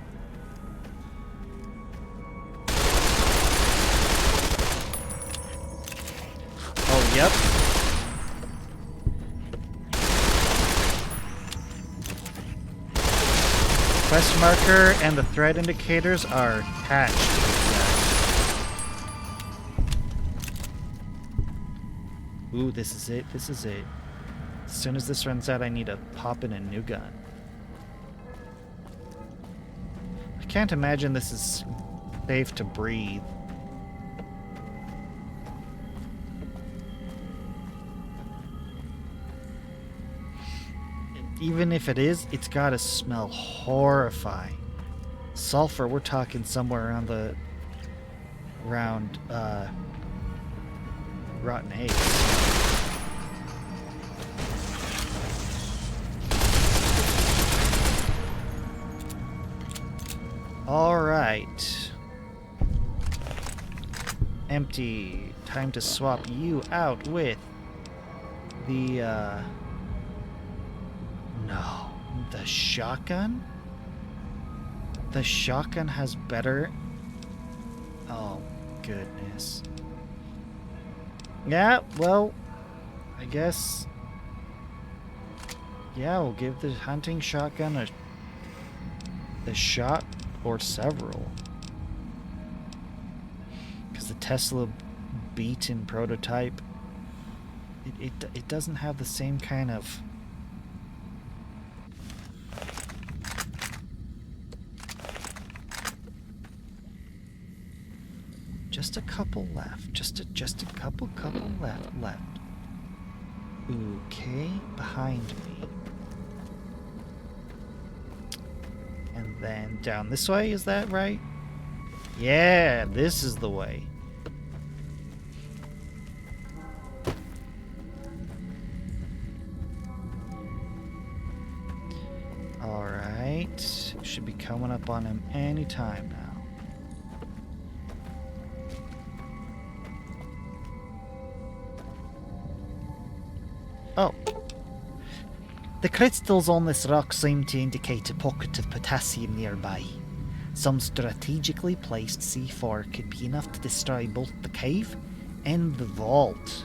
Oh, yep. quest marker and the threat indicators are attached to these guys. Ooh, this is it. This is it. As soon as this runs out, I need to pop in a new gun. I can't imagine this is safe to breathe. Even if it is, it's gotta smell horrifying. Sulfur, we're talking somewhere around rotten eggs. Alright. Empty. Time to swap you out with the, no. The shotgun? The shotgun has better... Oh, goodness. Yeah, well, I guess... Yeah, we'll give the hunting shotgun a shot or several. Because the Tesla beaten prototype, it doesn't have the same kind of... Just a couple left. Just a couple left. Okay, behind me. And then down this way, is that right? Yeah, this is the way. Alright. Should be coming up on him any time now. Oh. The crystals on this rock seem to indicate a pocket of potassium nearby. Some strategically placed C4 could be enough to destroy both the cave and the vault.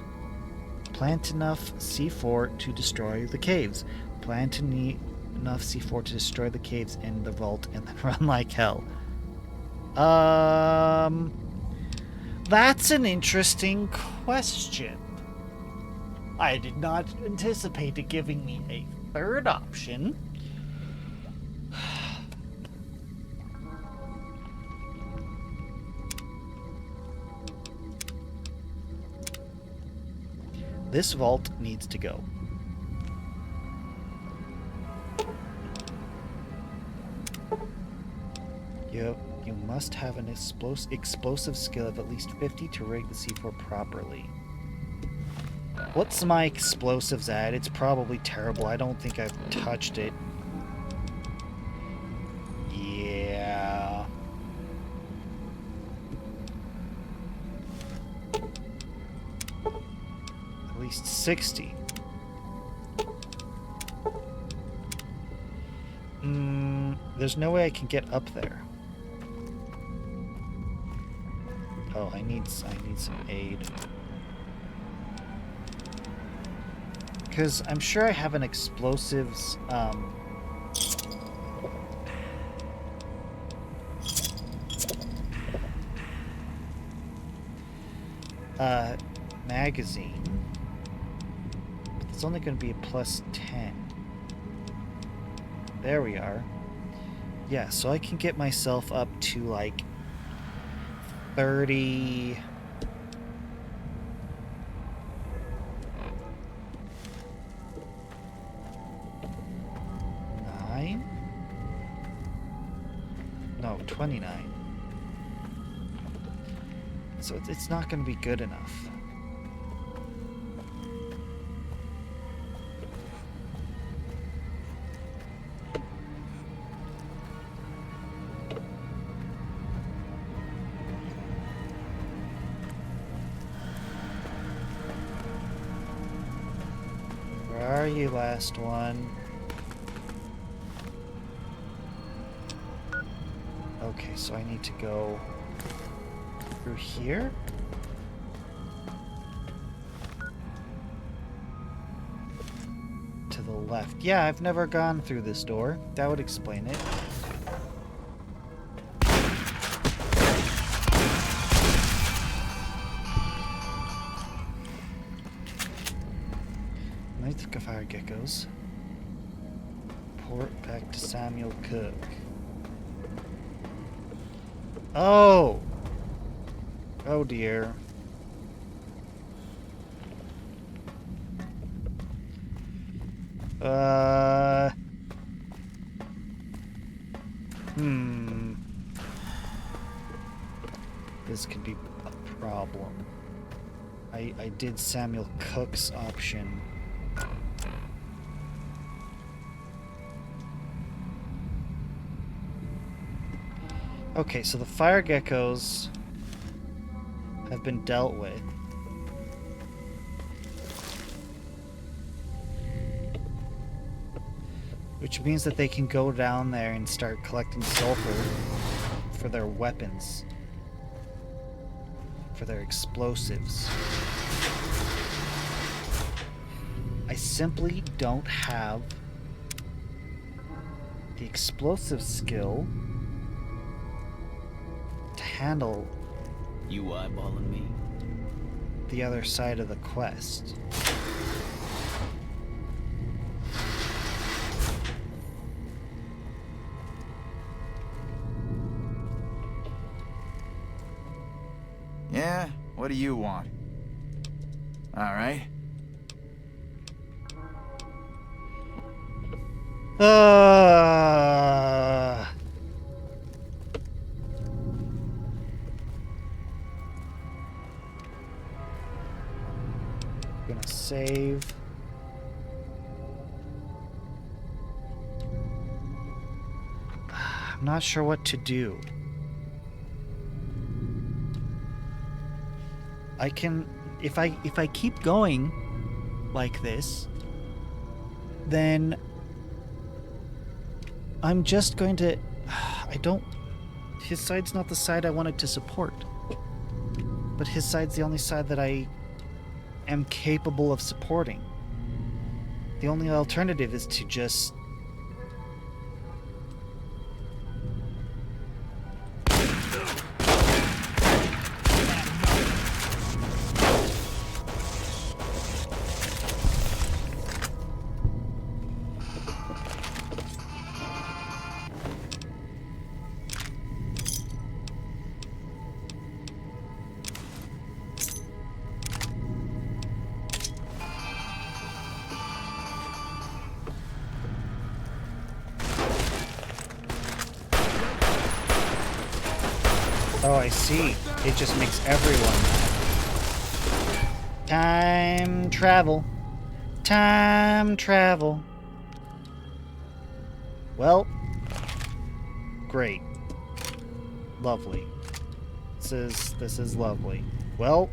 Plant enough C4 to destroy the caves. Plant enough C4 to destroy the caves and the vault, and then run like hell. That's an interesting question. I did not anticipate it giving me a third option. This vault needs to go. You must have an explosive skill of at least 50 to rig the C4 properly. What's my explosives at? It's probably terrible. I don't think I've touched it. Yeah. At least 60. There's no way I can get up there. Oh, I need some aid. Because I'm sure I have an explosives, magazine. But it's only going to be a plus 10. There we are. Yeah, so I can get myself up to like 30... No, 29. So it's not going to be good enough. Where are you, last one? Okay, so I need to go through here? To the left. Yeah, I've never gone through this door. That would explain it. fire geckos. Port back to Samuel Cook. Oh! Oh dear. This could be a problem. I did Samuel Cook's option. Okay, so the fire geckos have been dealt with. Which means that they can go down there and start collecting sulfur for their weapons. For their explosives. I simply don't have the explosive skill to handle You eyeballing me? the other side of the quest. Yeah? What do you want? Alright. Gonna save. I'm not sure what to do. I can, if I keep going like this, then I'm just going to, his side's not the side I wanted to support. But his side's the only side that I am capable of supporting. The only alternative is to just Oh, I see. It just makes everyone mad. Time travel. Time travel. Well, great. Lovely. This is lovely. Well,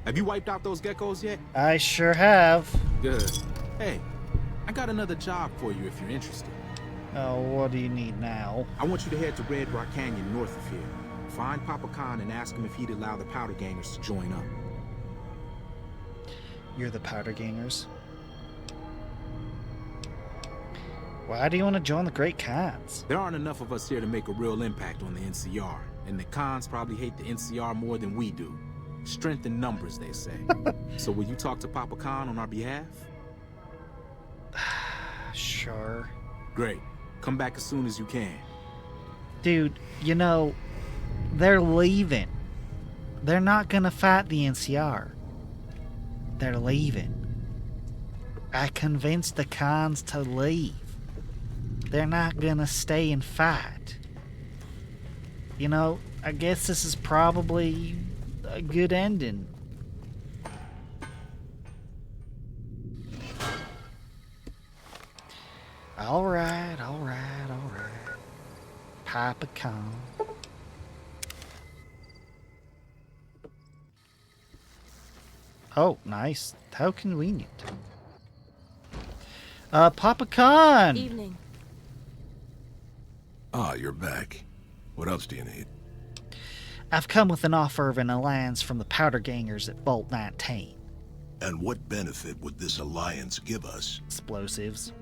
have you wiped out those geckos yet? I sure have. Good. Hey, I got another job for you if you're interested. Oh, what do you need now? I want you to head to Red Rock Canyon north of here. Find Papa Khan and ask him if he'd allow the Powder Gangers to join up. You're the Powder Gangers? Why do you want to join the Great Khans? There aren't enough of us here to make a real impact on the NCR, and the Khans probably hate the NCR more than we do. Strength in numbers, they say. So will you talk to Papa Khan on our behalf? Sure. Great. Come back as soon as you can. Dude, you know, they're leaving. They're not gonna fight the NCR. They're leaving. I convinced the Khans to leave. They're not gonna stay and fight. You know, I guess this is probably a good ending. Alright. Papa Khan. Oh, nice. How convenient. Papa Khan! Evening. Ah, you're back. What else do you need? I've come with an offer of an alliance from the Powder Gangers at Vault 19. And what benefit would this alliance give us? Explosives.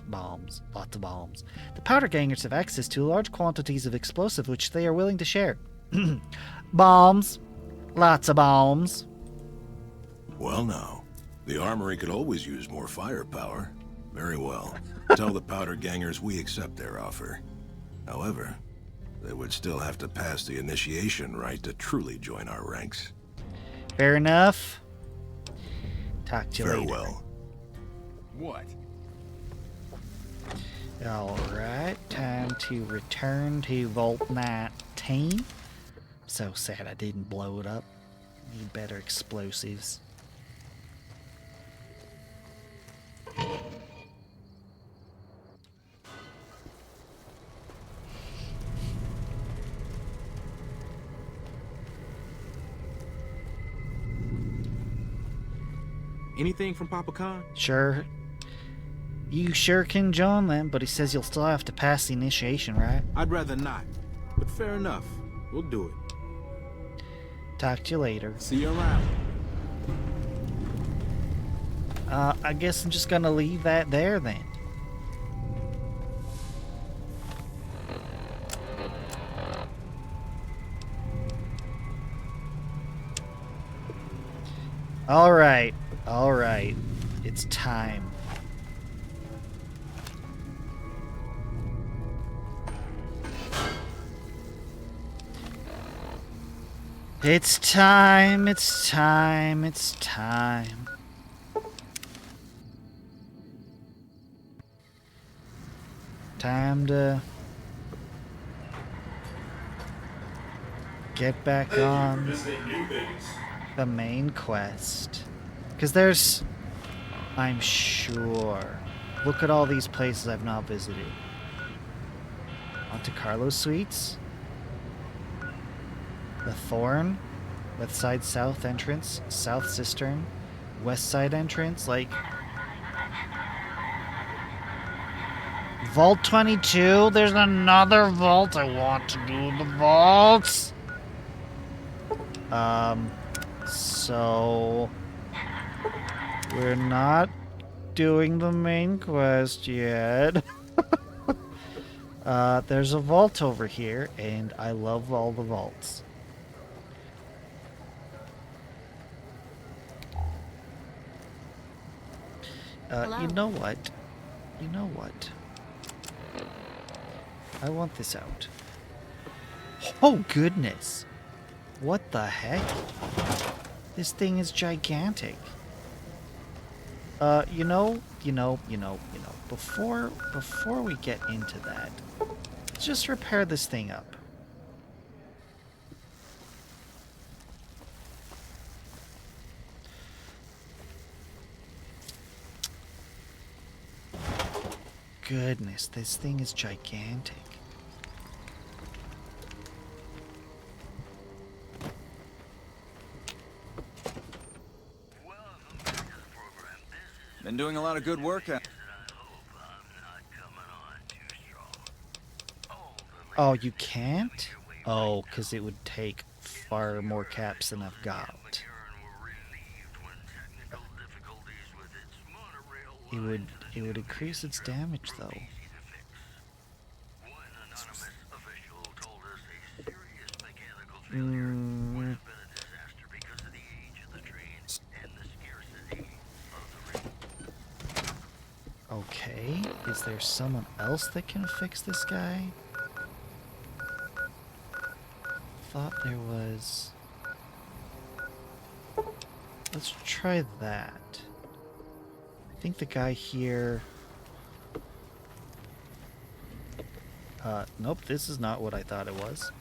Bombs. Lots of bombs. The Powder Gangers have access to large quantities of explosive which they are willing to share. Bombs. Lots of bombs. Well now, The armory could always use more firepower. Very well. Tell the powder gangers we accept their offer. However, they would still have to pass the initiation rite to truly join our ranks. Fair enough. Talk to you later. Farewell. What? Alright, time to return to Vault 19. So sad I didn't blow it up. Need better explosives. Anything from Papa Khan? Sure. You sure can join them, but he says you'll still have to pass the initiation, right? I'd rather not. But fair enough. We'll do it. Talk to you later. See you around. I guess I'm just gonna leave that there then. Alright, alright. It's time. It's time, it's time, it's time. Time to get back on the main quest. Because there's, I'm sure, look at all these places I've not visited. Monte Carlo Suites. The Thorn, West Side South entrance, South Cistern, West Side entrance, like Vault 22. There's another vault. I want to do the vaults. So we're not doing the main quest yet. There's a vault over here, and I love all the vaults. You know what? You know what? I want this out. Oh, goodness. What the heck? This thing is gigantic. Before we get into that, let's just repair this thing up. Goodness, this thing is gigantic. Been doing a lot of good work out. Oh, you can't? Oh, because it would take far more caps than I've got. It would increase its damage though. Okay, is there someone else that can fix this guy? Thought there was. Let's try that. I think the guy here... nope, this is not what I thought it was.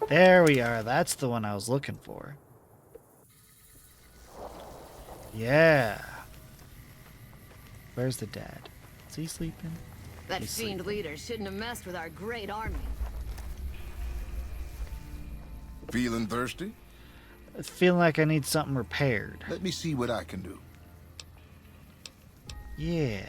There we are, that's the one I was looking for. Yeah. Where's the dad? Is he sleeping? That He's fiend sleeping. leader shouldn't have messed with our great army. Feeling thirsty? Feeling like I need something repaired. Let me see what I can do. Yeah.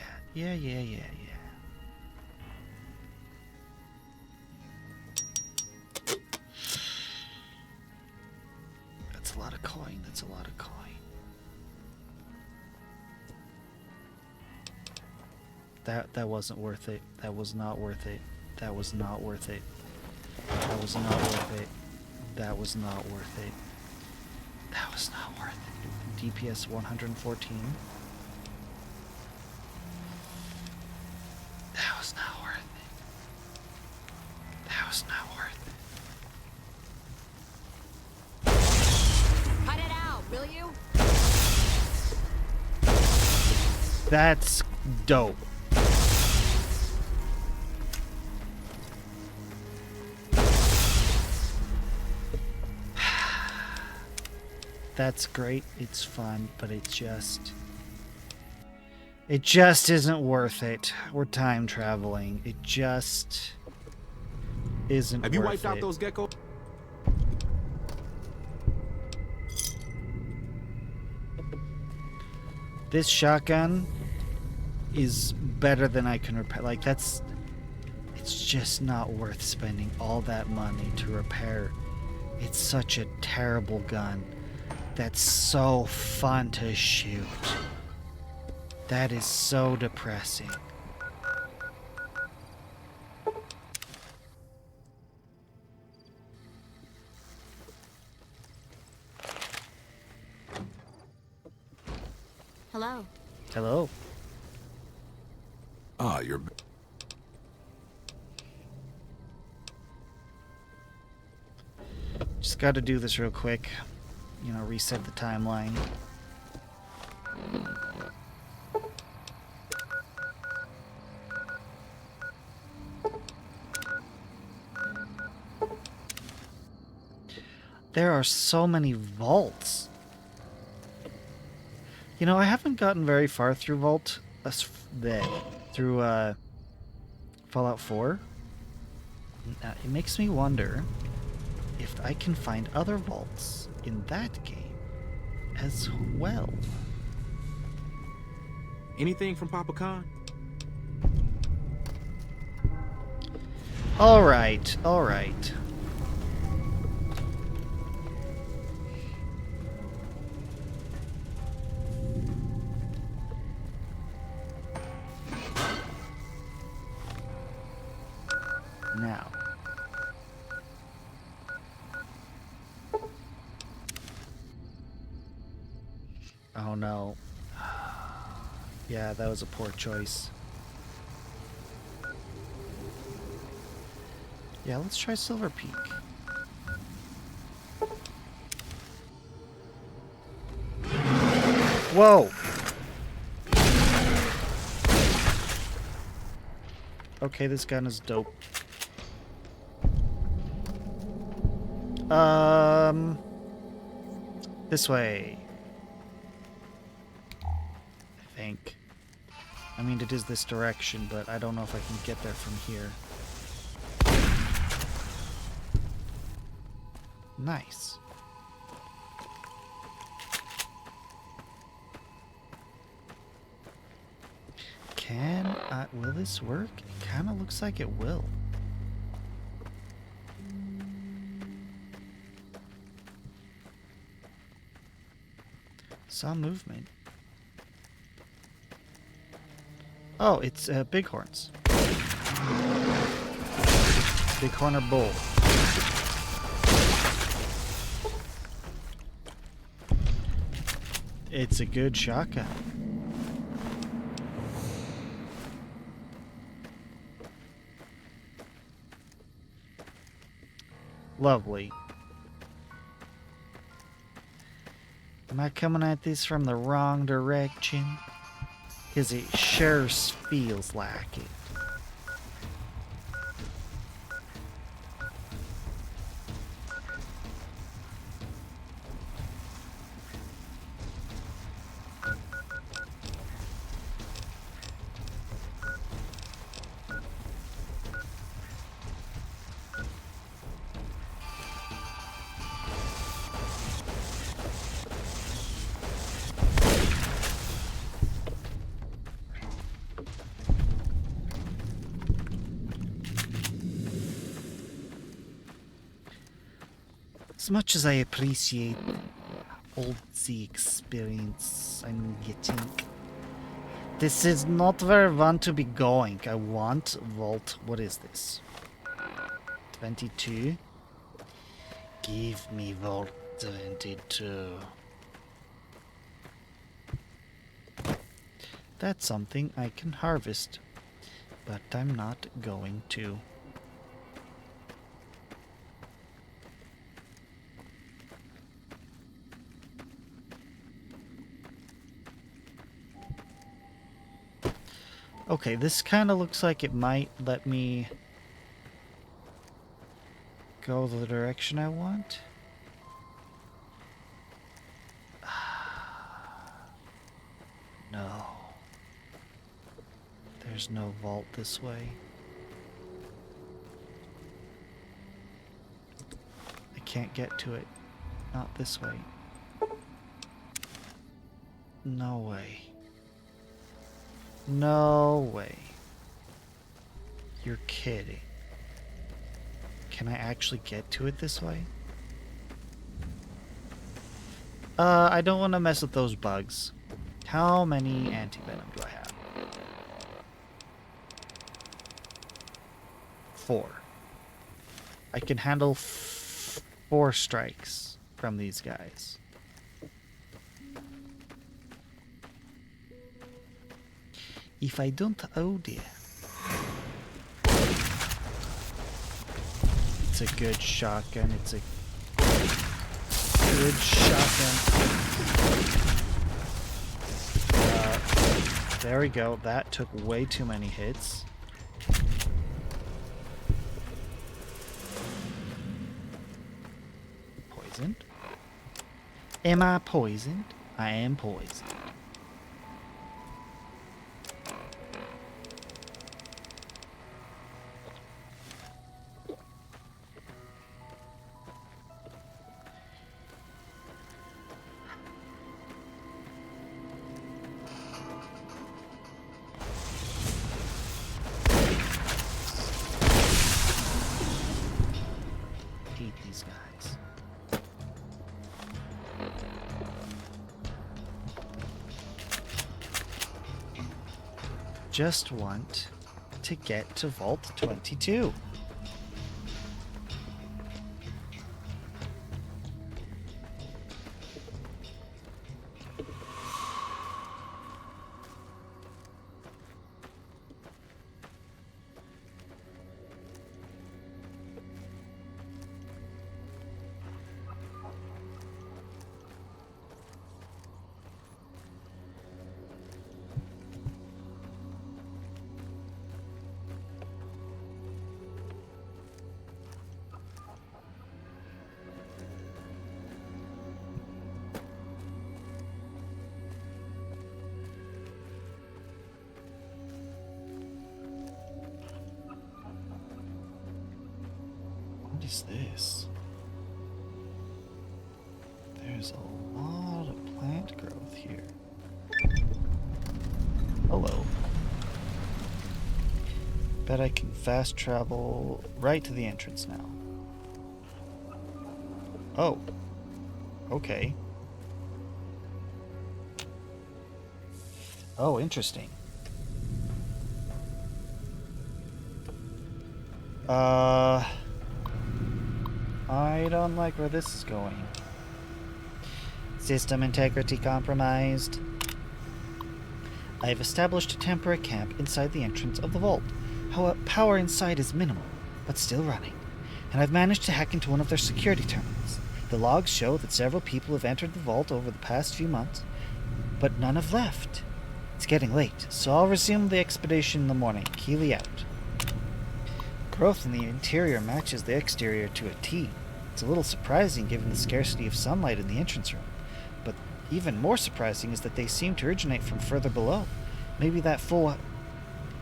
That's a lot of coin. That's a lot of coin. That wasn't worth it. That was not worth it. That was not worth it. That was not worth it. That was not worth it. That was not worth it. DPS 114. That was not worth it. That was not worth it. Cut it out, will you? That's dope. That's great, it's fun, but it just isn't worth it. We're time traveling. It just isn't worth it. Have you wiped out those geckos? This shotgun is better than I can repair. Like, it's just not worth spending all that money to repair. It's such a terrible gun. That's so fun to shoot. That is so depressing. Hello. Hello. Ah, you're... Just gotta do this real quick. You know, reset the timeline. There are so many vaults. You know, I haven't gotten very far through through Fallout 4. It makes me wonder if I can find other vaults in that game as well. Anything from Papa Khan? All right, all right. Now. Oh no. Yeah, that was a poor choice. Yeah, let's try Silver Peak. Whoa! Okay, this gun is dope. This way. I think. I mean, it is this direction, but I don't know if I can get there from here. Nice. Will this work? It kind of looks like it will. Saw movement. Oh, it's bighorns. Bighorn or bull. It's a good shotgun. Lovely. Am I coming at this from the wrong direction? Because it sure feels like it. As much as I appreciate all the experience I'm getting, this is not where I want to be going. I want Vault. What is this? 22? Give me Vault 22. That's something I can harvest, but I'm not going to. Okay, this kind of looks like it might let me go the direction I want. No. There's no vault this way. I can't get to it. Not this way. No way. No way. You're kidding. Can I actually get to it this way? I don't want to mess with those bugs. How many anti-venom do I have? 4. I can handle 4 strikes from these guys. If I don't, oh dear. It's a good shotgun. It's a good shotgun. There we go. That took way too many hits. Poisoned? Am I poisoned? I am poisoned. Just want to get to Vault 22. What is this? There's a lot of plant growth here. Hello. Bet I can fast travel right to the entrance now. Oh. Okay. Oh, interesting. I don't like where this is going. System integrity compromised. I have established a temporary camp inside the entrance of the vault. However, power inside is minimal, but still running. And I've managed to hack into one of their security terminals. The logs show that several people have entered the vault over the past few months, but none have left. It's getting late, so I'll resume the expedition in the morning. Keely out. Growth in the interior matches the exterior to a T. It's a little surprising given the scarcity of sunlight in the entrance room, but even more surprising is that they seem to originate from further below. Maybe that fool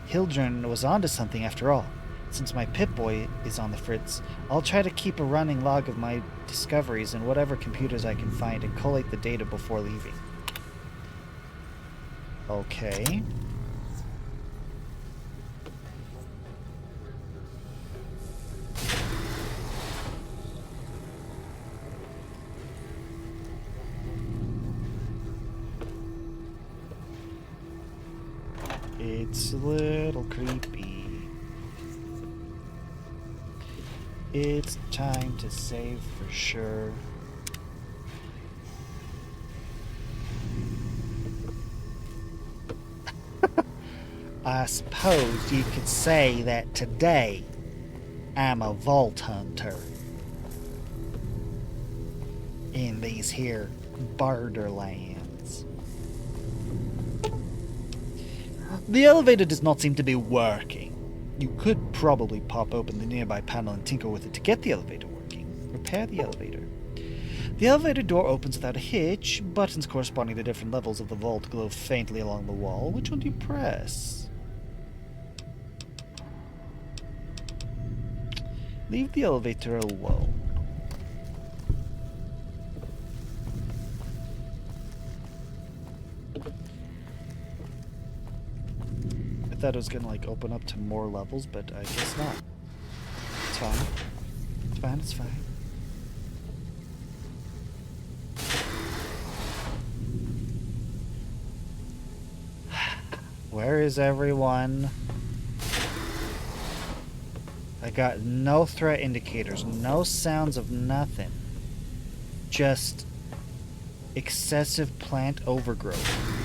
Hildren was onto something after all. Since my Pip-Boy is on the fritz, I'll try to keep a running log of my discoveries in whatever computers I can find and collate the data before leaving. Okay. It's a little creepy. It's time to save for sure. I suppose you could say that today I'm a vault hunter in these here borderlands. The elevator does not seem to be working. You could probably pop open the nearby panel and tinker with it to get the elevator working. Repair the elevator. The elevator door opens without a hitch. Buttons corresponding to different levels of the vault glow faintly along the wall. Which one do you press? Leave the elevator alone. I thought it was gonna like open up to more levels, but I guess not. It's fine. It's fine, it's fine. Where is everyone? I got no threat indicators, no sounds of nothing. Just excessive plant overgrowth.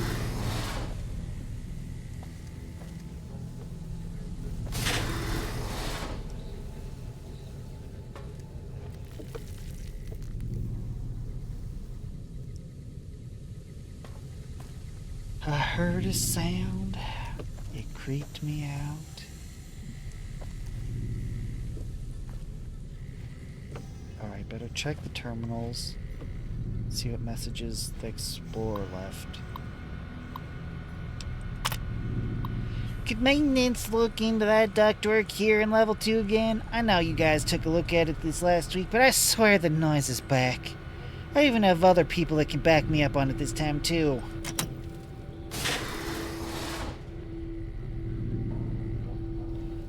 I heard a sound. It creeped me out. Alright, better check the terminals. See what messages the Explorer left. Could maintenance look into that ductwork here in level 2 again? I know you guys took a look at it this last week, but I swear the noise is back. I even have other people that can back me up on it this time too.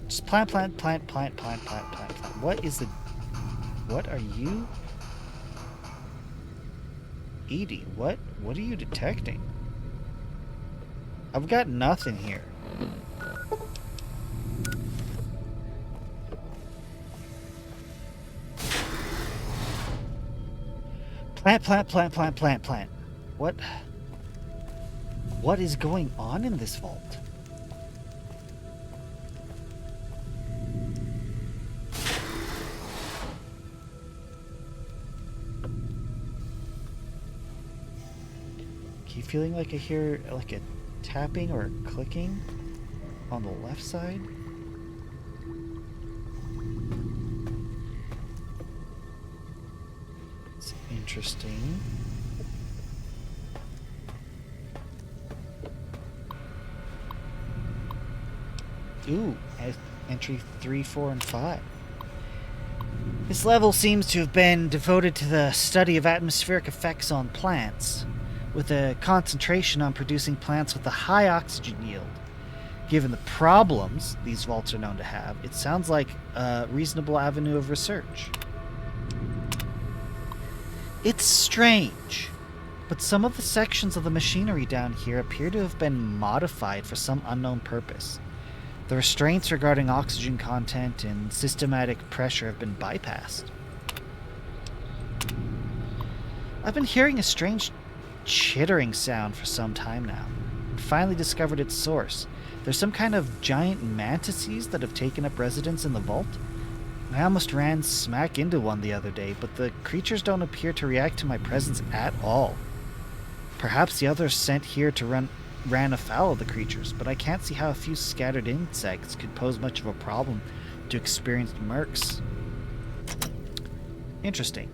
Just plant. What is the... What are you? Edie, what are you detecting? I've got nothing here. Plant. What is going on in this vault? Keep feeling like I hear like a tapping or a clicking on the left side. It's interesting. Ooh, entry 3, 4, and 5. This level seems to have been devoted to the study of atmospheric effects on plants, with a concentration on producing plants with a high oxygen yield. Given the problems these vaults are known to have, it sounds like a reasonable avenue of research. It's strange, but some of the sections of the machinery down here appear to have been modified for some unknown purpose. The restraints regarding oxygen content and systematic pressure have been bypassed. I've been hearing a strange chittering sound for some time now. I finally discovered its source. There's some kind of giant mantises that have taken up residence in the vault. I almost ran smack into one the other day, but the creatures don't appear to react to my presence at all. Perhaps the others sent here to ran afoul of the creatures, but I can't see how a few scattered insects could pose much of a problem to experienced mercs. Interesting.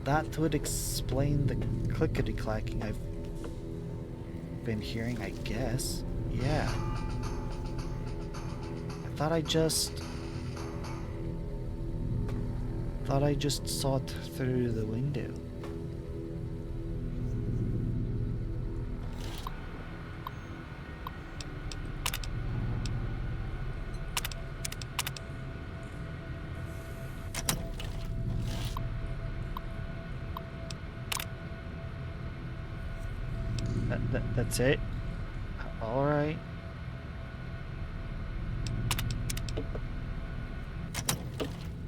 That would explain the clickety-clacking I've been hearing, I guess. Yeah. I thought I just saw it through the window. That's it? Alright.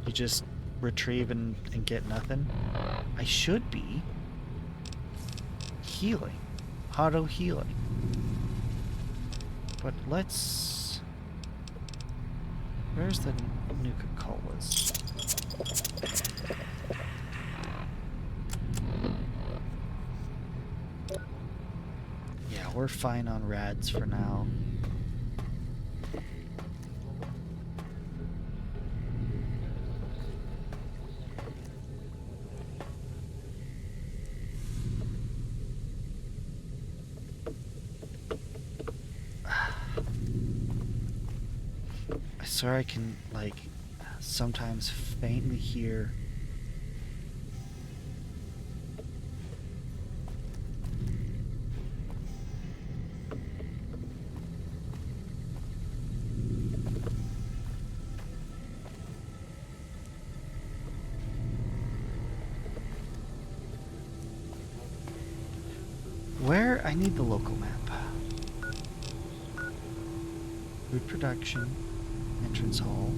You just retrieve and get nothing? I should be healing. Auto healing. But let's... Where's the Nuka-Colas? Yeah, we're fine on rads for now. I swear I can, like, sometimes faintly hear where I need the local map. Food production, entrance hall.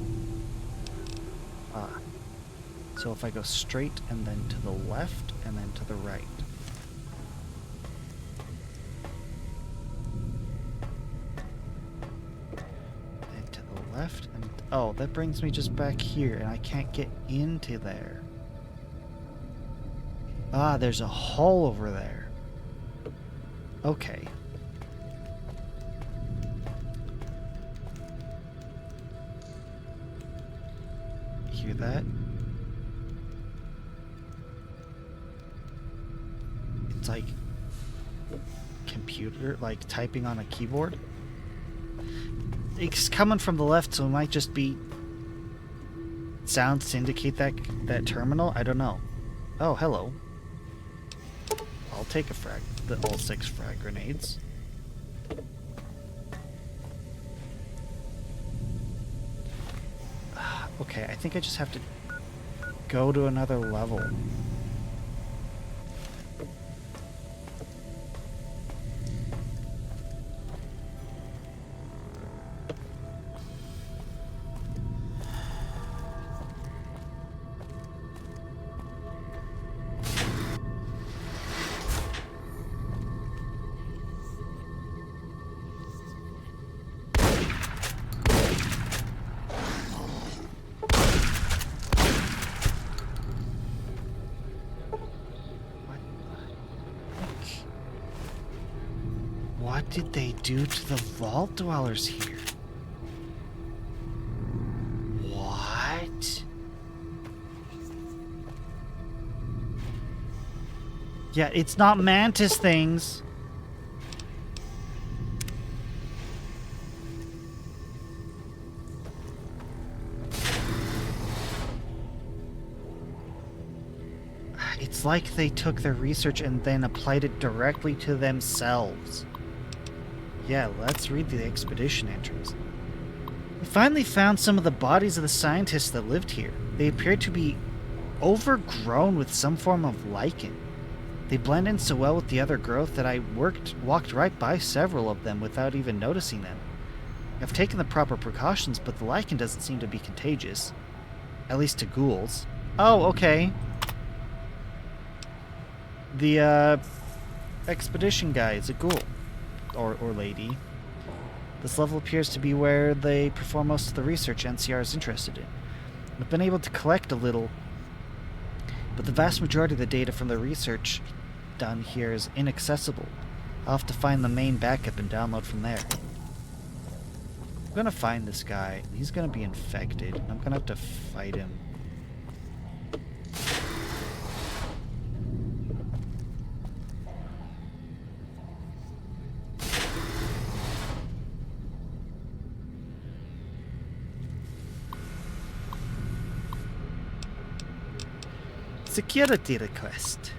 So if I go straight and then to the left and then to the right. Then to the left and... Oh, that brings me just back here and I can't get into there. Ah, there's a hole over there. Okay. Hear that? It's like computer, like typing on a keyboard. It's coming from the left, so it might just be sounds to indicate that terminal. I don't know. Oh, hello. I'll take all 6 frag grenades. Okay, I think I just have to go to another level. What did they do to the vault dwellers here? What? Yeah, it's not mantis things. It's like they took their research and then applied it directly to themselves. Yeah, let's read the expedition entries. We finally found some of the bodies of the scientists that lived here. They appeared to be overgrown with some form of lichen. They blend in so well with the other growth that I walked right by several of them without even noticing them. I've taken the proper precautions, but the lichen doesn't seem to be contagious. At least to ghouls. Oh, okay. The, expedition guy is a ghoul. Or lady. This level appears to be where they perform most of the research NCR is interested in. I've been able to collect a little, but the vast majority of the data from the research done here is inaccessible. I'll have to find the main backup and download from there. I'm gonna find this guy. He's gonna be infected, and I'm gonna have to fight him. Security request.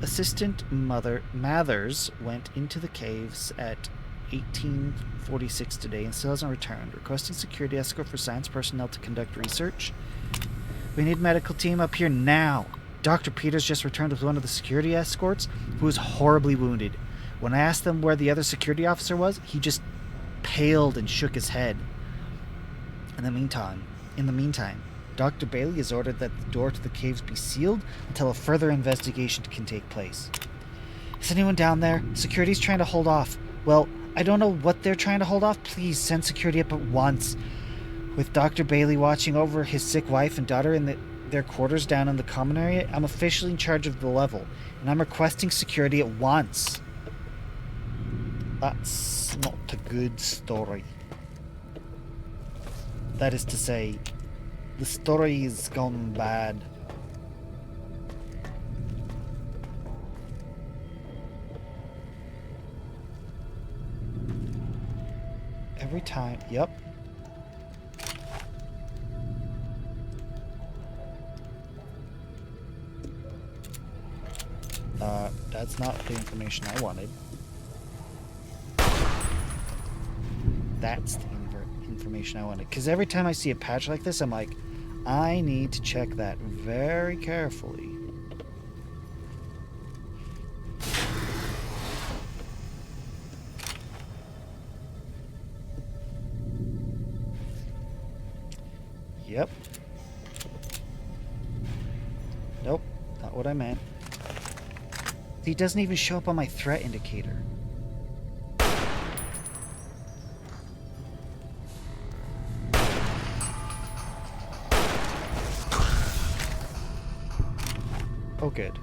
Assistant Mathers went into the caves at 1846 today and still hasn't returned. Requesting security escort for science personnel to conduct research. We need medical team up here now. Dr. Peters just returned with one of the security escorts who was horribly wounded. When I asked them where the other security officer was, he just paled and shook his head. In the meantime, Dr. Bailey has ordered that the door to the caves be sealed until a further investigation can take place. Is anyone down there? Security's trying to hold off. Well, I don't know what they're trying to hold off. Please send security up at once. With Dr. Bailey watching over his sick wife and daughter in their quarters down in the common area, I'm officially in charge of the level, and I'm requesting security at once. That's not a good story. That is to say, the story is gone bad. Every time, yep. That's not the information I wanted. That's the information I wanted. Because every time I see a patch like this, I'm like, I need to check that very carefully. Yep. Nope, not what I meant. He doesn't even show up on my threat indicator. Oh, good.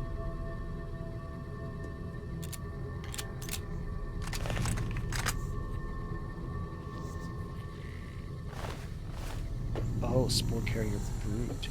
Oh, Spore Carrier Brute.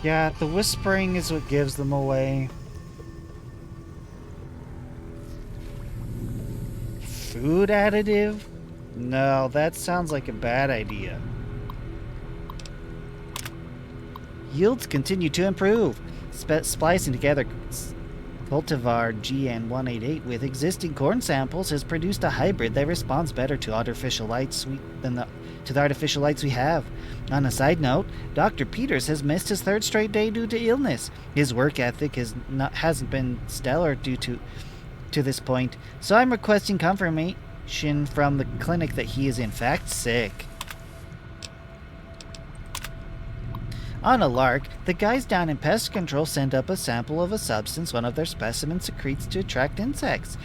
Yeah, the whispering is what gives them away. Food additive? No, that sounds like a bad idea. Yields continue to improve. Splicing together cultivar GN188 with existing corn samples has produced a hybrid that responds better to artificial lights than the artificial lights we have. On a side note, Dr. Peters has missed his third straight day due to illness. His work ethic hasn't been stellar due to this point, so I'm requesting confirmation from the clinic that he is in fact sick. On a lark, the guys down in pest control sent up a sample of a substance one of their specimens secretes to attract insects.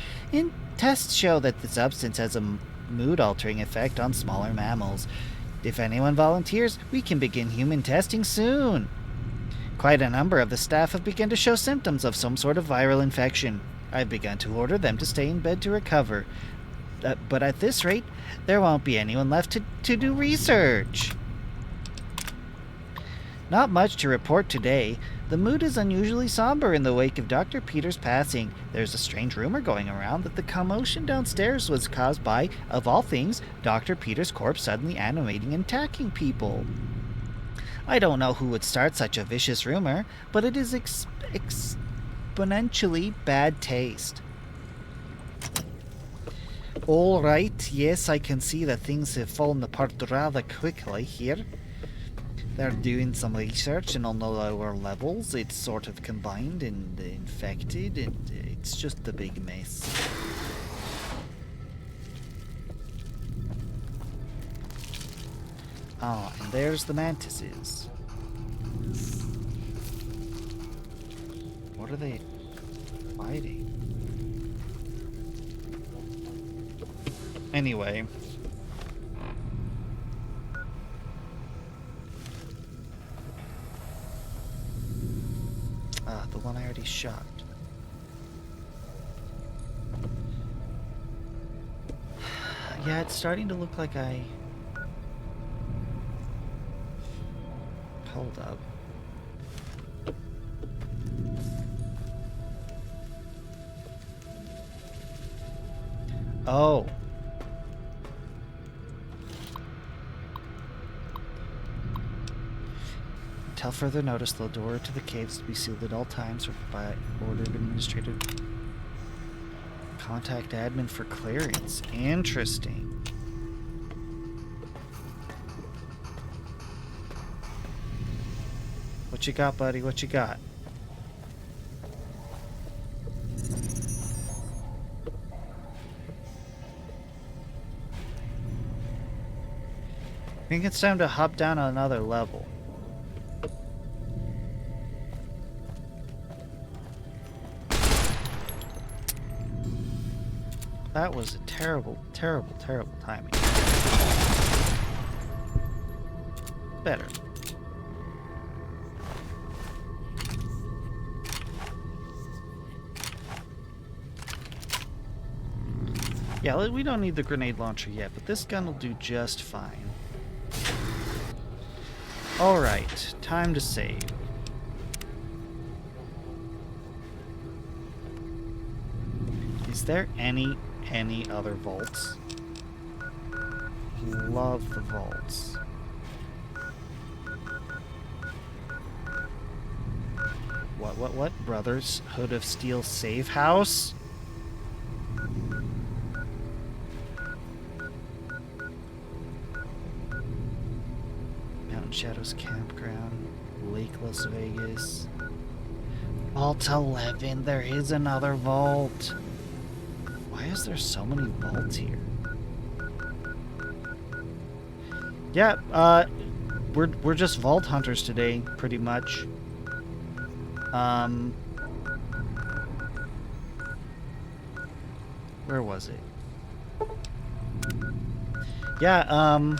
Tests show that the substance has a mood-altering effect on smaller mammals. If anyone volunteers, we can begin human testing soon. Quite a number of the staff have begun to show symptoms of some sort of viral infection. I've begun to order them to stay in bed to recover. But at this rate, there won't be anyone left to do research. Not much to report today. The mood is unusually somber in the wake of Dr. Peters' passing. There's a strange rumor going around that the commotion downstairs was caused by, of all things, Dr. Peters' corpse suddenly animating and attacking people. I don't know who would start such a vicious rumor, but it is exponentially bad taste. All right, yes, I can see that things have fallen apart rather quickly here. They're doing some research, and on the lower levels, it's sort of combined and infected, and it's just a big mess. Ah, and there's the mantises. What are they fighting? Anyway. Ah, the one I already shot. Yeah, it's starting to look like I... Hold up. Oh. Until further notice, the door to the caves to be sealed at all times or by order of administrative. Contact admin for clearance. Interesting. What you got, buddy? What you got? I think it's time to hop down another level. That was a terrible, terrible, terrible timing. Better. Yeah, we don't need the grenade launcher yet, but this gun will do just fine. Alright, time to save. Is there any other vaults? Love the vaults. What? Brothers Hood of Steel safe house? Mountain Shadows Campground, Lake Las Vegas. Vault 11, there is another vault. Why is there so many vaults here? Yeah, we're just vault hunters today, pretty much. Where was it? Yeah,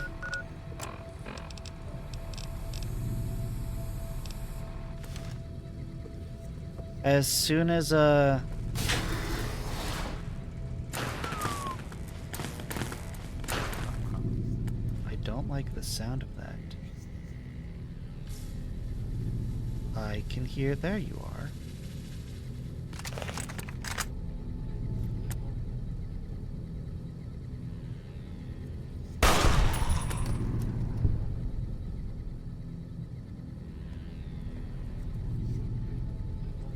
as soon as, I don't like the sound of that. I can hear... There you are.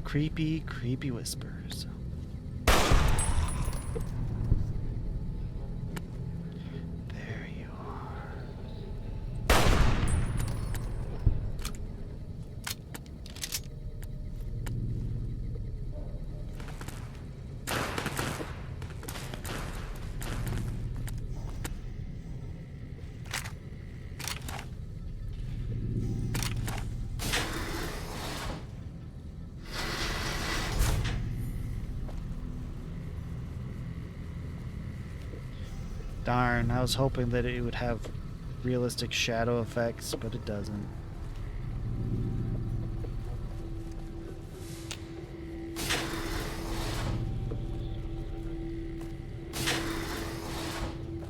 Creepy, creepy whispers. There you are. Darn, I was hoping that it would have realistic shadow effects, but it doesn't.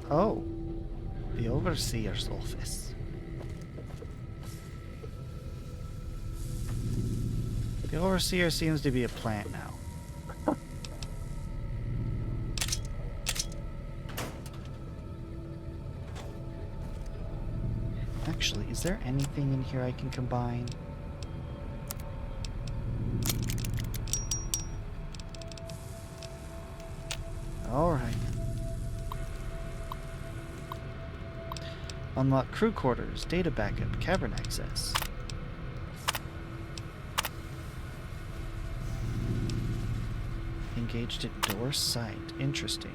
Oh, the Overseer's office. The Overseer seems to be a plant now. Actually, is there anything in here I can combine? Alright. Unlock crew quarters, data backup, cavern access. Engaged at door site. Interesting.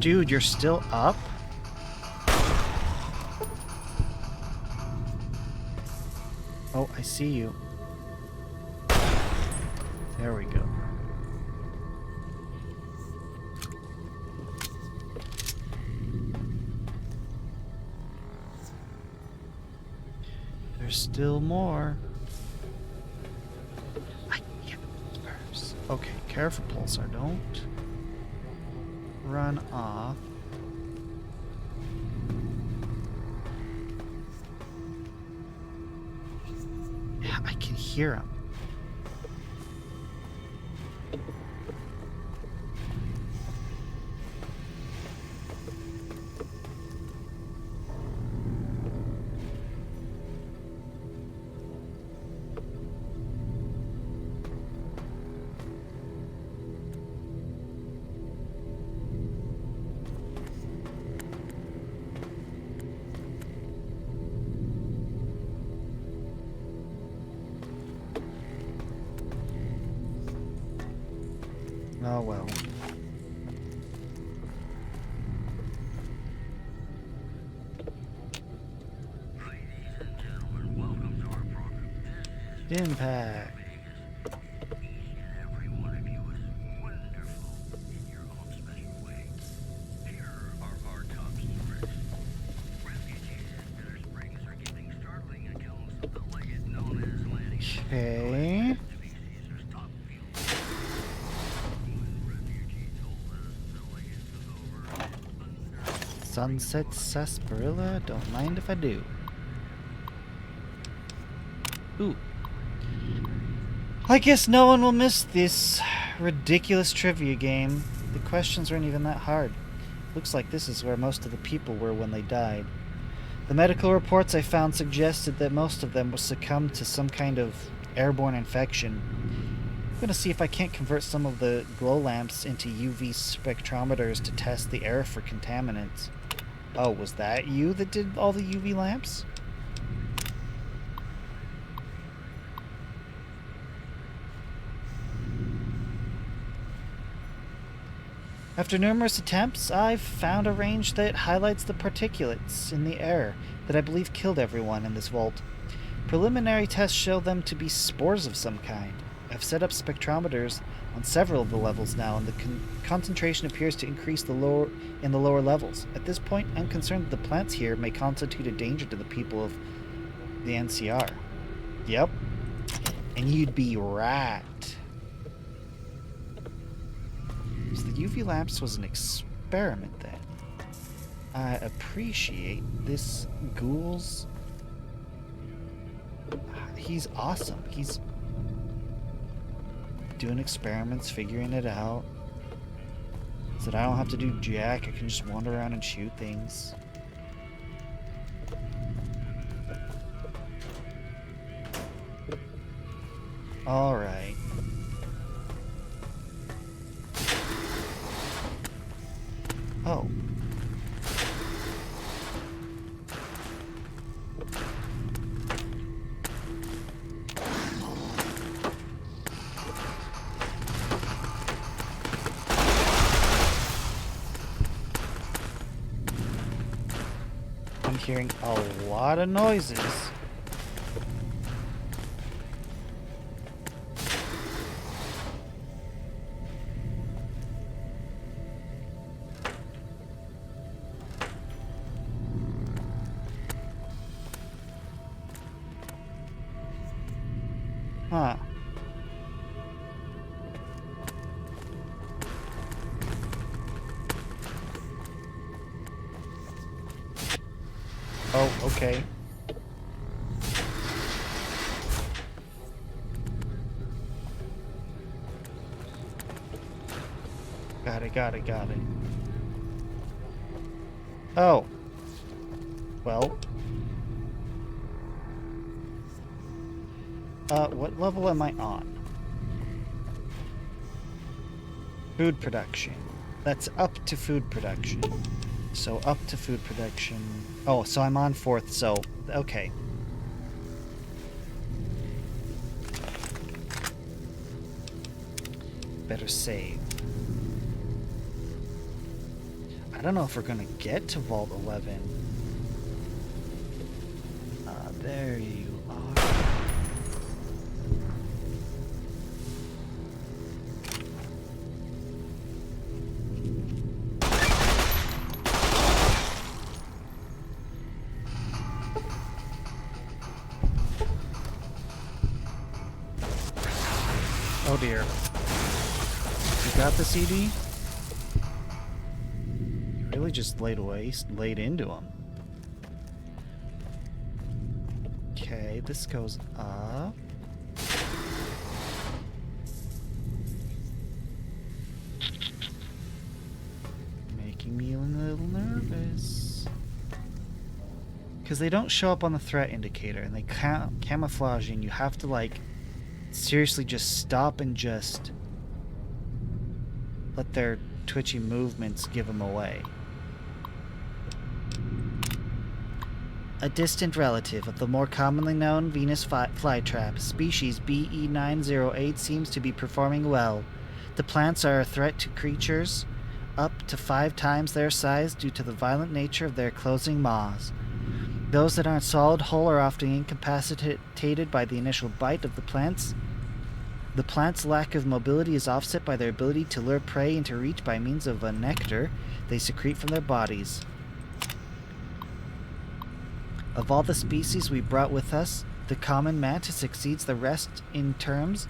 Dude, you're still up? Oh, I see you. There we go. There's still more. Okay, careful, Pulsar, don't run off. Yeah, I can hear him. Oh well. Impact. Okay. Sunset sarsaparilla, don't mind if I do. Ooh. I guess no one will miss this ridiculous trivia game. The questions weren't even that hard. Looks like this is where most of the people were when they died. The medical reports I found suggested that most of them would succumb to some kind of airborne infection. I'm gonna see if I can't convert some of the glow lamps into UV spectrometers to test the air for contaminants. Oh, was that you that did all the UV lamps? After numerous attempts, I've found a range that highlights the particulates in the air that I believe killed everyone in this vault. Preliminary tests show them to be spores of some kind. I've set up spectrometers on several of the levels now, and the concentration appears to increase in the lower levels. At this point, I'm concerned that the plants here may constitute a danger to the people of the NCR. Yep. And you'd be right. So the UV lamps was an experiment then. I appreciate this ghoul's... He's awesome. He's doing experiments, figuring it out. So that I don't have to do jack. I can just wander around and shoot things. Alright. Oh. I'm hearing a lot of noises. Huh. Oh, okay. Got it. Oh. Well. What level am I on? Food production. That's up to food production. So up to food production. Oh, so I'm on 4th, so okay. Better save. I don't know if we're gonna get to Vault 11. There you are. Oh dear. You got the CD? You really just laid into him. Okay, this goes up. Making me a little nervous. Because they don't show up on the threat indicator, and they camouflage, and you have to, like, seriously just stop and just let their twitchy movements give them away. A distant relative of the more commonly known Venus flytrap, species BE908, seems to be performing well. The plants are a threat to creatures up to 5 times their size due to the violent nature of their closing maws. Those that aren't solid whole are often incapacitated by the initial bite of the plants. The plant's lack of mobility is offset by their ability to lure prey into reach by means of a nectar they secrete from their bodies. Of all the species we brought with us, the common mantis exceeds the rest in terms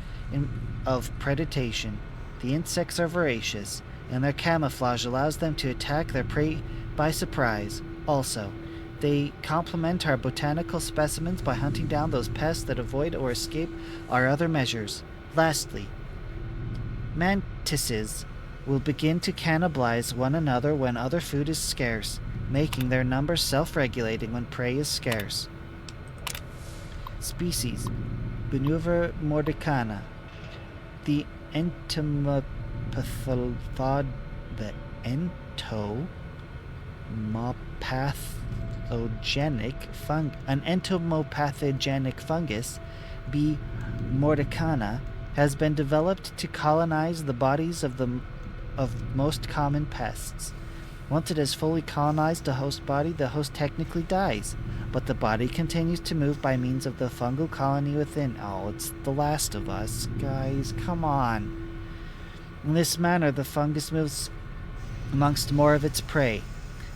of predation. The insects are voracious, and their camouflage allows them to attack their prey by surprise. Also, they complement our botanical specimens by hunting down those pests that avoid or escape our other measures. Lastly, mantises will begin to cannibalize one another when other food is scarce, making their numbers self-regulating when prey is scarce. Species: Bunuva mordicana. The entomopathogenic fungus, B. mordicana, has been developed to colonize the bodies of most common pests. Once it has fully colonized the host body, the host technically dies, but the body continues to move by means of the fungal colony within. Oh, it's The Last of Us, guys, come on. In this manner, the fungus moves amongst more of its prey,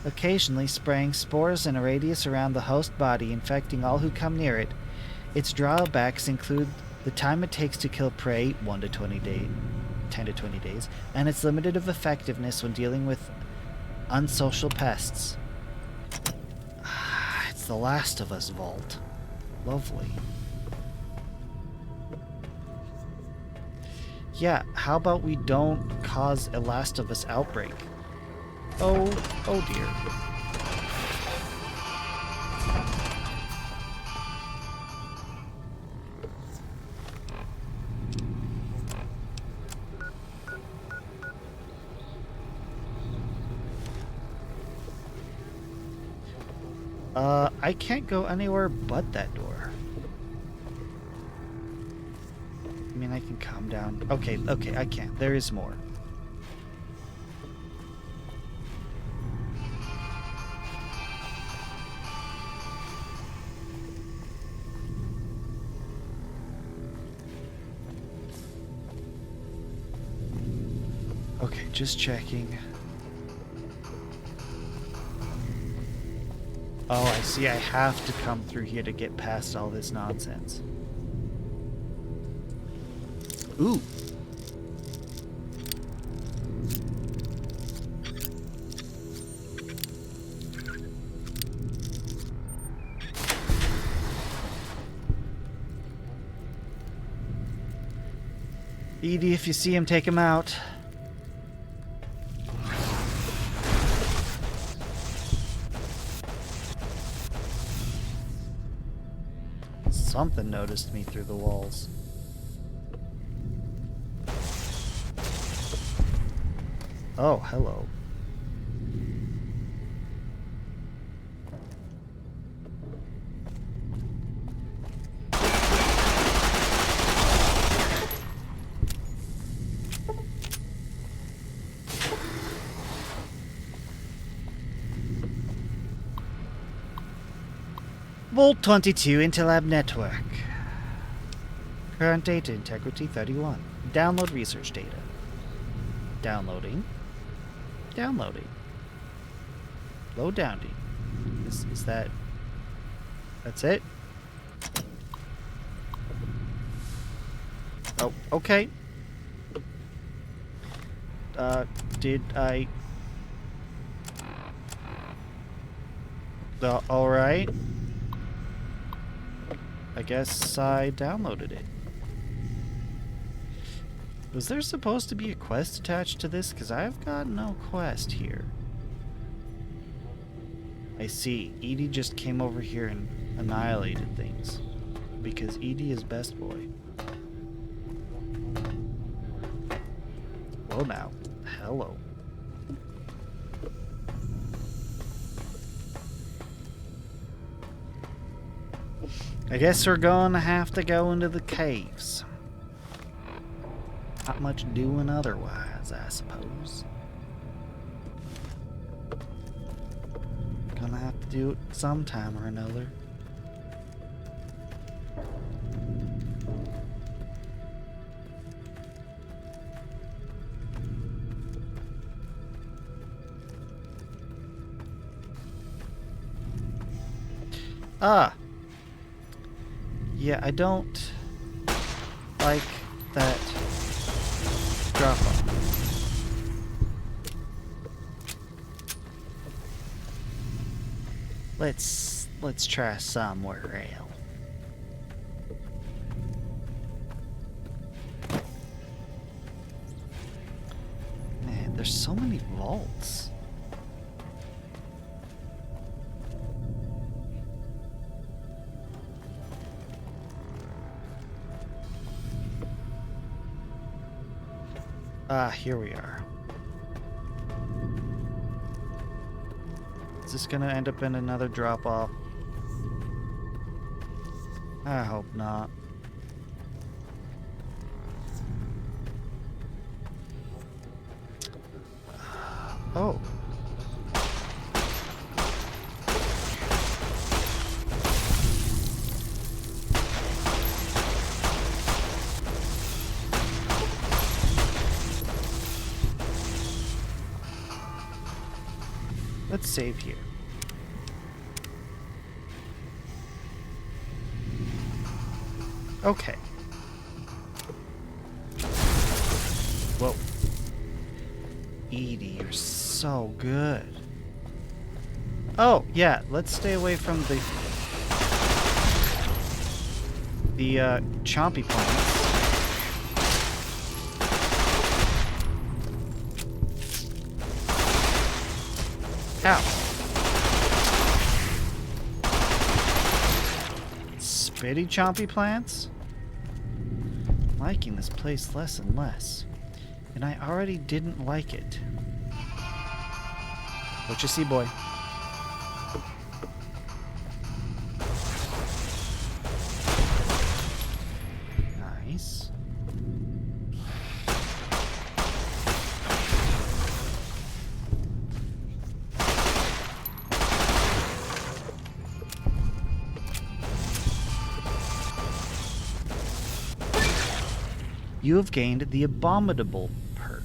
occasionally spraying spores in a radius around the host body, infecting all who come near it. Its drawbacks include the time it takes to kill prey, 10 to 20 days, and its limited of effectiveness when dealing with unsocial pests. It's The Last of Us vault. Lovely. Yeah, how about we don't cause a Last of Us outbreak? Oh dear. I can't go anywhere but that door. I mean, I can calm down. Okay, I can't. There is more. Okay, just checking. Oh, I see. I have to come through here to get past all this nonsense. Ooh. Edie, if you see him, take him out. Something noticed me through the walls. Oh, hello. Vault 22 Intelab Network. Current data integrity 31. Download research data. Downloading. Downloading. Load downloading. Is that... That's it? Oh, okay. Did I... Alright. I guess I downloaded it. Was there supposed to be a quest attached to this? Because I've got no quest here. I see. Edie just came over here and annihilated things. Because Edie is best boy. Well now. Hello. I guess we're gonna have to go into the caves. Not much doing otherwise, I suppose. Gonna have to do it sometime or another. Ah! Yeah, I don't like that drop off. Let's try somewhere else. Man, there's so many vaults. Ah, here we are. Is this gonna end up in another drop-off? I hope not. Oh. Let's save here. Okay. Whoa. Edie, you're so good. Oh, yeah, let's stay away from the chompy plants. Ow. Spitty chompy plants? Liking this place less and less. And I already didn't like it. What you see, boy? Nice. You have gained the Abominable perk.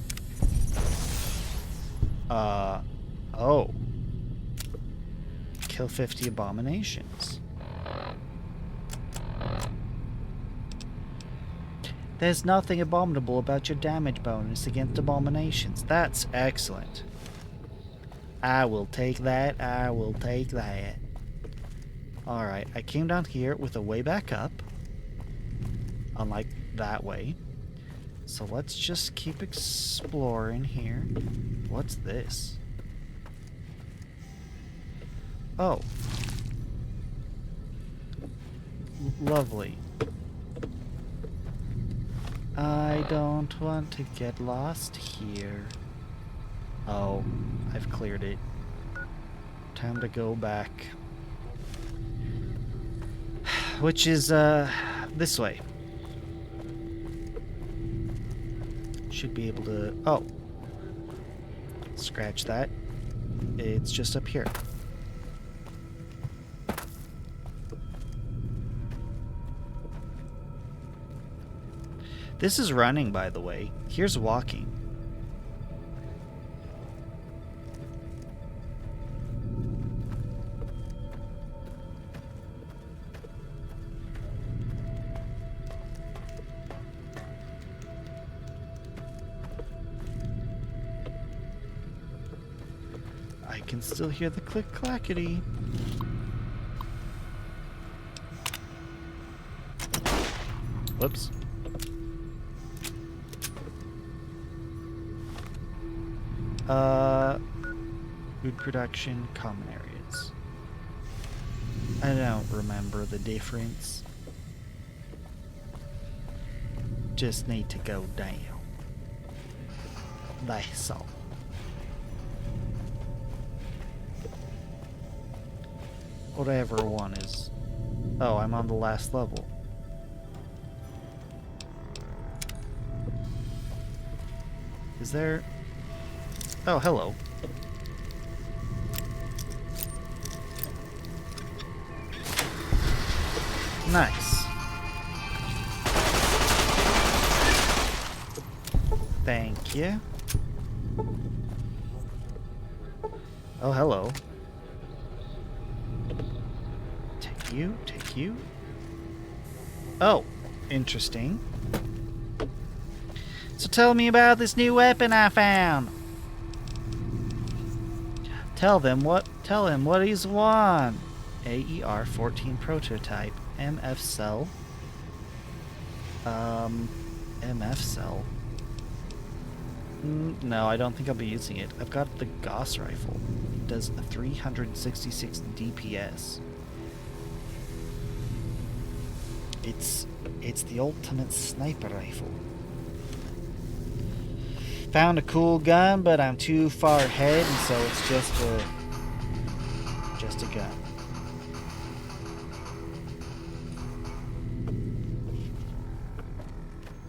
Oh. Kill 50 abominations. There's nothing abominable about your damage bonus against abominations. That's excellent. I will take that. I will take that. Alright, I came down here with a way back up. Unlike that way. So let's just keep exploring here. What's this? Oh. Lovely. I don't want to get lost here. Oh, I've cleared it. Time to go back. Which is, this way. Should be able to... Oh. Scratch that. It's just up here. This is running, by the way. Here's walking. I can still hear the click-clackety. Whoops. Food production, common areas. I don't remember the difference. Just need to go down. That's all. Whatever one is. Oh, I'm on the last level. Is there... Oh, hello. Nice. Thank you. Oh, hello. Take you, take you. Oh, interesting. So tell me about this new weapon I found. Tell him what he's won. AER-14 prototype. MF cell. MF cell. No, I don't think I'll be using it. I've got the Gauss rifle. It does a 366 DPS. It's the ultimate sniper rifle. Found a cool gun, but I'm too far ahead, and so it's just a gun.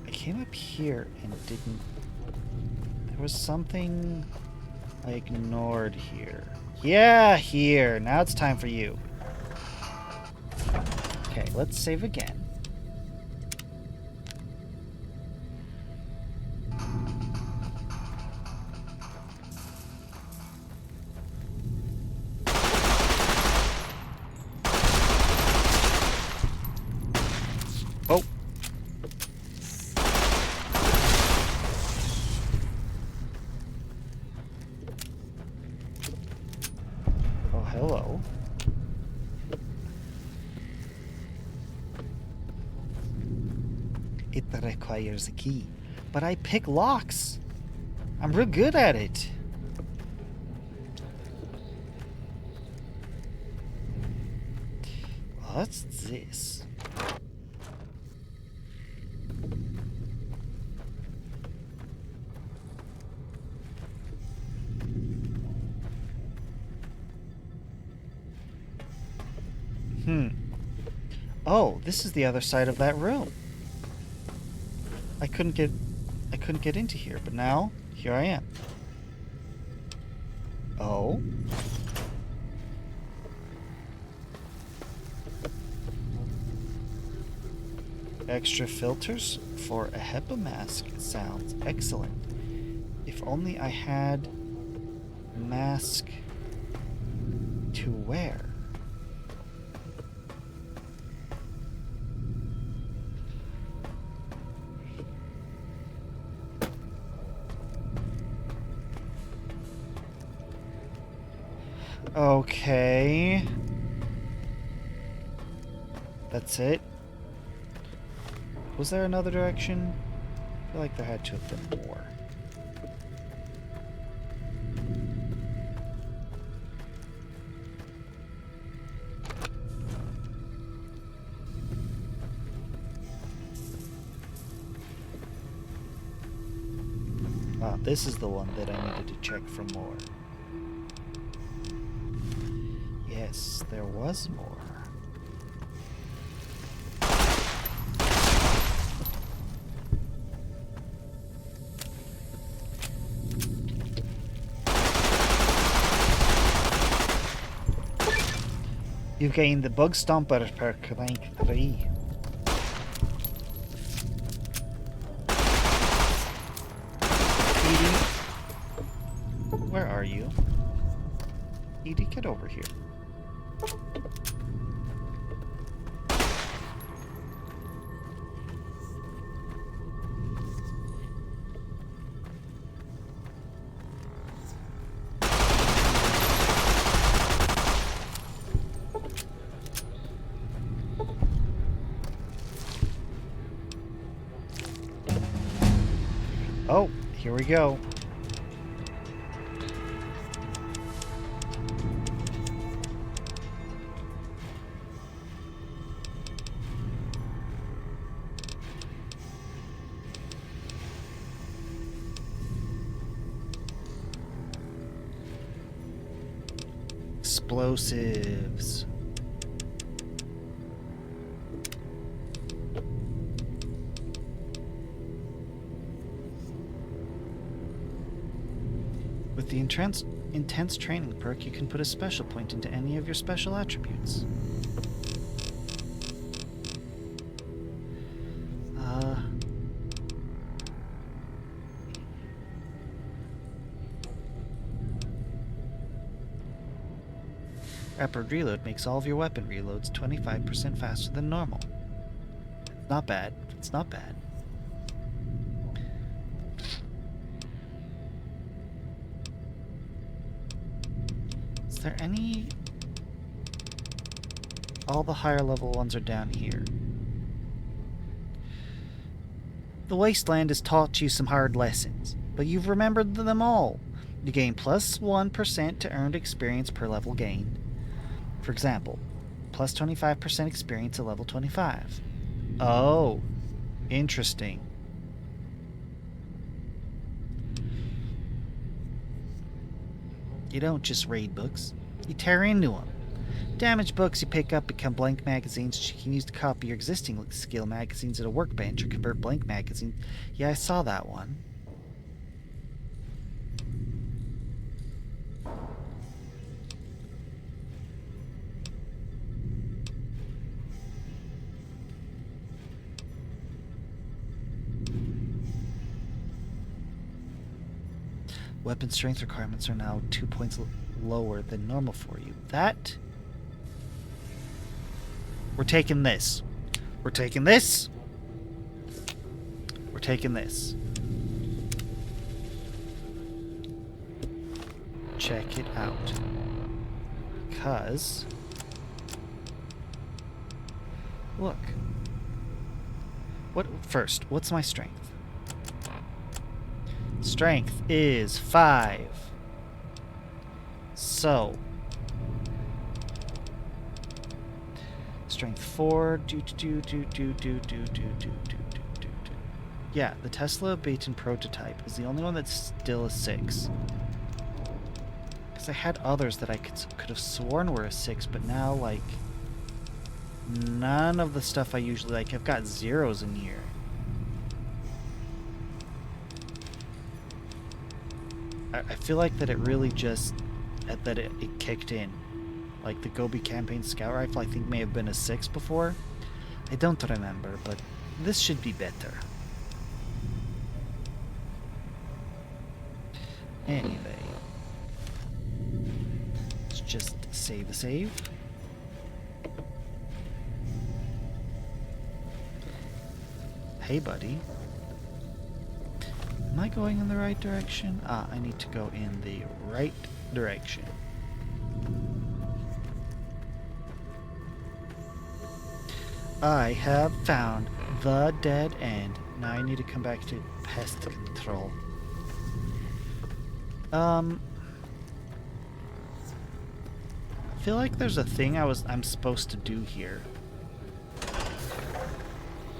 I came up here and didn't... There was something I ignored here. Yeah, here. Now it's time for you. Okay, let's save again. Oh. Oh, hello. It requires a key, but I pick locks. I'm real good at it. What's this? Oh, this is the other side of that room. I couldn't get into here, but now here I am. Oh. Extra filters for a HEPA mask sounds excellent. If only I had mask to wear. Okay. That's it. Was there another direction? I feel like there had to have been more. Ah, this is the one that I needed to check for more. Yes, there was more. You gained the Bug Stomper perk rank 3. Edie, where are you? Edie, get over here. Oh, here we go. Explosives. With the intense training perk, you can put a special point into any of your special attributes. Rapid reload makes all of your weapon reloads 25% faster than normal. Not bad. It's not bad. Is there any... All the higher level ones are down here. The Wasteland has taught you some hard lessons, but you've remembered them all. You gain plus 1% to earned experience per level gained. For example, plus 25% experience at level 25. Oh, interesting. You don't just raid books, you tear into them. Damaged books you pick up become blank magazines that you can use to copy your existing skill magazines at a workbench or convert blank magazines. Yeah, I saw that one. Weapon strength requirements are now 2 points lower than normal for you. That... We're taking this. We're taking this. We're taking this. Check it out. Because... Look. First, what's my strength? Strength is 5. So strength 4. Yeah, the Tesla Baton prototype is the only one that's still a 6. Because I had others that I could have sworn were a 6, but now like none of the stuff I usually like. I've got zeros in here. I feel like that it really just that it kicked in. Like the Gobi Campaign Scout Rifle I think may have been a 6 before. I don't remember, but this should be better. Anyway. Let's just save a save. Hey buddy. Am I going in the right direction? Ah, I need to go in the right direction. I have found the dead end. Now I need to come back to pest control. I feel like there's a thing I'm supposed to do here.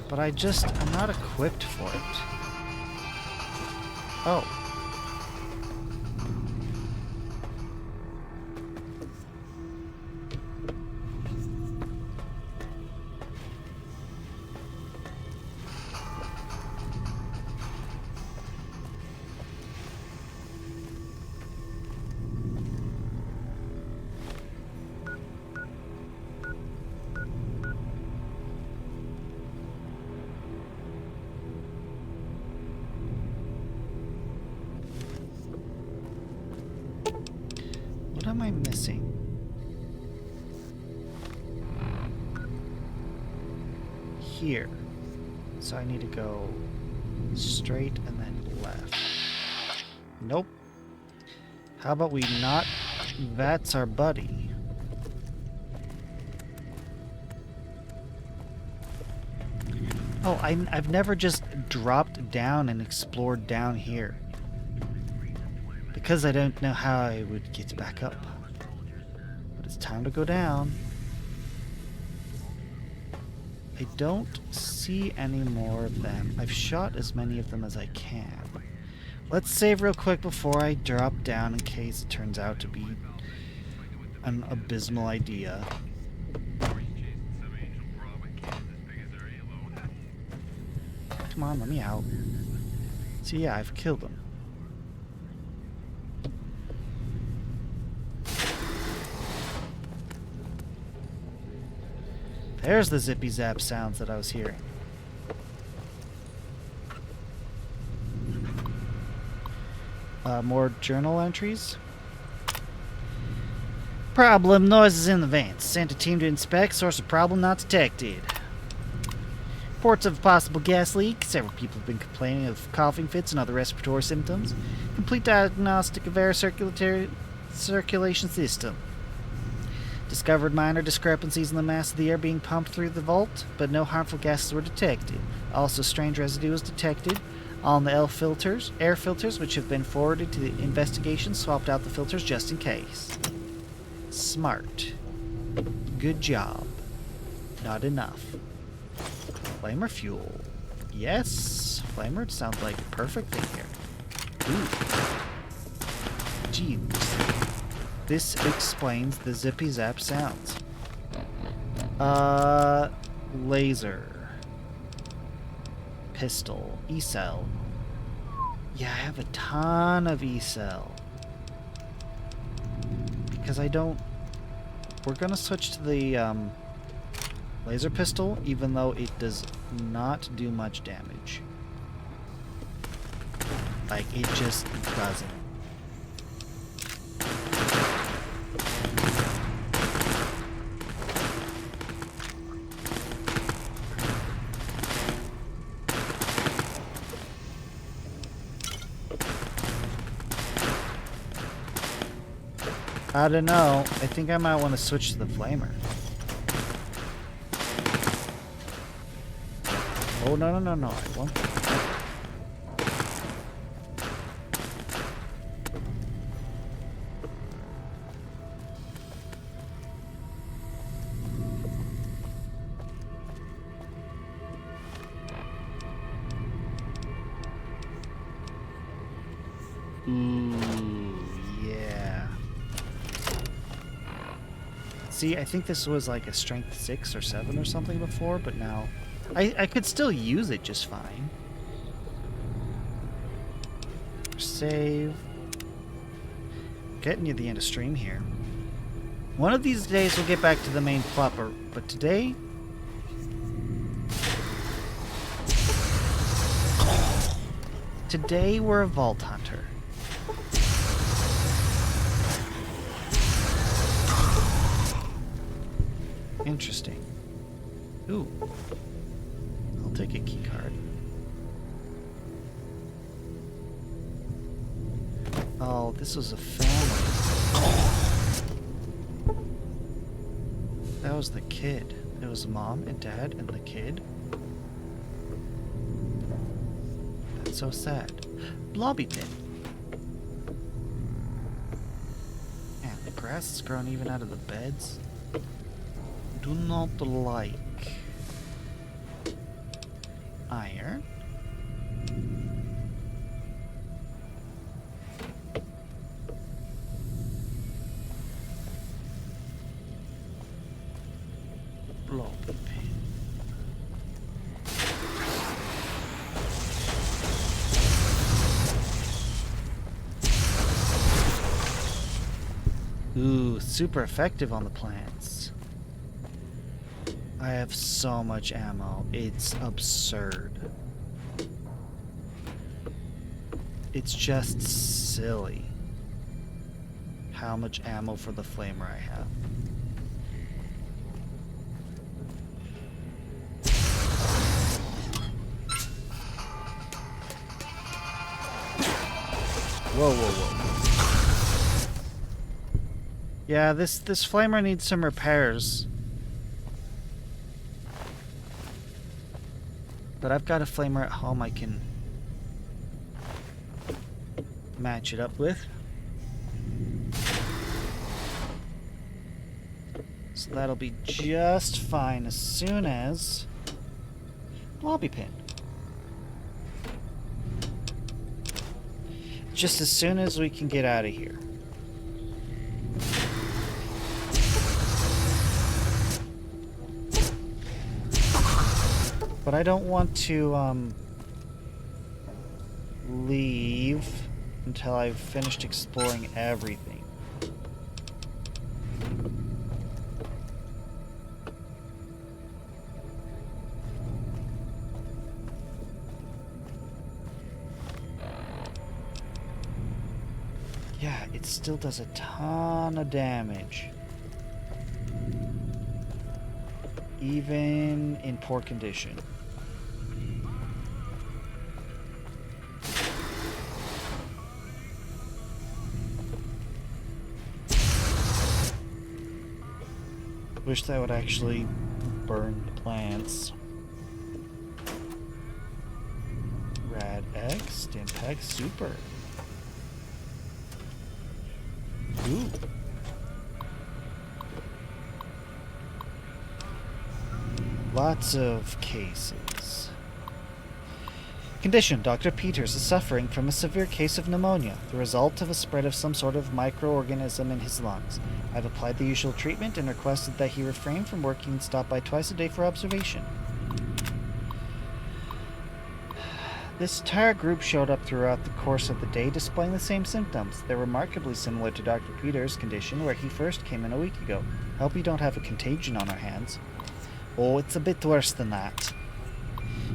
But I'm not equipped for it. Oh. What am I missing? Here. So I need to go straight and then left. Nope. How about we not? That's our buddy. Oh, I've never just dropped down and explored down here. Because I don't know how I would get back up. But it's time to go down. I don't see any more of them. I've shot as many of them as I can. Let's save real quick before I drop down in case it turns out to be an abysmal idea. Come on, let me out. So yeah, I've killed them. There's the zippy zap sounds that I was hearing. More journal entries. Problem, noises in the vents. Sent a team to inspect, source of problem not detected. Reports of a possible gas leak. Several people have been complaining of coughing fits and other respiratory symptoms. Complete diagnostic of air circulation system. Discovered minor discrepancies in the mass of the air being pumped through the vault, but no harmful gases were detected. Also, strange residue was detected on the air filters, which have been forwarded to the investigation. Swapped out the filters just in case. Smart. Good job. Not enough. Flamer fuel. Yes. Flamer sounds like a perfect thing here. Ooh. Jeez. This explains the zippy zap sounds. Laser. Pistol. E-cell. Yeah, I have a ton of E-cell. Because I don't... We're gonna switch to the laser pistol, even though it does not do much damage. Like, it just doesn't. I don't know. I think I might want to switch to the flamer. Oh, no, I won't. See, I think this was like a strength 6 or 7 or something before, but now I could still use it just fine. Save. Getting near the end of stream here. One of these days we'll get back to the main plot, but today... Today we're a vault hunter. Interesting. Ooh. I'll take a key card. Oh, this was a family. That was the kid. It was mom and dad and the kid. That's so sad. Blobby pin. Man, the grass is growing even out of the beds. Do not like iron. Blobby pin. Ooh, super effective on the plants. I have so much ammo. It's absurd. It's just silly how much ammo for the flamer I have. Whoa. Yeah, this flamer needs some repairs. But I've got a flamer at home I can match it up with. So that'll be just fine as soon as... Blobby pin. Just as soon as we can get out of here. But I don't want to leave until I've finished exploring everything. it still does a ton of damage. Even in poor condition. Wish that would actually burn plants. Rad X, Stimpack, super. Ooh. Lots of cases. Condition: Dr. Peters is suffering from a severe case of pneumonia, the result of a spread of some sort of microorganism in his lungs. I've applied the usual treatment and requested that he refrain from working and stop by twice a day for observation. This entire group showed up throughout the course of the day displaying the same symptoms. They're remarkably similar to Dr. Peters' condition where he first came in a week ago. I hope we don't have a contagion on our hands. Oh, it's a bit worse than that.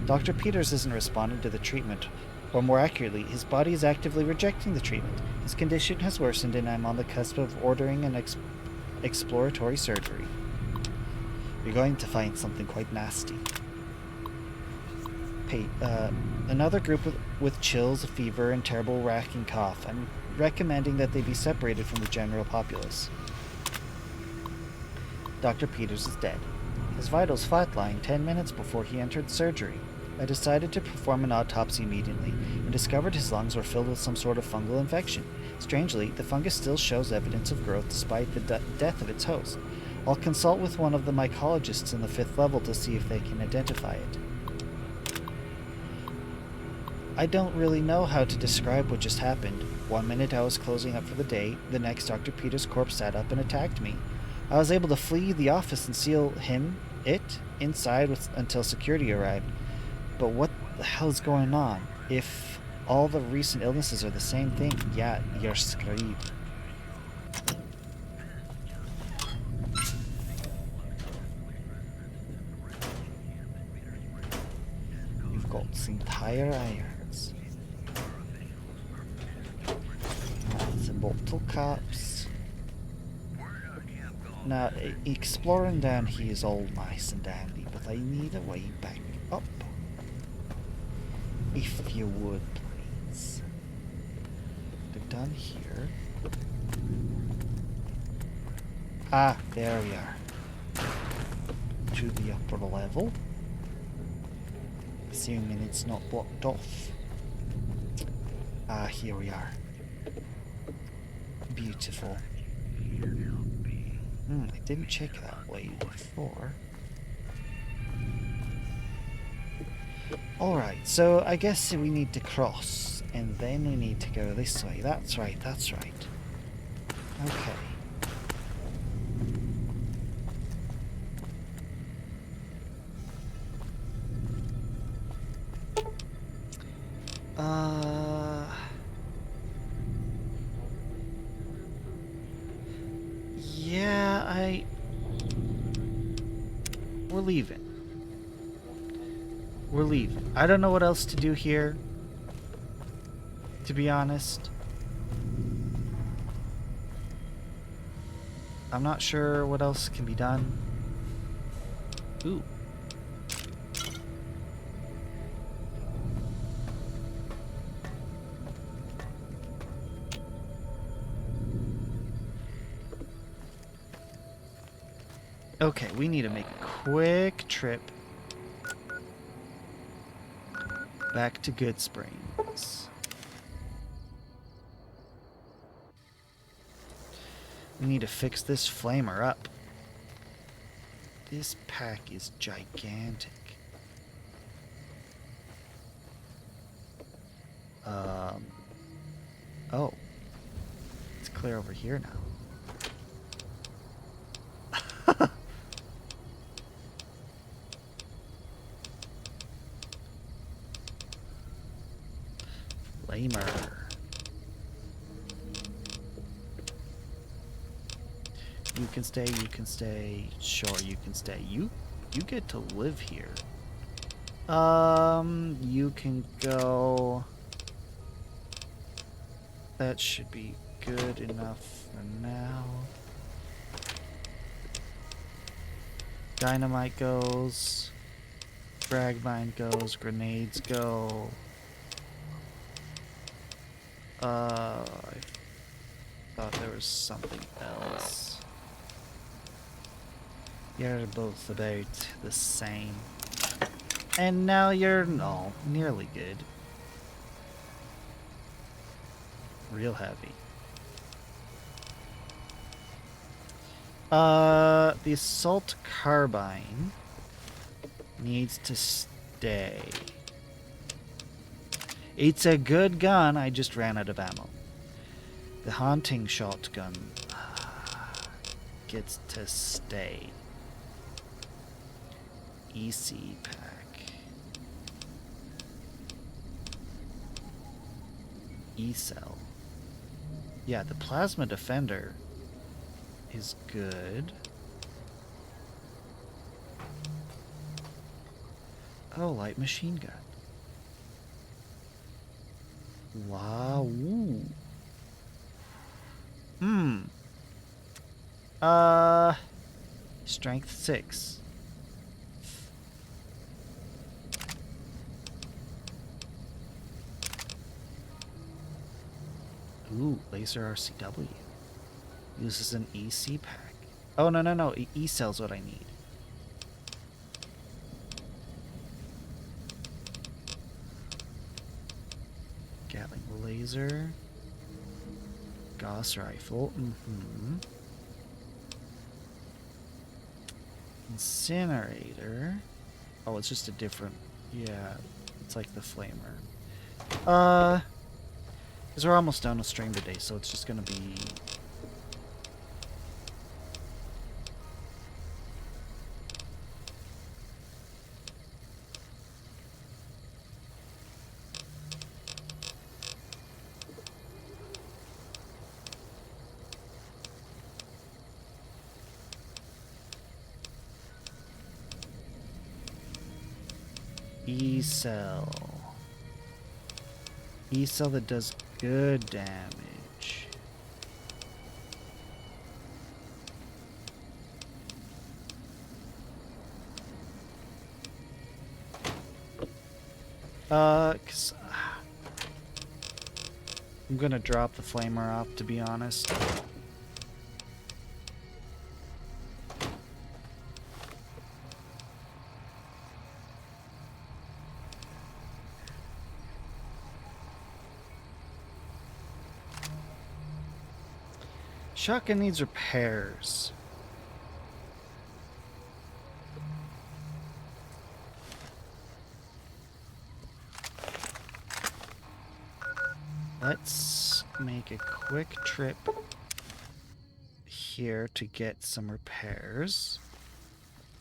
Dr. Peters isn't responding to the treatment, or more accurately, his body is actively rejecting the treatment. His condition has worsened and I'm on the cusp of ordering an exploratory surgery. You're going to find something quite nasty. Another group with chills, a fever, and terrible racking cough. I'm recommending that they be separated from the general populace. Dr. Peters is dead. His vitals flatlined 10 minutes before he entered surgery. I decided to perform an autopsy immediately and discovered his lungs were filled with some sort of fungal infection. Strangely, the fungus still shows evidence of growth despite the death of its host. I'll consult with one of the mycologists in the 5th level to see if they can identify it. I don't really know how to describe what just happened. One minute I was closing up for the day, the next Dr. Peters' corpse sat up and attacked me. I was able to flee the office and seal it inside until security arrived. But what the hell is going on? If all the recent illnesses are the same thing, yeah, you're screwed. You've got some tire irons. Some bottle caps. Now, exploring down here is all nice and dandy, but I need a way back up. If you would, please. They're done here. Ah, there we are. To the upper level. Assuming it's not blocked off. Ah, here we are. Beautiful. I didn't check that way before. Alright, so I guess we need to cross, and then we need to go this way. That's right, that's right. Okay. Yeah, we're leaving. We're leaving. I don't know what else to do here, to be honest. I'm not sure what else can be done. Ooh. Okay, we need to make a quick trip back to Goodsprings. We need to fix this flamer up. This pack is gigantic. Oh. It's clear over here now. Flamer. You can stay, you can stay. Sure, you can stay. You get to live here. You can go. That should be good enough for now. Dynamite goes. Frag mine goes. Grenades go. I thought there was something else. You're both about the same. And now you're no, nearly good. Real heavy. The assault carbine needs to stay. It's a good gun, I just ran out of ammo. The haunting shotgun gets to stay. EC pack. E-cell. Yeah, the plasma defender is good. Oh, light machine gun. Wow. Strength 6. Ooh, laser RCW. Uses an EC pack. Oh, no. E-cell's what I need. Gatling laser. Gauss rifle. Incinerator. Oh, it's just a different... Yeah, it's like the flamer. Because we're almost done with stream today, so it's just gonna be... E-cell. E-cell that does good damage. Cause I'm gonna drop the flamer off, to be honest. Shotgun needs repairs. Let's make a quick trip here to get some repairs.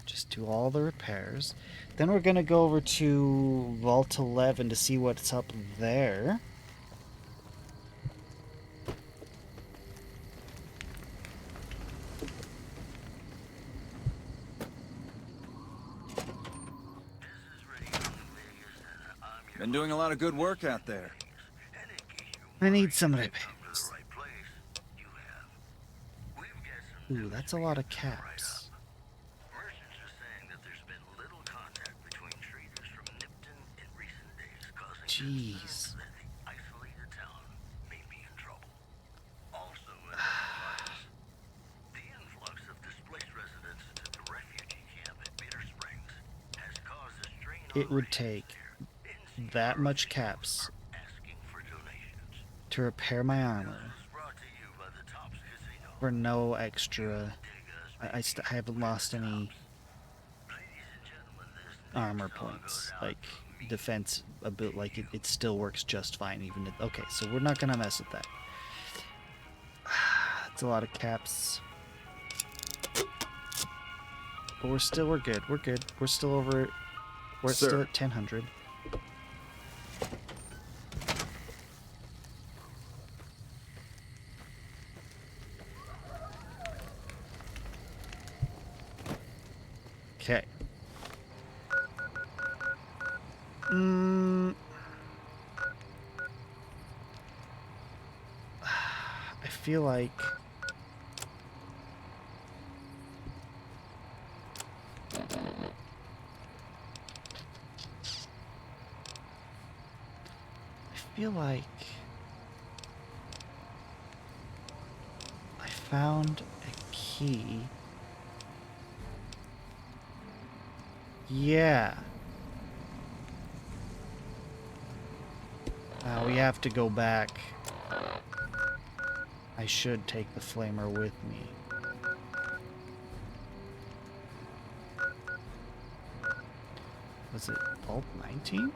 Just do all the repairs. Then we're gonna go over to Vault 11 to see what's up there. Been doing a lot of good work out there. I need some repairs. Ooh, that's a lot of caps. Jeez. It would take that much caps to repair my armor for no extra. I haven't lost any armor points. Like defense a bit, like it still works just fine even if, okay, so we're not gonna mess with that. It's a lot of caps, but we're good. We're still over. We're still at 1000. Okay. I feel like... I found a key. Yeah. We have to go back. I should take the flamer with me. Was it Vault 19?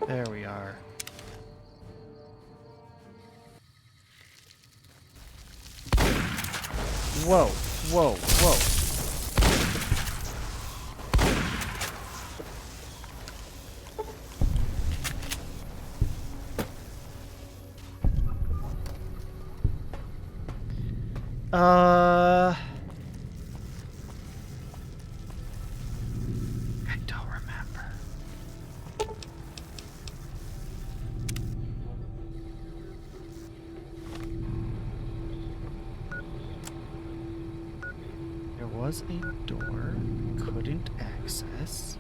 There we are. Whoa, whoa, whoa. I don't remember. There was a door couldn't access.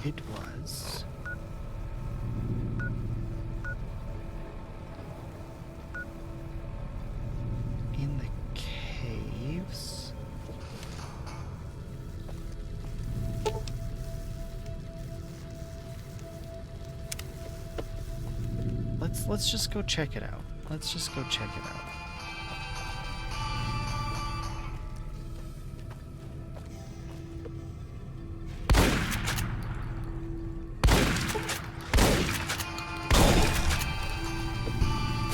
It was in the caves. Let's just go check it out. Let's just go check it out.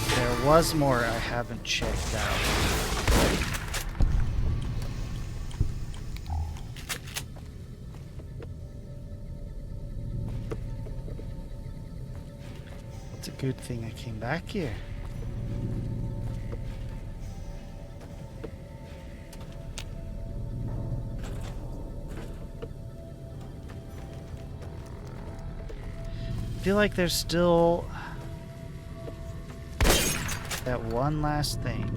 There was more I haven't checked out. It's a good thing I came back here. I feel like there's still that one last thing.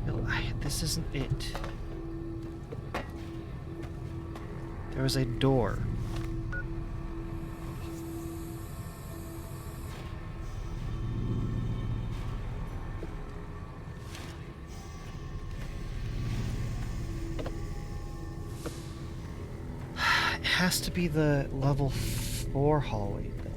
No, this isn't it. There was a door. Has to be the level 4 hallway thing.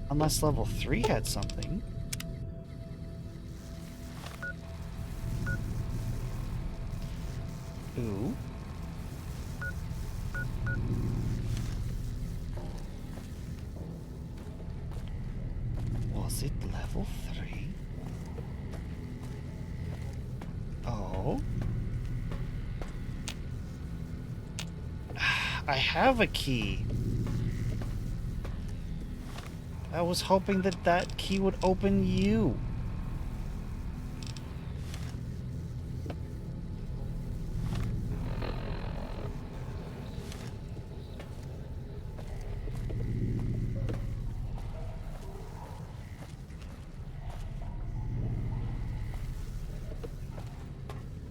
Unless level 3 had something. Ooh. Was it level 3? Oh. I have a key. I was hoping that that key would open you.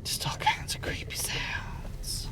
Just all kinds of creepy sounds.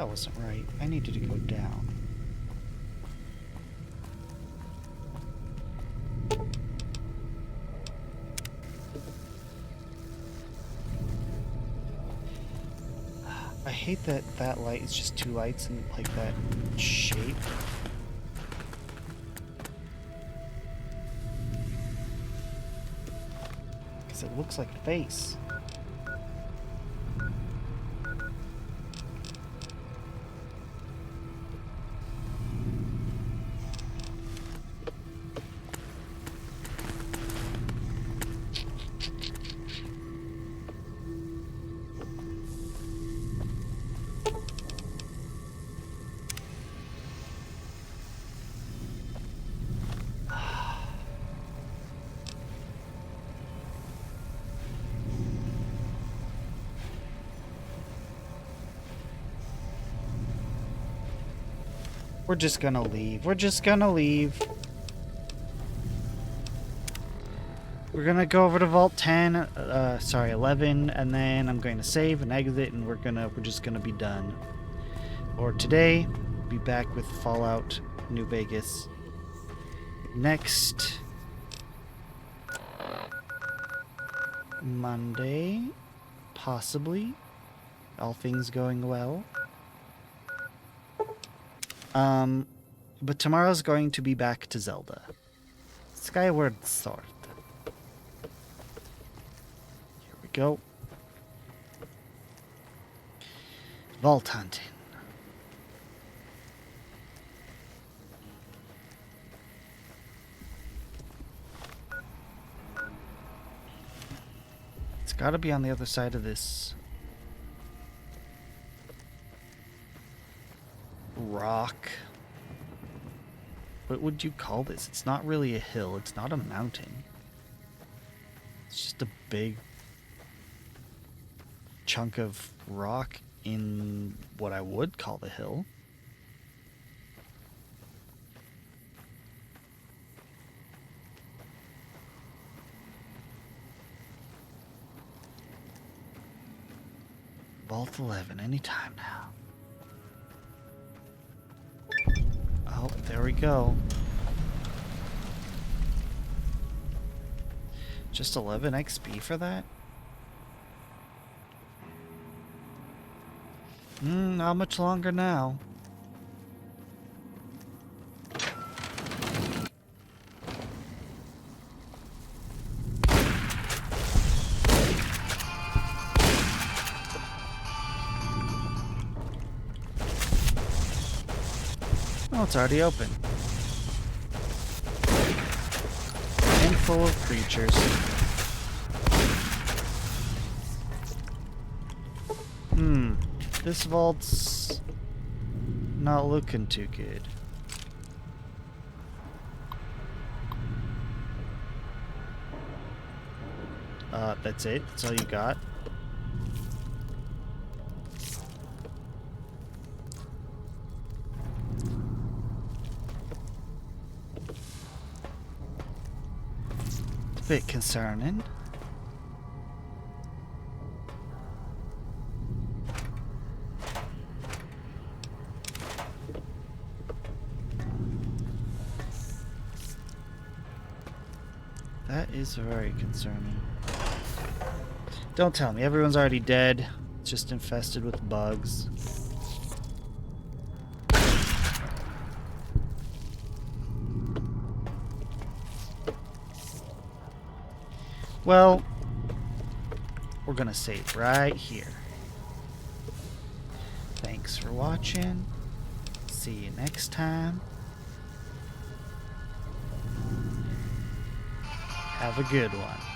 That wasn't right. I needed to go down. I hate that that light is just two lights in like that shape. Because it looks like a face. We're just gonna leave. We're just gonna leave. We're gonna go over to Vault 10, sorry, 11, and then I'm going to save and exit, and we're just gonna be done. Or today, be back with Fallout New Vegas. Next Monday, possibly. All things going well. But tomorrow's going to be back to Zelda. Skyward Sword. Here we go. Vault hunting. It's gotta be on the other side of this rock. What would you call this? It's not really a hill. It's not a mountain. It's just a big chunk of rock in what I would call the hill. Vault 11, anytime now. Oh, there we go. Just 11 XP for that? Not much longer now. Oh, it's already open. And full of creatures. This vault's not looking too good. That's it? That's all you got? Bit concerning. That is very concerning. Don't tell me everyone's already dead. It's just infested with bugs. Well, we're gonna save right here. Thanks for watching. See you next time. Have a good one.